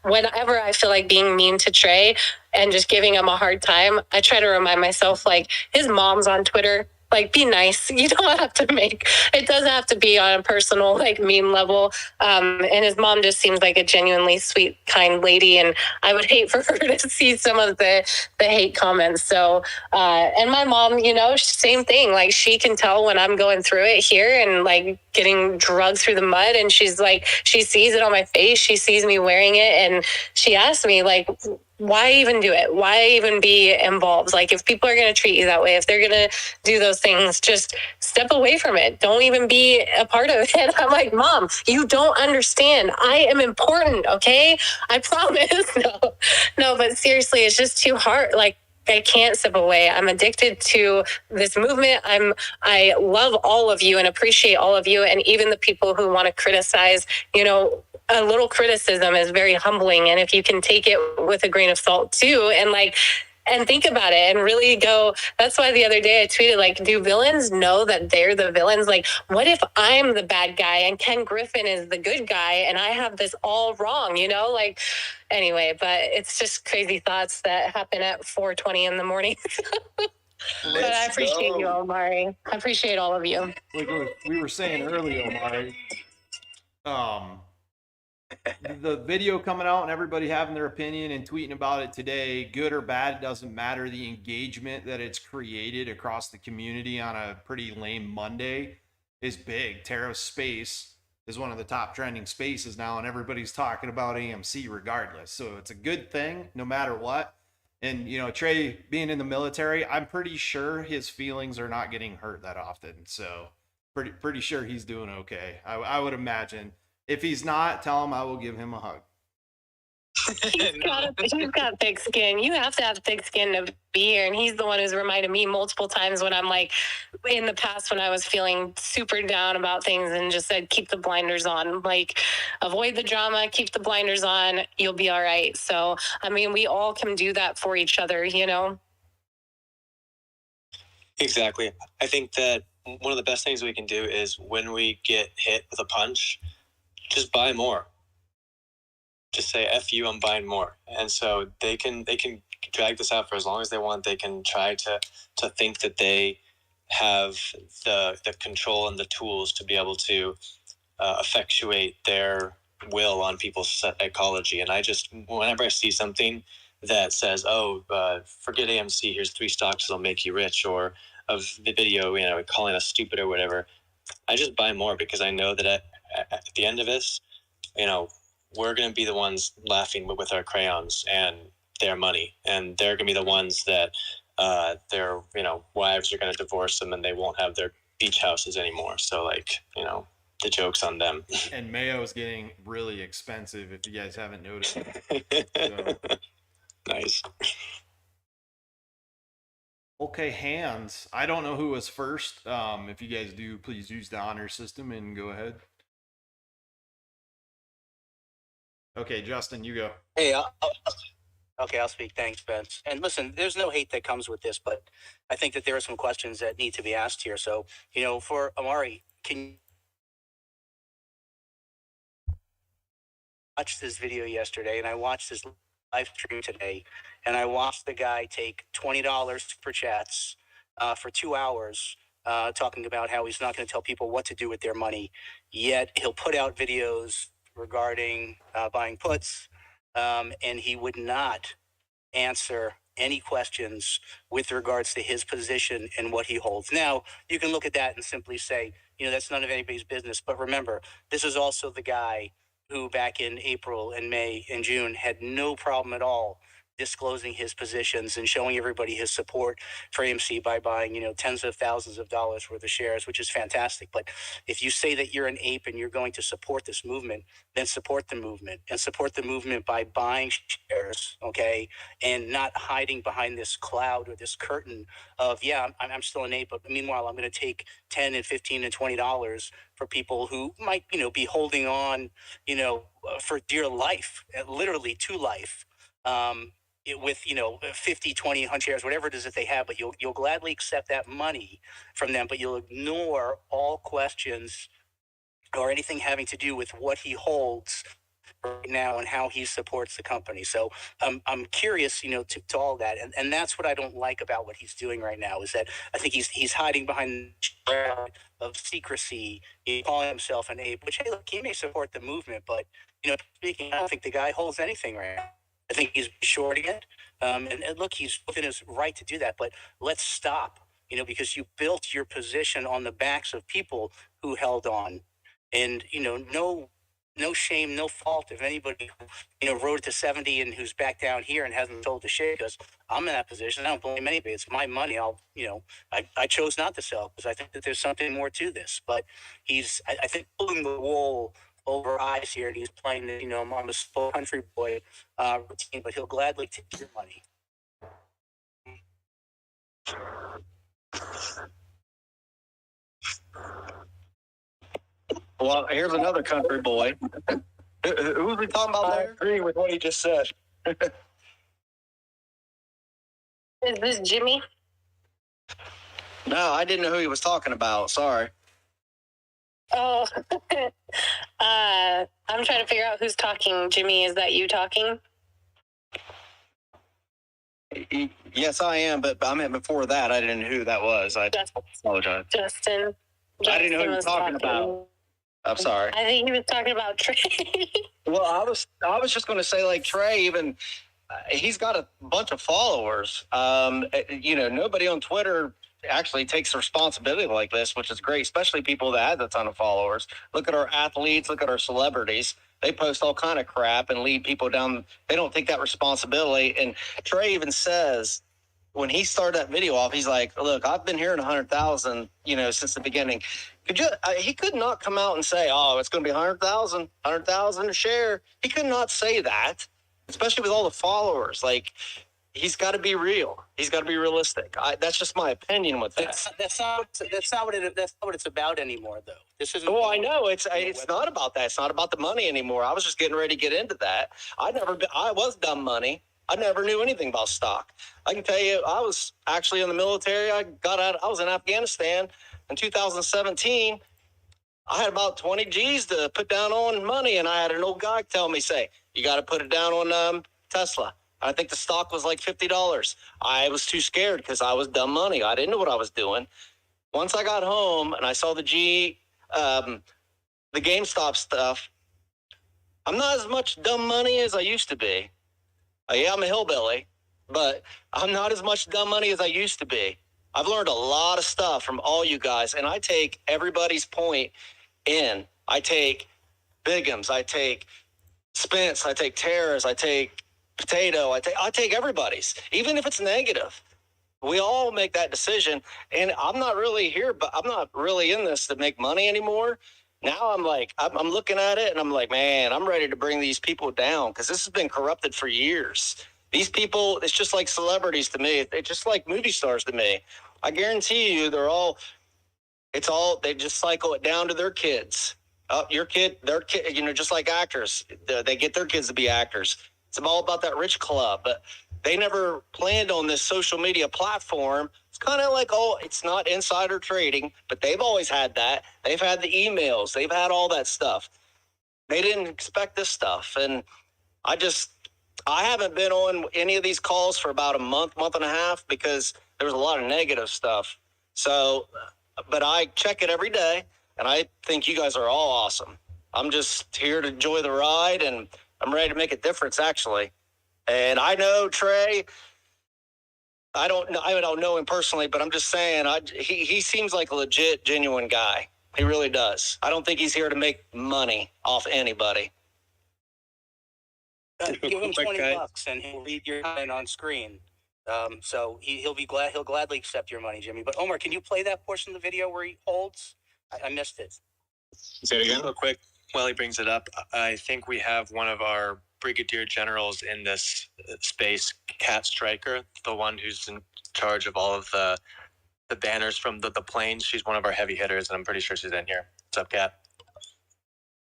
Whenever I feel like being mean to Trey and just giving him a hard time, I try to remind myself, like, his mom's on Twitter. Like, be nice. You don't have to it doesn't have to be on a personal, like, mean level. And his mom just seems like a genuinely sweet, kind lady. And I would hate for her to see some of the hate comments. So, and my mom, same thing. Like, she can tell when I'm going through it here and like getting drugged through the mud. And she's like, she sees it on my face. She sees me wearing it. And she asks me, like, why even do it? Why even be involved? Like, if people are going to treat you that way, if they're going to do those things, just step away from it. Don't even be a part of it. I'm like, Mom, you don't understand. I am important. Okay. I promise. No, but seriously, it's just too hard. Like, I can't step away. I'm addicted to this movement. I love all of you and appreciate all of you. And even the people who want to criticize, a little criticism is very humbling. And if you can take it with a grain of salt too, and think about it and really go, that's why the other day I tweeted, like, do villains know that they're the villains? Like, what if I'm the bad guy and Ken Griffin is the good guy and I have this all wrong, like, anyway, but it's just crazy thoughts that happen at 4:20 in the morning. But I appreciate you, Omari. I appreciate all of you. Like we were saying earlier, Omari, the video coming out and everybody having their opinion and tweeting about it today, good or bad, it doesn't matter. The engagement that it's created across the community on a pretty lame Monday is big. Tara's space is one of the top trending spaces now, and everybody's talking about AMC regardless. So it's a good thing no matter what. And, you know, Trey being in the military, I'm pretty sure his feelings are not getting hurt that often. So pretty sure he's doing okay. I would imagine. If he's not, tell him I will give him a hug. He's got thick skin. You have to have thick skin to be here. And he's the one who's reminded me multiple times when I'm like, in the past, when I was feeling super down about things and just said, keep the blinders on. Like, avoid the drama, keep the blinders on. You'll be all right. So, I mean, we all can do that for each other, you know? Exactly. I think that one of the best things we can do is when we get hit with a punch, just buy more. Just say, F you, I'm buying more. And so they can drag this out for as long as they want. They can try to think that they have the control and the tools to be able to effectuate their will on people's psychology. And I just, whenever I see something that says, forget AMC, here's 3 stocks that'll make you rich, or of the video, you know, calling us stupid or whatever, I just buy more, because I know that at the end of this, you know, we're going to be the ones laughing with our crayons and their money. And they're going to be the ones that their, you know, wives are going to divorce them and they won't have their beach houses anymore. So, like, you know, the joke's on them. And mayo is getting really expensive, if you guys haven't noticed. So. Nice. Okay, hands. I don't know who was first. If you guys do, please use the honor system and go ahead. Okay, Justin, you go. Hey, I'll speak. Thanks, Vince. And listen, there's no hate that comes with this, but I think that there are some questions that need to be asked here. So, you know, for Amari, can you watch this video yesterday, and I watched this live stream today, and I watched the guy take $20 for chats for 2 hours, talking about how he's not going to tell people what to do with their money, yet he'll put out videos regarding buying puts, and he would not answer any questions with regards to his position and what he holds. Now, you can look at that and simply say, you know, that's none of anybody's business. But remember, this is also the guy who back in April and May and June had no problem at all disclosing his positions and showing everybody his support for AMC by buying, you know, tens of thousands of dollars worth of shares, which is fantastic. But if you say that you're an ape and you're going to support this movement, then support the movement, and support the movement by buying shares, okay, and not hiding behind this cloud or this curtain of, yeah, I'm still an ape, but meanwhile, I'm going to take $10 and $15 and $20 for people who might, you know, be holding on, you know, for dear life, literally to life. With, you know, 50, 20, 100 shares, whatever it is that they have, but you'll gladly accept that money from them, but you'll ignore all questions or anything having to do with what he holds right now and how he supports the company. So I'm curious, you know, to all that. And that's what I don't like about what he's doing right now, is that I think he's hiding behind the shroud of secrecy, calling himself an ape, which, hey, look, he may support the movement, but, you know, speaking, I don't think the guy holds anything right now. I think he's shorting it. And look, he's within his right to do that, but let's stop, you know, because you built your position on the backs of people who held on. And, you know, no shame, no fault if anybody, you know, rode to 70 and who's back down here and hasn't sold the share, because I'm in that position. I don't blame anybody. It's my money. I chose not to sell because I think that there's something more to this. But I think, pulling the wool over eyes here, and he's playing the, you know, I'm a slow country boy routine, but he'll gladly take your money. Well, here's another country boy. Who was we talking about there? I agree with what he just said. Is this Jimmy? No, I didn't know who he was talking about. Sorry. Oh, I'm trying to figure out who's talking. Jimmy, is that you talking? Yes, I am, but I meant before that, I didn't know who that was. I apologize. Justin. I didn't know who he was talking about. I'm sorry. I think he was talking about Trey. Well, I was just going to say, like, Trey, even he's got a bunch of followers. You know, nobody on Twitter actually takes responsibility like this, which is great, especially people that have a ton of followers. Look at our athletes, look at our celebrities. They post all kind of crap and lead people down. They don't take that responsibility. And Trey even says, when he started that video off, he's like, look, I've been hearing 100,000, since the beginning. He could not come out and say, oh, it's going to be 100,000 a share. He could not say that, especially with all the followers. Like, he's got to be real. He's got to be realistic. That's just my opinion with that. That's not what it's about anymore, though. This isn't. Well, I know it's not about that. It's not about the money anymore. I was just getting ready to get into that. I was dumb money. I never knew anything about stock. I can tell you, I was actually in the military. I was in Afghanistan in 2017. I had about 20 G's to put down on money, and I had an old guy tell me, say, you got to put it down on Tesla. I think the stock was like $50. I was too scared because I was dumb money. I didn't know what I was doing. Once I got home and I saw the GameStop stuff, I'm not as much dumb money as I used to be. Yeah, I'm a hillbilly, but I'm not as much dumb money as I used to be. I've learned a lot of stuff from all you guys, and I take everybody's point in. I take Bigums, I take Spence, I take Terrace, I take Potato, I take everybody's, even if it's negative. We all make that decision, and I'm not really here, but I'm not really in this to make money anymore. Now I'm like, I'm looking at it and I'm like, man, I'm ready to bring these people down because this has been corrupted for years. These people, it's just like celebrities to me. They're just like movie stars to me. I guarantee you they just cycle it down to their kids. Their kid, just like actors. They get their kids to be actors. It's all about that rich club, but they never planned on this social media platform. It's kind of like, it's not insider trading, but they've always had that. They've had the emails. They've had all that stuff. They didn't expect this stuff. And I haven't been on any of these calls for about a month and a half because there was a lot of negative stuff. So, but I check it every day, and I think you guys are all awesome. I'm just here to enjoy the ride, and I'm ready to make a difference, actually. And I know Trey. I don't know him personally, but I'm just saying he seems like a legit, genuine guy. He really does. I don't think he's here to make money off anybody. Give him $20 and he'll read your comment on screen. So he'll gladly accept your money, Jimmy. But Omar, can you play that portion of the video where he holds? I missed it. Say it again real quick while he brings it up. I think we have one of our brigadier generals in this space, Kat Stryker, the one who's in charge of all of the banners from the planes. She's one of our heavy hitters, and I'm pretty sure she's in here. What's up, Kat?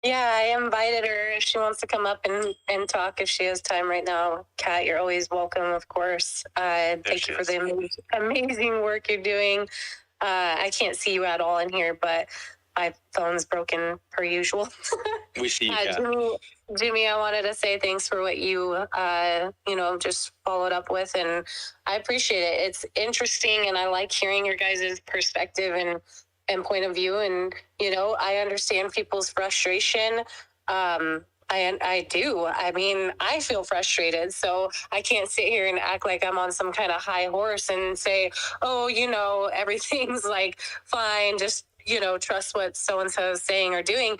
Yeah, I invited her if she wants to come up and talk if she has time right now. Kat, you're always welcome, of course. Thank you for the amazing work you're doing. I can't see you at all in here, but my phone's broken per usual. We see you, Kat. Jimmy, I wanted to say thanks for what you, just followed up with, and I appreciate it. It's interesting, and I like hearing your guys' perspective and point of view, and, I understand people's frustration. I do. I mean, I feel frustrated, so I can't sit here and act like I'm on some kind of high horse and say, everything's like fine, just, trust what so-and-so is saying or doing.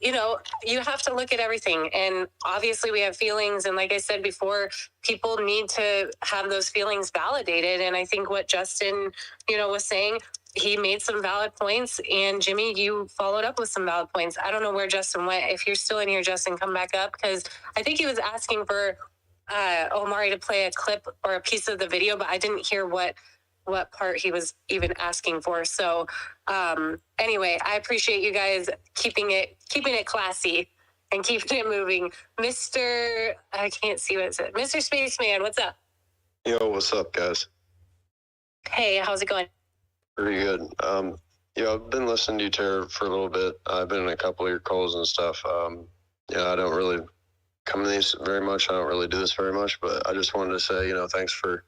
You have to look at everything. And obviously we have feelings. And like I said before, people need to have those feelings validated. And I think what Justin, was saying, he made some valid points. And Jimmy, you followed up with some valid points. I don't know where Justin went. If you're still in here, Justin, come back up. Because I think he was asking for Omari to play a clip or a piece of the video, but I didn't hear what part he was even asking for. So anyway, I appreciate you guys keeping it classy and keeping it moving. I can't see what it said. Mr. Spaceman, what's up? Yo, what's up, guys? Hey, how's it going? Pretty good. I've been listening to you, Tara, for a little bit. I've been in a couple of your calls and stuff. I don't really come to these very much. I don't really do this very much, but I just wanted to say, thanks for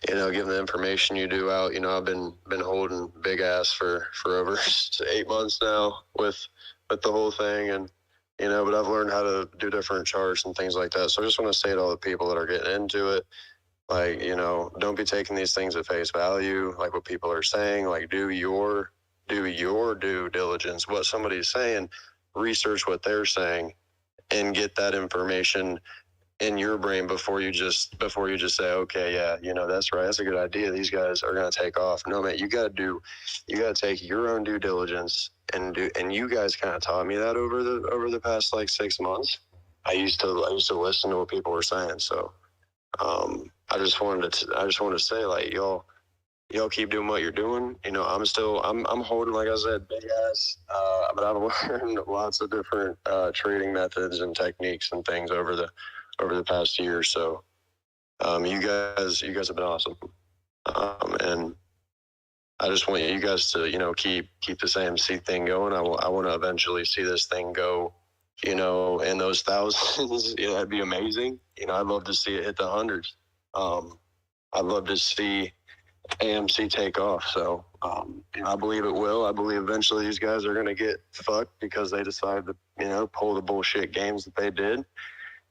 giving the information you do out. I've been holding big ass for over 8 months now with the whole thing, and but I've learned how to do different charts and things like that. So I just want to say to all the people that are getting into it, Like, don't be taking these things at face value, like what people are saying. Like, do your due diligence. What somebody's saying, research what they're saying, and get that information in your brain before you just say, okay, yeah, that's right, that's a good idea, these guys are going to take off. No, man, you got to take your own due diligence and you guys kind of taught me that over the past like 6 months. I used to listen to what people were saying. So I just wanted to say, like, y'all keep doing what you're doing. I'm holding, like I said, big ass, but I've learned lots of different trading methods and techniques and things over the past year. So you guys have been awesome. And I just want you guys to, keep this AMC thing going. I want to eventually see this thing go, in those thousands. That'd be amazing. I'd love to see it hit the hundreds. I'd love to see AMC take off. So I believe it will. I believe eventually these guys are going to get fucked because they decided to, pull the bullshit games that they did.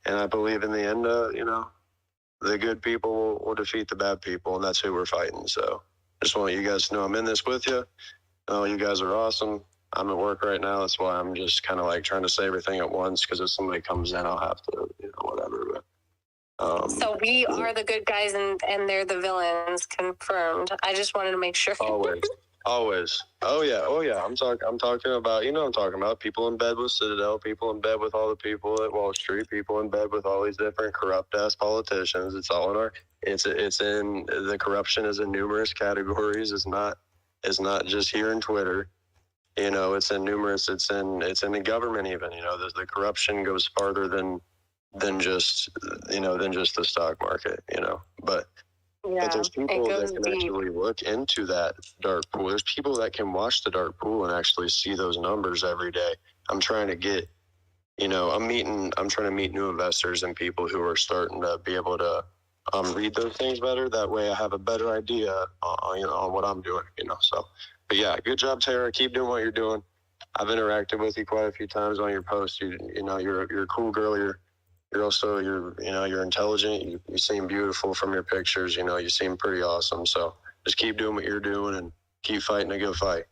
And I believe in the end, the good people will defeat the bad people, and that's who we're fighting. So just want you guys to know I'm in this with you. You guys are awesome. I'm at work right now. That's why I'm just kind of like trying to say everything at once, because if somebody comes in, I'll have to, whatever. But, so we are the good guys and they're the villains, confirmed. I just wanted to make sure. Always. Oh yeah. I'm talking about, I'm talking about people in bed with Citadel, people in bed with all the people at Wall Street, people in bed with all these different corrupt ass politicians. It's all in the corruption is in numerous categories. It's not just here in Twitter. It's in numerous, it's in the government even, the corruption goes farther than just the stock market, but there's people that can actually look into that dark pool. There's people that can watch the dark pool and actually see those numbers every day. I'm trying to get, I'm trying to meet new investors and people who are starting to be able to read those things better. That way I have a better idea on what I'm doing, so. But yeah, good job, Tara. Keep doing what you're doing. I've interacted with you quite a few times on your posts. You're a cool girl. You're also you're intelligent. You seem beautiful from your pictures. You seem pretty awesome. So just keep doing what you're doing and keep fighting a good fight.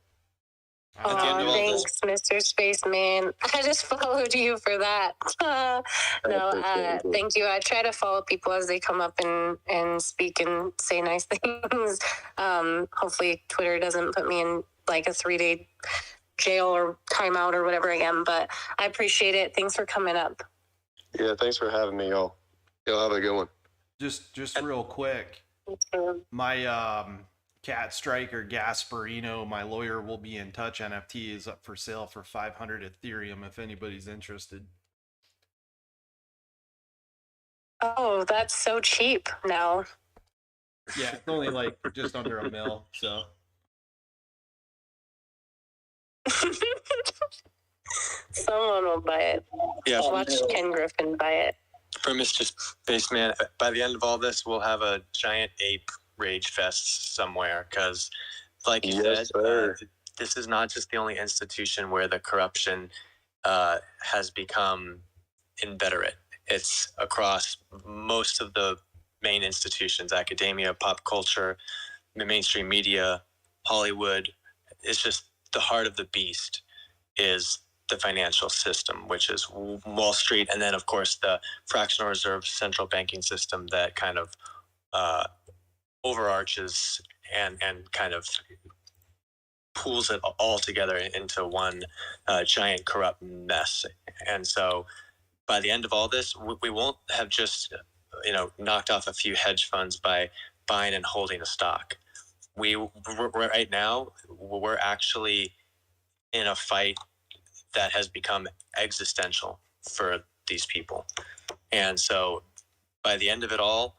Oh, thanks, Mr. Spaceman. I just followed you for that. Thank you. I try to follow people as they come up and speak and say nice things. Hopefully Twitter doesn't put me in like a 3-day jail or timeout or whatever again, but I appreciate it. Thanks for coming up. Yeah, thanks for having me, y'all. Y'all have a good one. Just real quick. My Cat Striker Gasparino, my lawyer will be in touch. NFT is up for sale for 500 Ethereum if anybody's interested. Oh, that's so cheap now. Yeah, it's only like just under $1 million, so. Someone will buy it. Yeah. Watch Ken Griffin buy it. For Mr. Spaceman, by the end of all this, we'll have a giant ape rage fest somewhere, because like you said, this is not just the only institution where the corruption has become inveterate. It's across most of the main institutions: academia, pop culture, the mainstream media, Hollywood. It's just the heart of the beast is the financial system, which is Wall Street, and then of course the fractional reserve central banking system that kind of overarches and kind of pools it all together into one giant corrupt mess. And so by the end of all this, we won't have just knocked off a few hedge funds by buying and holding a stock. We're right now, we're actually in a fight that has become existential for these people. And so by the end of it all,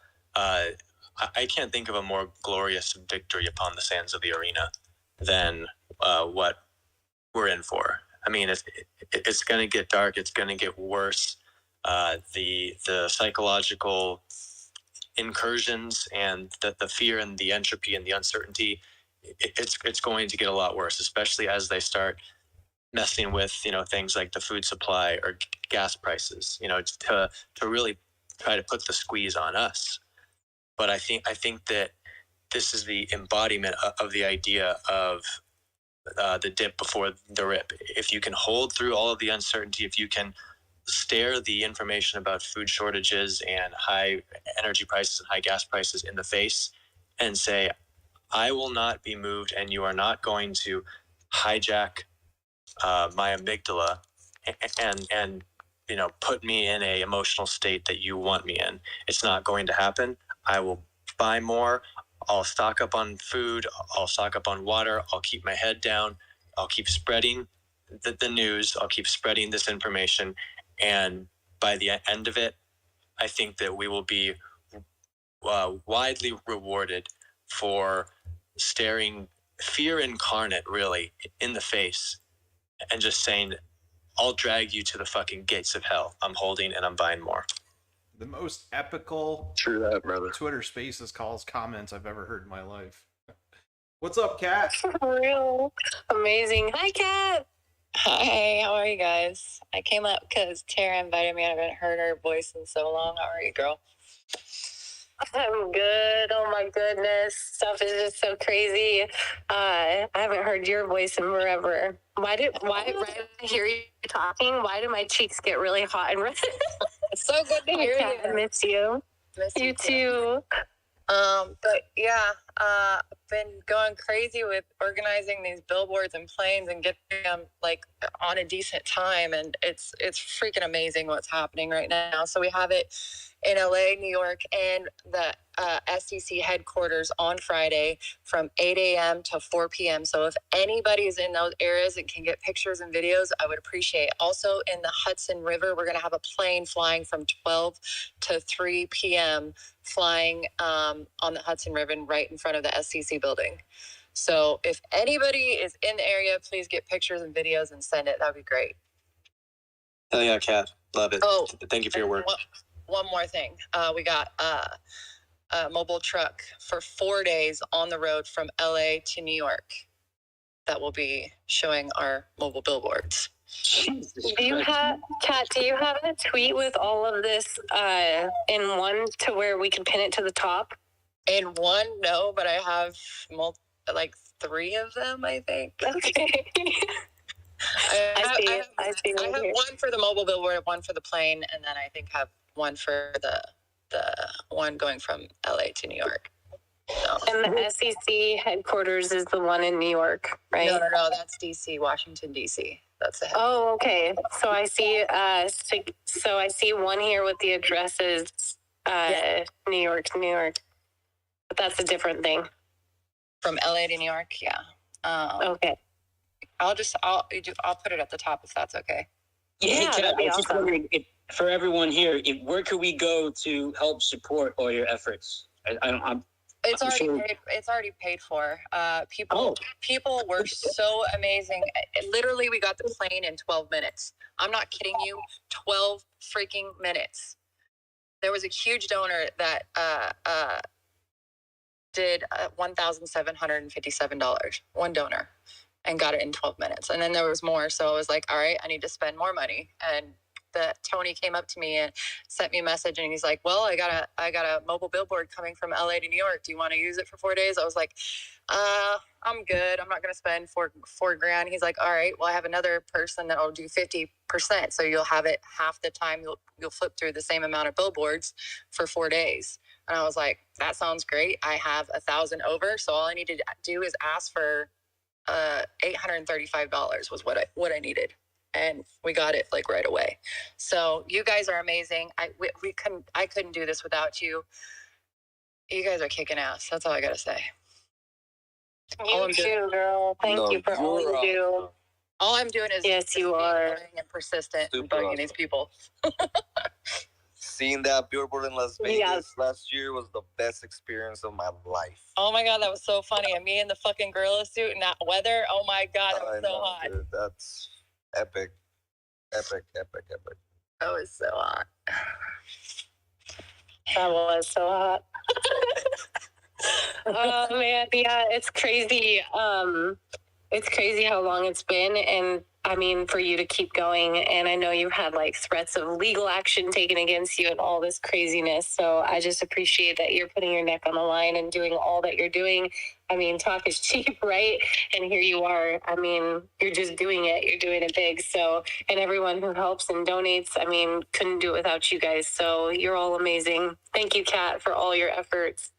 I can't think of a more glorious victory upon the sands of the arena than what we're in for. I mean, it's going to get dark. It's going to get worse. The psychological incursions and the fear and the entropy and the uncertainty, it's going to get a lot worse, especially as they start messing with things like the food supply or gas prices, to really try to put the squeeze on us. but I think that this is the embodiment of the idea of the dip before the rip. If you can hold through all of the uncertainty, if you can stare the information about food shortages and high energy prices and high gas prices in the face and say, I will not be moved, and you are not going to hijack my amygdala and put me in a emotional state that you want me in. It's not going to happen. I will buy more. I'll stock up on food. I'll stock up on water. I'll keep my head down. I'll keep spreading the news. I'll keep spreading this information. And by the end of it, I think that we will be widely rewarded for staring fear incarnate, really, in the face and just saying, I'll drag you to the fucking gates of hell. I'm holding and I'm buying more. The most epical True that, brother. Twitter Spaces calls comments I've ever heard in my life. What's up, Kat? For real. Amazing. Hi, Kat. Hi, how are you guys? I came up because Tara invited me. I haven't heard her voice in so long. How are you, girl? I'm good. Oh my goodness. Stuff is just so crazy. I haven't heard your voice in forever. Why right when I hear you talking, why do my cheeks get really hot and red? It's so good to hear you. I miss you. Miss you too. But yeah, I've been going crazy with organizing these billboards and planes and getting them like on a decent time, and it's freaking amazing what's happening right now. So we have it in LA, New York, and the SEC headquarters on Friday from 8 a.m. to 4 p.m. So if anybody's in those areas and can get pictures and videos, I would appreciate it. Also in the Hudson River, we're going to have a plane flying from 12 to 3 p.m. flying on the Hudson River right in front of the SEC building. So if anybody is in the area, please get pictures and videos and send it. That'd be great. Hell yeah, Kat. Love it. Oh, thank you for your work. One more thing. We got a mobile truck for 4 days on the road from LA to New York that will be showing our mobile billboards. Do you have, Kat, do you have a tweet with all of this in one to where we can pin it to the top? In one, no, but I have like 3 of them, I think. Okay. I see I have one for the mobile billboard, one for the plane, and then I think have one for the one going from LA to New York. So. And the SEC headquarters is the one in New York, right? No, that's DC, Washington, DC. That's the headquarters. Oh, okay. So I see. So I see one here with the addresses, New York, but that's a different thing. From LA to New York, yeah. Okay. I'll put it at the top if that's okay. Yeah, that'd be I was just wondering, for everyone here, where could we go to help support all your efforts? It's already paid for. People were so amazing. Literally, we got the plane in 12 minutes. I'm not kidding you. 12 freaking minutes. There was a huge donor that did $1,757. One donor, and got it in 12 minutes. And then there was more. So I was like, all right, I need to spend more money. And Tony came up to me and sent me a message, and he's like, well, I got a mobile billboard coming from LA to New York. Do you want to use it for 4 days? I was like, I'm good. I'm not going to spend four grand. He's like, all right, well, I have another person that will do 50%. So you'll have it half the time. You'll flip through the same amount of billboards for 4 days. And I was like, that sounds great. I have 1,000 over. So all I need to do is ask for $835 was what I needed. And we got it like right away. So you guys are amazing. I couldn't do this without you. You guys are kicking ass. That's all I gotta say. You too, girl. Thank you for all you do. All I'm doing is you are and persistent and bugging these people. Seeing that billboard in Las Vegas last year was the best experience of my life. Oh my God, that was so funny. And me in the fucking gorilla suit and that weather. Oh my God, that was so hot. Dude, that's epic. Epic. That was so hot. That was so hot. Oh man, yeah, it's crazy. It's crazy how long it's been, and I mean, for you to keep going. And I know you had like threats of legal action taken against you and all this craziness. So I just appreciate that you're putting your neck on the line and doing all that you're doing. I mean, talk is cheap, right? And here you are. I mean, you're just doing it. You're doing it big. So, and everyone who helps and donates, I mean, couldn't do it without you guys. So you're all amazing. Thank you, Kat, for all your efforts.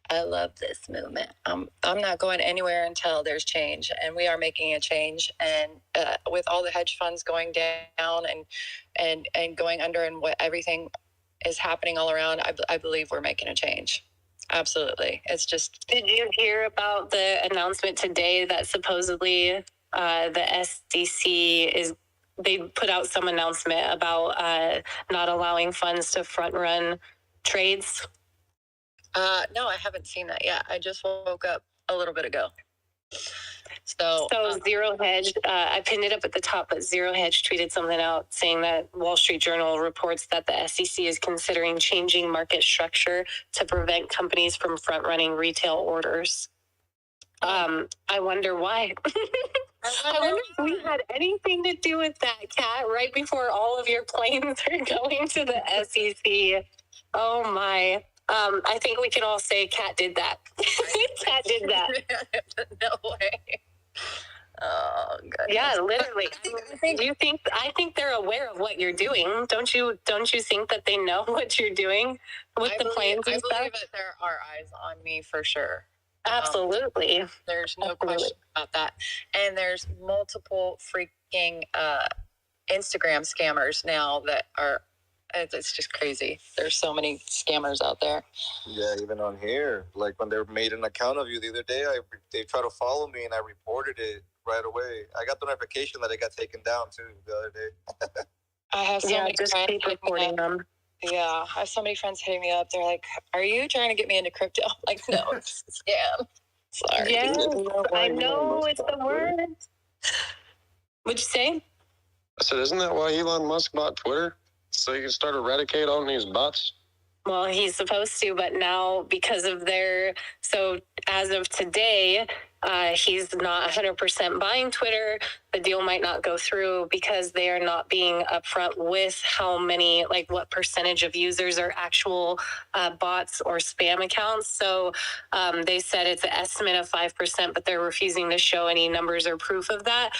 I love this movement. I'm not going anywhere until there's change, and we are making a change. And with all the hedge funds going down and going under, and what everything is happening all around, I believe we're making a change. Absolutely. It's just. Did you hear about the announcement today that supposedly the SEC they put out some announcement about not allowing funds to front run trades? No, I haven't seen that yet. I just woke up a little bit ago. So Zero Hedge, I pinned it up at the top, but Zero Hedge tweeted something out saying that Wall Street Journal reports that the SEC is considering changing market structure to prevent companies from front-running retail orders. I wonder why. I wonder if we had anything to do with that, Kat, right before all of your planes are going to the SEC. Oh, my. I think we can all say Kat did that. Kat did that. No way. Oh, goodness. Yeah, literally. I think they're aware of what you're doing. Don't you think that they know what you're doing with the planes and stuff? I believe that there are eyes on me for sure. Absolutely. There's no question about that. And there's multiple freaking Instagram scammers now that are. It's just crazy. There's so many scammers out there. Yeah, even on here, like when they made an account of you the other day, they tried to follow me and I reported it right away. I got the notification that it got taken down too the other day. I have so many friends reporting them. Yeah, I have so many friends hitting me up. They're like, "Are you trying to get me into crypto?" I'm like, no, it's a scam. Sorry. Yeah, I know it's the word. What'd you say? I said, isn't that why Elon Musk bought Twitter? So you can start eradicate all these bots? Well, he's supposed to, but now because of so as of today, he's not 100% buying Twitter. The deal might not go through because they are not being upfront with how many, like what percentage of users are actual bots or spam accounts. So they said it's an estimate of 5%, but they're refusing to show any numbers or proof of that,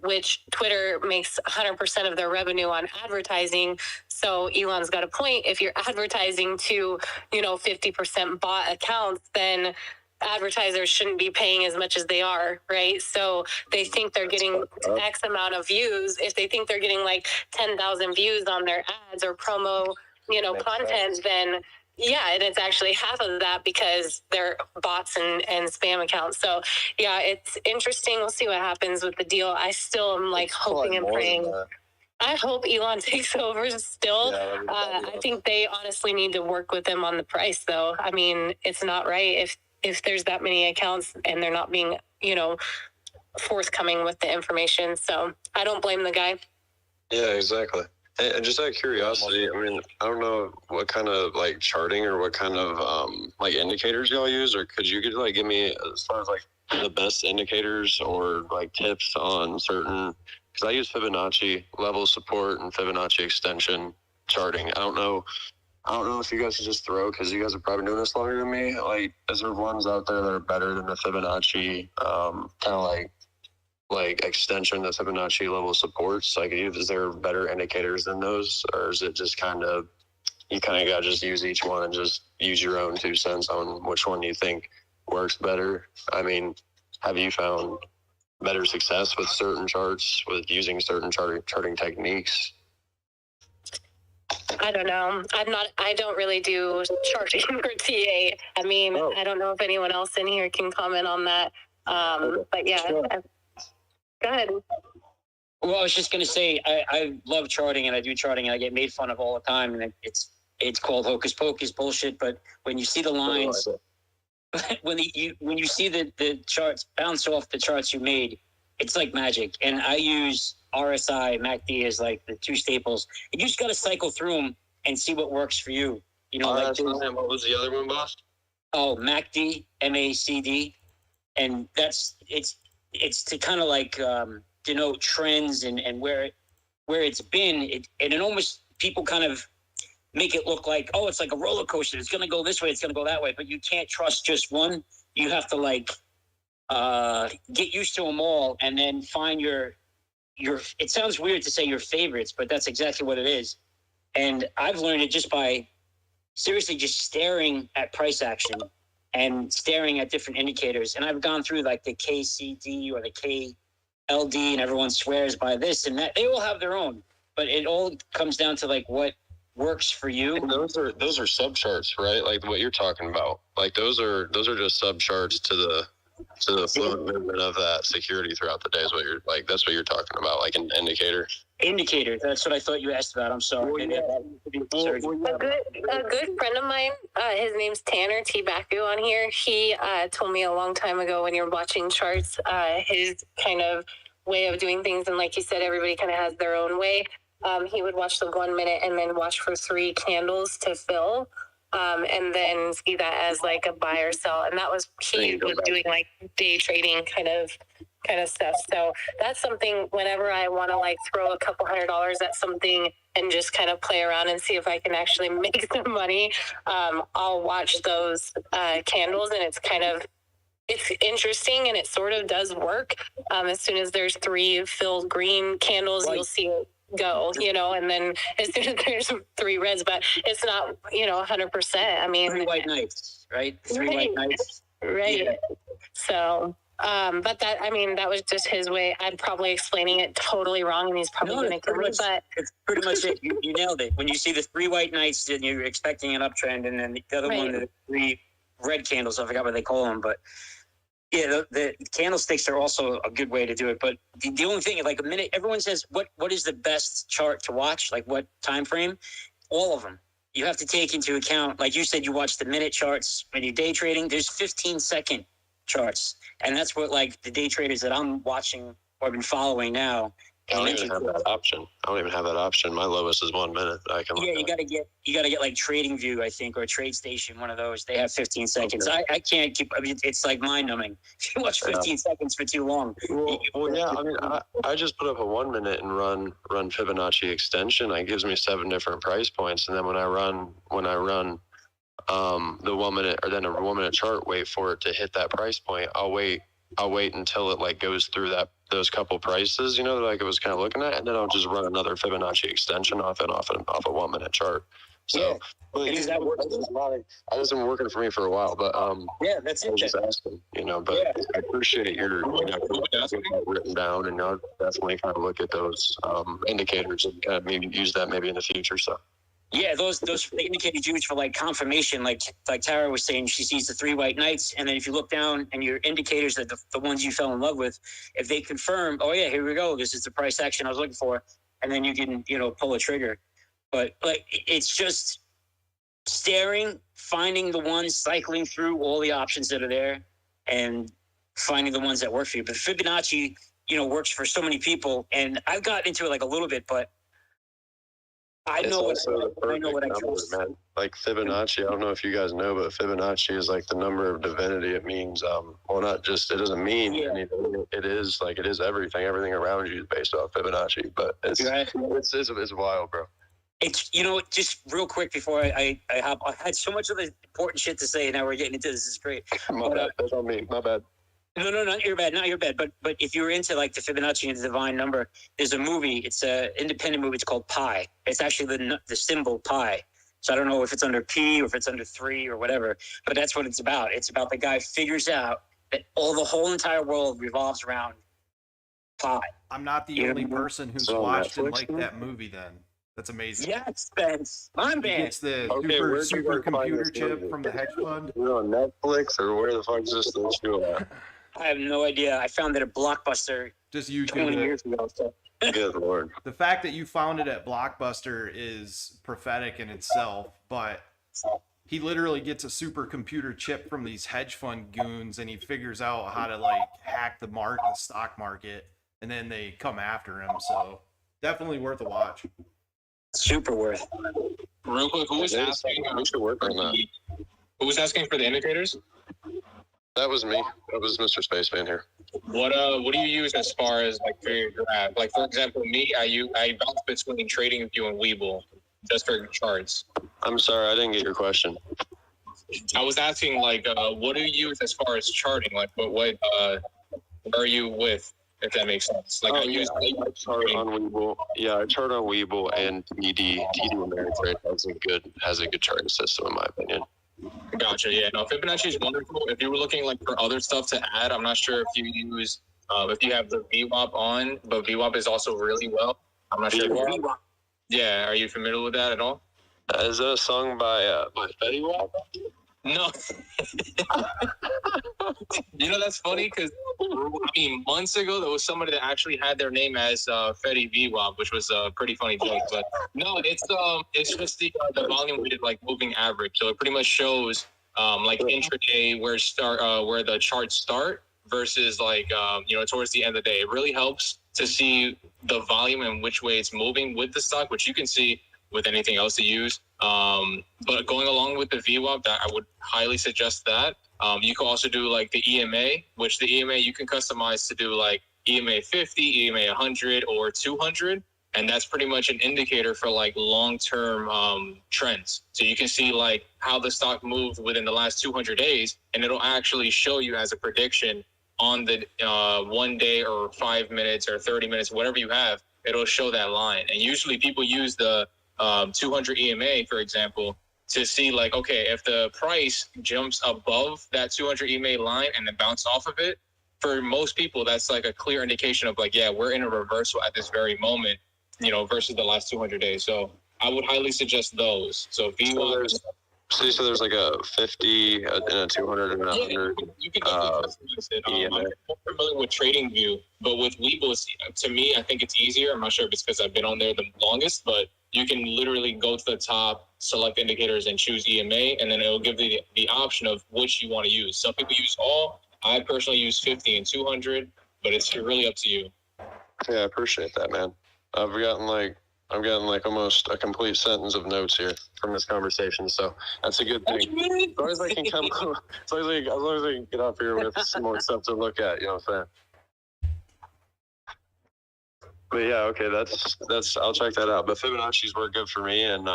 which Twitter makes 100% of their revenue on advertising. So Elon's got a point. If you're advertising to, 50% bot accounts, then advertisers shouldn't be paying as much as they are, right? So they think they're getting X amount of views. If they think they're getting like 10,000 views on their ads or promo, content, then yeah, and it's actually half of that because they're bots and spam accounts. So yeah, it's interesting. We'll see what happens with the deal. I still am like hoping and praying. I hope Elon takes over still. Yeah, I think they honestly need to work with him on the price, though. I mean, it's not right if there's that many accounts and they're not being, forthcoming with the information. So I don't blame the guy. Yeah, exactly. And just out of curiosity, I mean, I don't know what kind of like charting or what kind of like indicators y'all use, or could you give me as far as like the best indicators or like tips on certain, because I use Fibonacci level support and Fibonacci extension charting. I don't know if you guys should just throw, because you guys are probably doing this longer than me. Like, is there ones out there that are better than the Fibonacci, kind of like extension that Fibonacci level supports? Like, is there better indicators than those, or is it just you got to just use each one and just use your own 2 cents on which one you think works better? I mean, have you found better success with certain charts, with using certain charting techniques? I don't know. I don't really do charting or TA. I mean, I don't know if anyone else in here can comment on that. But yeah, sure. Go ahead. Well, I was just going to say, I love charting and I do charting and I get made fun of all the time. And it's called hocus pocus bullshit. But when you see the lines, when you see the charts bounce off the charts you made, it's like magic. And I use RSI, MACD as like the 2 staples. And you just got to cycle through them and see what works for you. What was the other one, boss? Oh, MACD, MACD. And it's to kind of like denote trends and where it's been. And it almost, people kind of make it look like, oh, it's like a roller coaster. It's going to go this way. It's going to go that way. But you can't trust just one. You have to like get used to them all, and then find your. It sounds weird to say your favorites, but that's exactly what it is. And I've learned it just by seriously just staring at price action and staring at different indicators. And I've gone through like the KCD or the KLD, and everyone swears by this and that. They all have their own, but it all comes down to like what works for you. And those are subcharts, right? Like what you're talking about. Like those are just subcharts to the fluid movement of that security throughout the day is what you're like. That's what you're talking about, like an indicator. Indicator. That's what I thought you asked about. I'm sorry. A good friend of mine, his name's Tanner T. Baku on here. He told me a long time ago when you're watching charts, his kind of way of doing things, and like you said, everybody kind of has their own way. He would watch the 1 minute and then watch for 3 candles to fill. And then see that as like a buy or sell. And that was, he was doing like day trading kind of stuff. So that's something whenever I want to like throw a couple $100 at something and just kind of play around and see if I can actually make some money. I'll watch those candles, and it's interesting, and it sort of does work. As soon as there's 3 filled green candles, you'll see it go, and then as soon as there's 3 reds, but it's not, 100%. I mean, 3 white nights, right? 3 white nights. Right. Yeah. So, but that was just his way. I'm probably explaining it totally wrong, and he's probably going to kill me, but it's pretty much it. You nailed it. When you see the 3 white nights, then you're expecting an uptrend, and then the other one, the 3 red candles, I forgot what they call them, but yeah, the candlesticks are also a good way to do it. But the only thing, like a minute, everyone says, what is the best chart to watch? Like what time frame? All of them. You have to take into account, like you said, you watch the minute charts when you're day trading. There's 15-second charts. And that's what like the day traders that I'm watching or been following now. I don't even have that option. My lowest is 1 minute. You gotta get like Trading View, I think, or Trade Station, one of those. They have 15 seconds. Okay. I can't keep. I mean, it's like mind numbing. If you watch 15 seconds for too long. I just put up a 1 minute and run Fibonacci extension. It gives me 7 different price points, and then when I run the 1 minute or then a 1 minute chart, wait for it to hit that price point. I'll wait until it like goes through those couple prices, like it was kind of looking at, and then I'll just run another Fibonacci extension off a 1 minute chart. So, that hasn't been working for me for a while, but that's it. I was just asking, but I appreciate your written down, and I'll definitely kind of look at those indicators and kind of maybe use that maybe in the future. So. Yeah, those indicators used for like confirmation, like Tara was saying, she sees the 3 white nights, and then if you look down and your indicators that the ones you fell in love with, if they confirm, oh yeah, here we go, this is the price action I was looking for, and then you can pull a trigger. But like it's just staring, finding the ones, cycling through all the options that are there, and finding the ones that work for you. But Fibonacci, works for so many people, and I've gotten into it like a little bit, but I know what I trust. Man. Like Fibonacci, I don't know if you guys know, but Fibonacci is like the number of divinity. It means, not just, it doesn't mean anything. It is everything. Everything around you is based off Fibonacci, but it's wild, bro. It's, just real quick before I hop, I had so much of the important shit to say, and now we're getting into this. This is great. My bad. That's on me. My bad. No, not your bad. Not your bad. But if you're into like the Fibonacci and the divine number, there's a movie. It's an independent movie. It's called Pi. It's actually the symbol Pi. So I don't know if it's under P or if it's under 3 or whatever. But that's what it's about. It's about the guy figures out that the whole entire world revolves around Pi. I'm not the only person who's watched and liked that movie. Then that's amazing. Yeah, Spence. My man. It's the supercomputer chip from the hedge fund. You're on Netflix or where the fuck is this show at? I have no idea. I found it at Blockbuster just YouTube 20 years ago. So. Good Lord. The fact that you found it at Blockbuster is prophetic in itself, but he literally gets a supercomputer chip from these hedge fund goons, and he figures out how to like hack the stock market, and then they come after him. So definitely worth a watch. Super worth. Real quick, who was asking? We should work on that. Who was asking for the indicators? That was me. That was Mr. Spaceman here. What do you use as far as like for your draft? Like, for example, me, I bounce between TradingView and Webull just for charts. I'm sorry, I didn't get your question. I was asking, like, what do you use as far as charting? Like, what are you with, if that makes sense? Like, I chart on Webull. Yeah, I chart on Webull and TD Ameritrade has a good charting system, in my opinion. Gotcha. Yeah. No, Fibonacci is wonderful. If you were looking like for other stuff to add, I'm not sure if you use if you have the VWAP on, but VWAP is also really well. I'm not sure. VWAP. Yeah. Are you familiar with that at all? Is that a song by Fetty Wap? No. You know, that's funny because, I mean, months ago, there was somebody that actually had their name as Fetty VWAP, which was a pretty funny joke. But no, it's just the volume weighted like moving average. So it pretty much shows like intraday where the charts start versus like, towards the end of the day. It really helps to see the volume and which way it's moving with the stock, which you can see with anything else to use. But going along with the VWAP, that I would highly suggest that. You can also do like the EMA, which the EMA you can customize to do like EMA 50, EMA 100, or 200. And that's pretty much an indicator for like long-term trends. So you can see like how the stock moved within the last 200 days, and it'll actually show you as a prediction on the 1 day or 5 minutes or 30 minutes, whatever you have, it'll show that line. And usually people use the 200 EMA, for example, to see like, okay, if the price jumps above that 200 EMA line and then bounce off of it, for most people, that's like a clear indication of like, yeah, we're in a reversal at this very moment, versus the last 200 days. So I would highly suggest those. So VWAP. So you said there's like a 50 and a 200 and a 100. You can definitely customize it. I'm more familiar with TradingView, but with Webull, to me, I think it's easier. I'm not sure if it's because I've been on there the longest, but you can literally go to the top, select indicators, and choose EMA, and then it'll give you the option of which you want to use. Some people use all. I personally use 50 and 200, but it's really up to you. Yeah, I appreciate that, man. I'm getting like almost a complete sentence of notes here from this conversation, so that's a good thing. As long as I can come, as long as I can get up here with some more stuff to look at, you know what I'm saying? But yeah, okay, that's I'll check that out. But Fibonacci's work good for me, and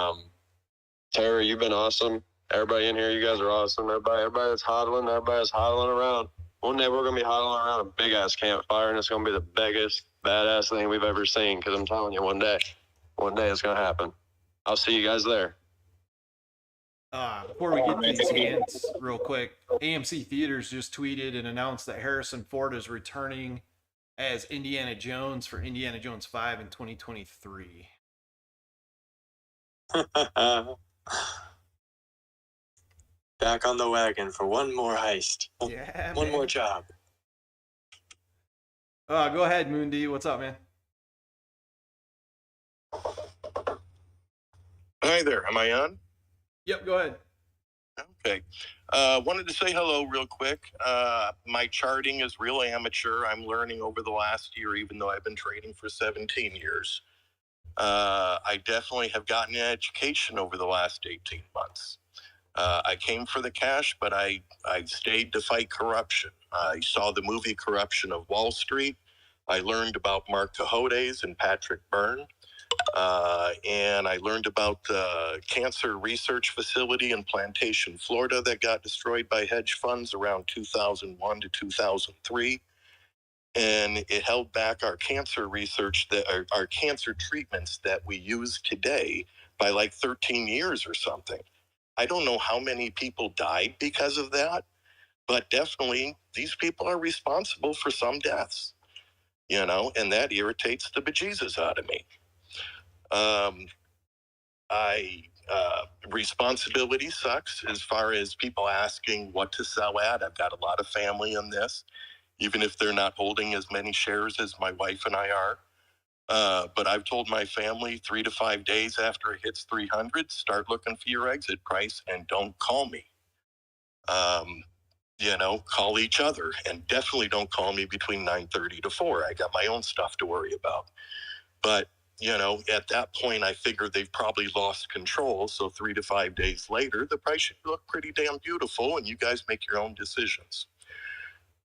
Tara, you've been awesome. Everybody in here, you guys are awesome. Everybody that's hodling around. One day we're gonna be hodling around a big ass campfire, and it's gonna be the biggest badass thing we've ever seen. Because I'm telling you, one day it's gonna happen. I'll see you guys there. Before we get these scans real quick, AMC Theaters just tweeted and announced that Harrison Ford is returning as Indiana Jones for Indiana Jones 5 in 2023. Back on the wagon for one more heist. Yeah, one more job. Go ahead, Moondy. What's up, man? Hi there. Am I on? Yep, go ahead. Okay. Wanted to say hello real quick. My charting is real amateur. I'm learning over the last year, even though I've been trading for 17 years. I definitely have gotten an education over the last 18 months. I came for the cash, but I stayed to fight corruption. I saw the movie Corruption of Wall Street. I learned about Mark Cohodes and Patrick Byrne. And I learned about the cancer research facility in Plantation, Florida that got destroyed by hedge funds around 2001 to 2003. And it held back our cancer research, our cancer treatments that we use today by like 13 years or something. I don't know how many people died because of that, but definitely these people are responsible for some deaths, and that irritates the bejesus out of me. Responsibility sucks as far as people asking what to sell at. I've got a lot of family in this, even if they're not holding as many shares as my wife and I are. But I've told my family 3 to 5 days after it hits 300, start looking for your exit price and don't call me. Call each other, and definitely don't call me between 9:30 to 4. I got my own stuff to worry about. But at that point, I figured they've probably lost control. So 3 to 5 days later, the price should look pretty damn beautiful, and you guys make your own decisions.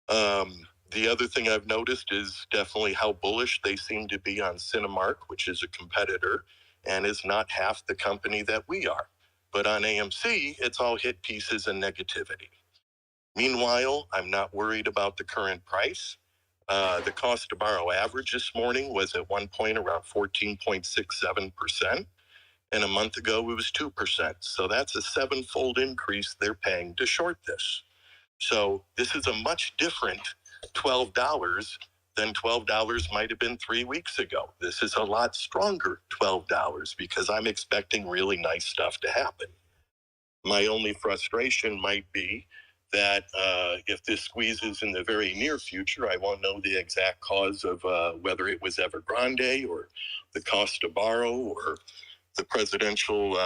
The other thing I've noticed is definitely how bullish they seem to be on Cinemark, which is a competitor and is not half the company that we are. But on AMC, it's all hit pieces and negativity. Meanwhile, I'm not worried about the current price. The cost to borrow average this morning was at one point around 14.67%. And a month ago, it was 2%. So that's a 7-fold increase they're paying to short this. So this is a much different $12 than $12 might have been 3 weeks ago. This is a lot stronger $12 because I'm expecting really nice stuff to happen. My only frustration might be that if this squeezes in the very near future, I won't know the exact cause of whether it was Evergrande or the cost to borrow or the presidential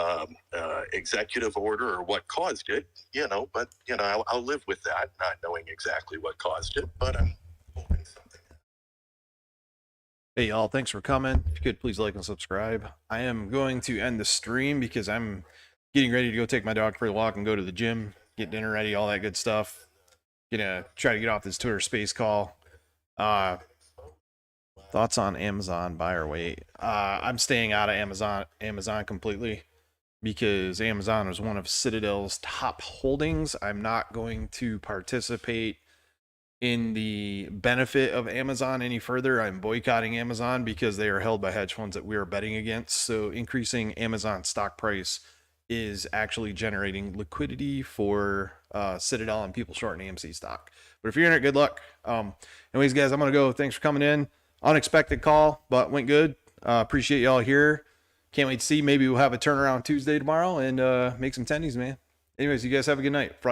executive order or what caused it, but I'll live with that, not knowing exactly what caused it, but I'm hoping something. Hey y'all, thanks for coming. If you could please like and subscribe. I am going to end the stream because I'm getting ready to go take my dog for a walk and go to the gym, get dinner ready, all that good stuff. Gonna try to get off this Twitter space call. Thoughts on Amazon, buy or wait? I'm staying out of Amazon completely because Amazon is one of Citadel's top holdings. I'm not going to participate in the benefit of Amazon any further. I'm boycotting Amazon because they are held by hedge funds that we are betting against. So increasing Amazon stock price is actually generating liquidity for Citadel and people shorting AMC stock. But if you're in it, good luck. Anyways, guys, I'm going to go. Thanks for coming in. Unexpected call, but went good. Appreciate y'all here. Can't wait to see. Maybe we'll have a turnaround Tuesday tomorrow and make some tendies, man. Anyways, you guys have a good night. Frog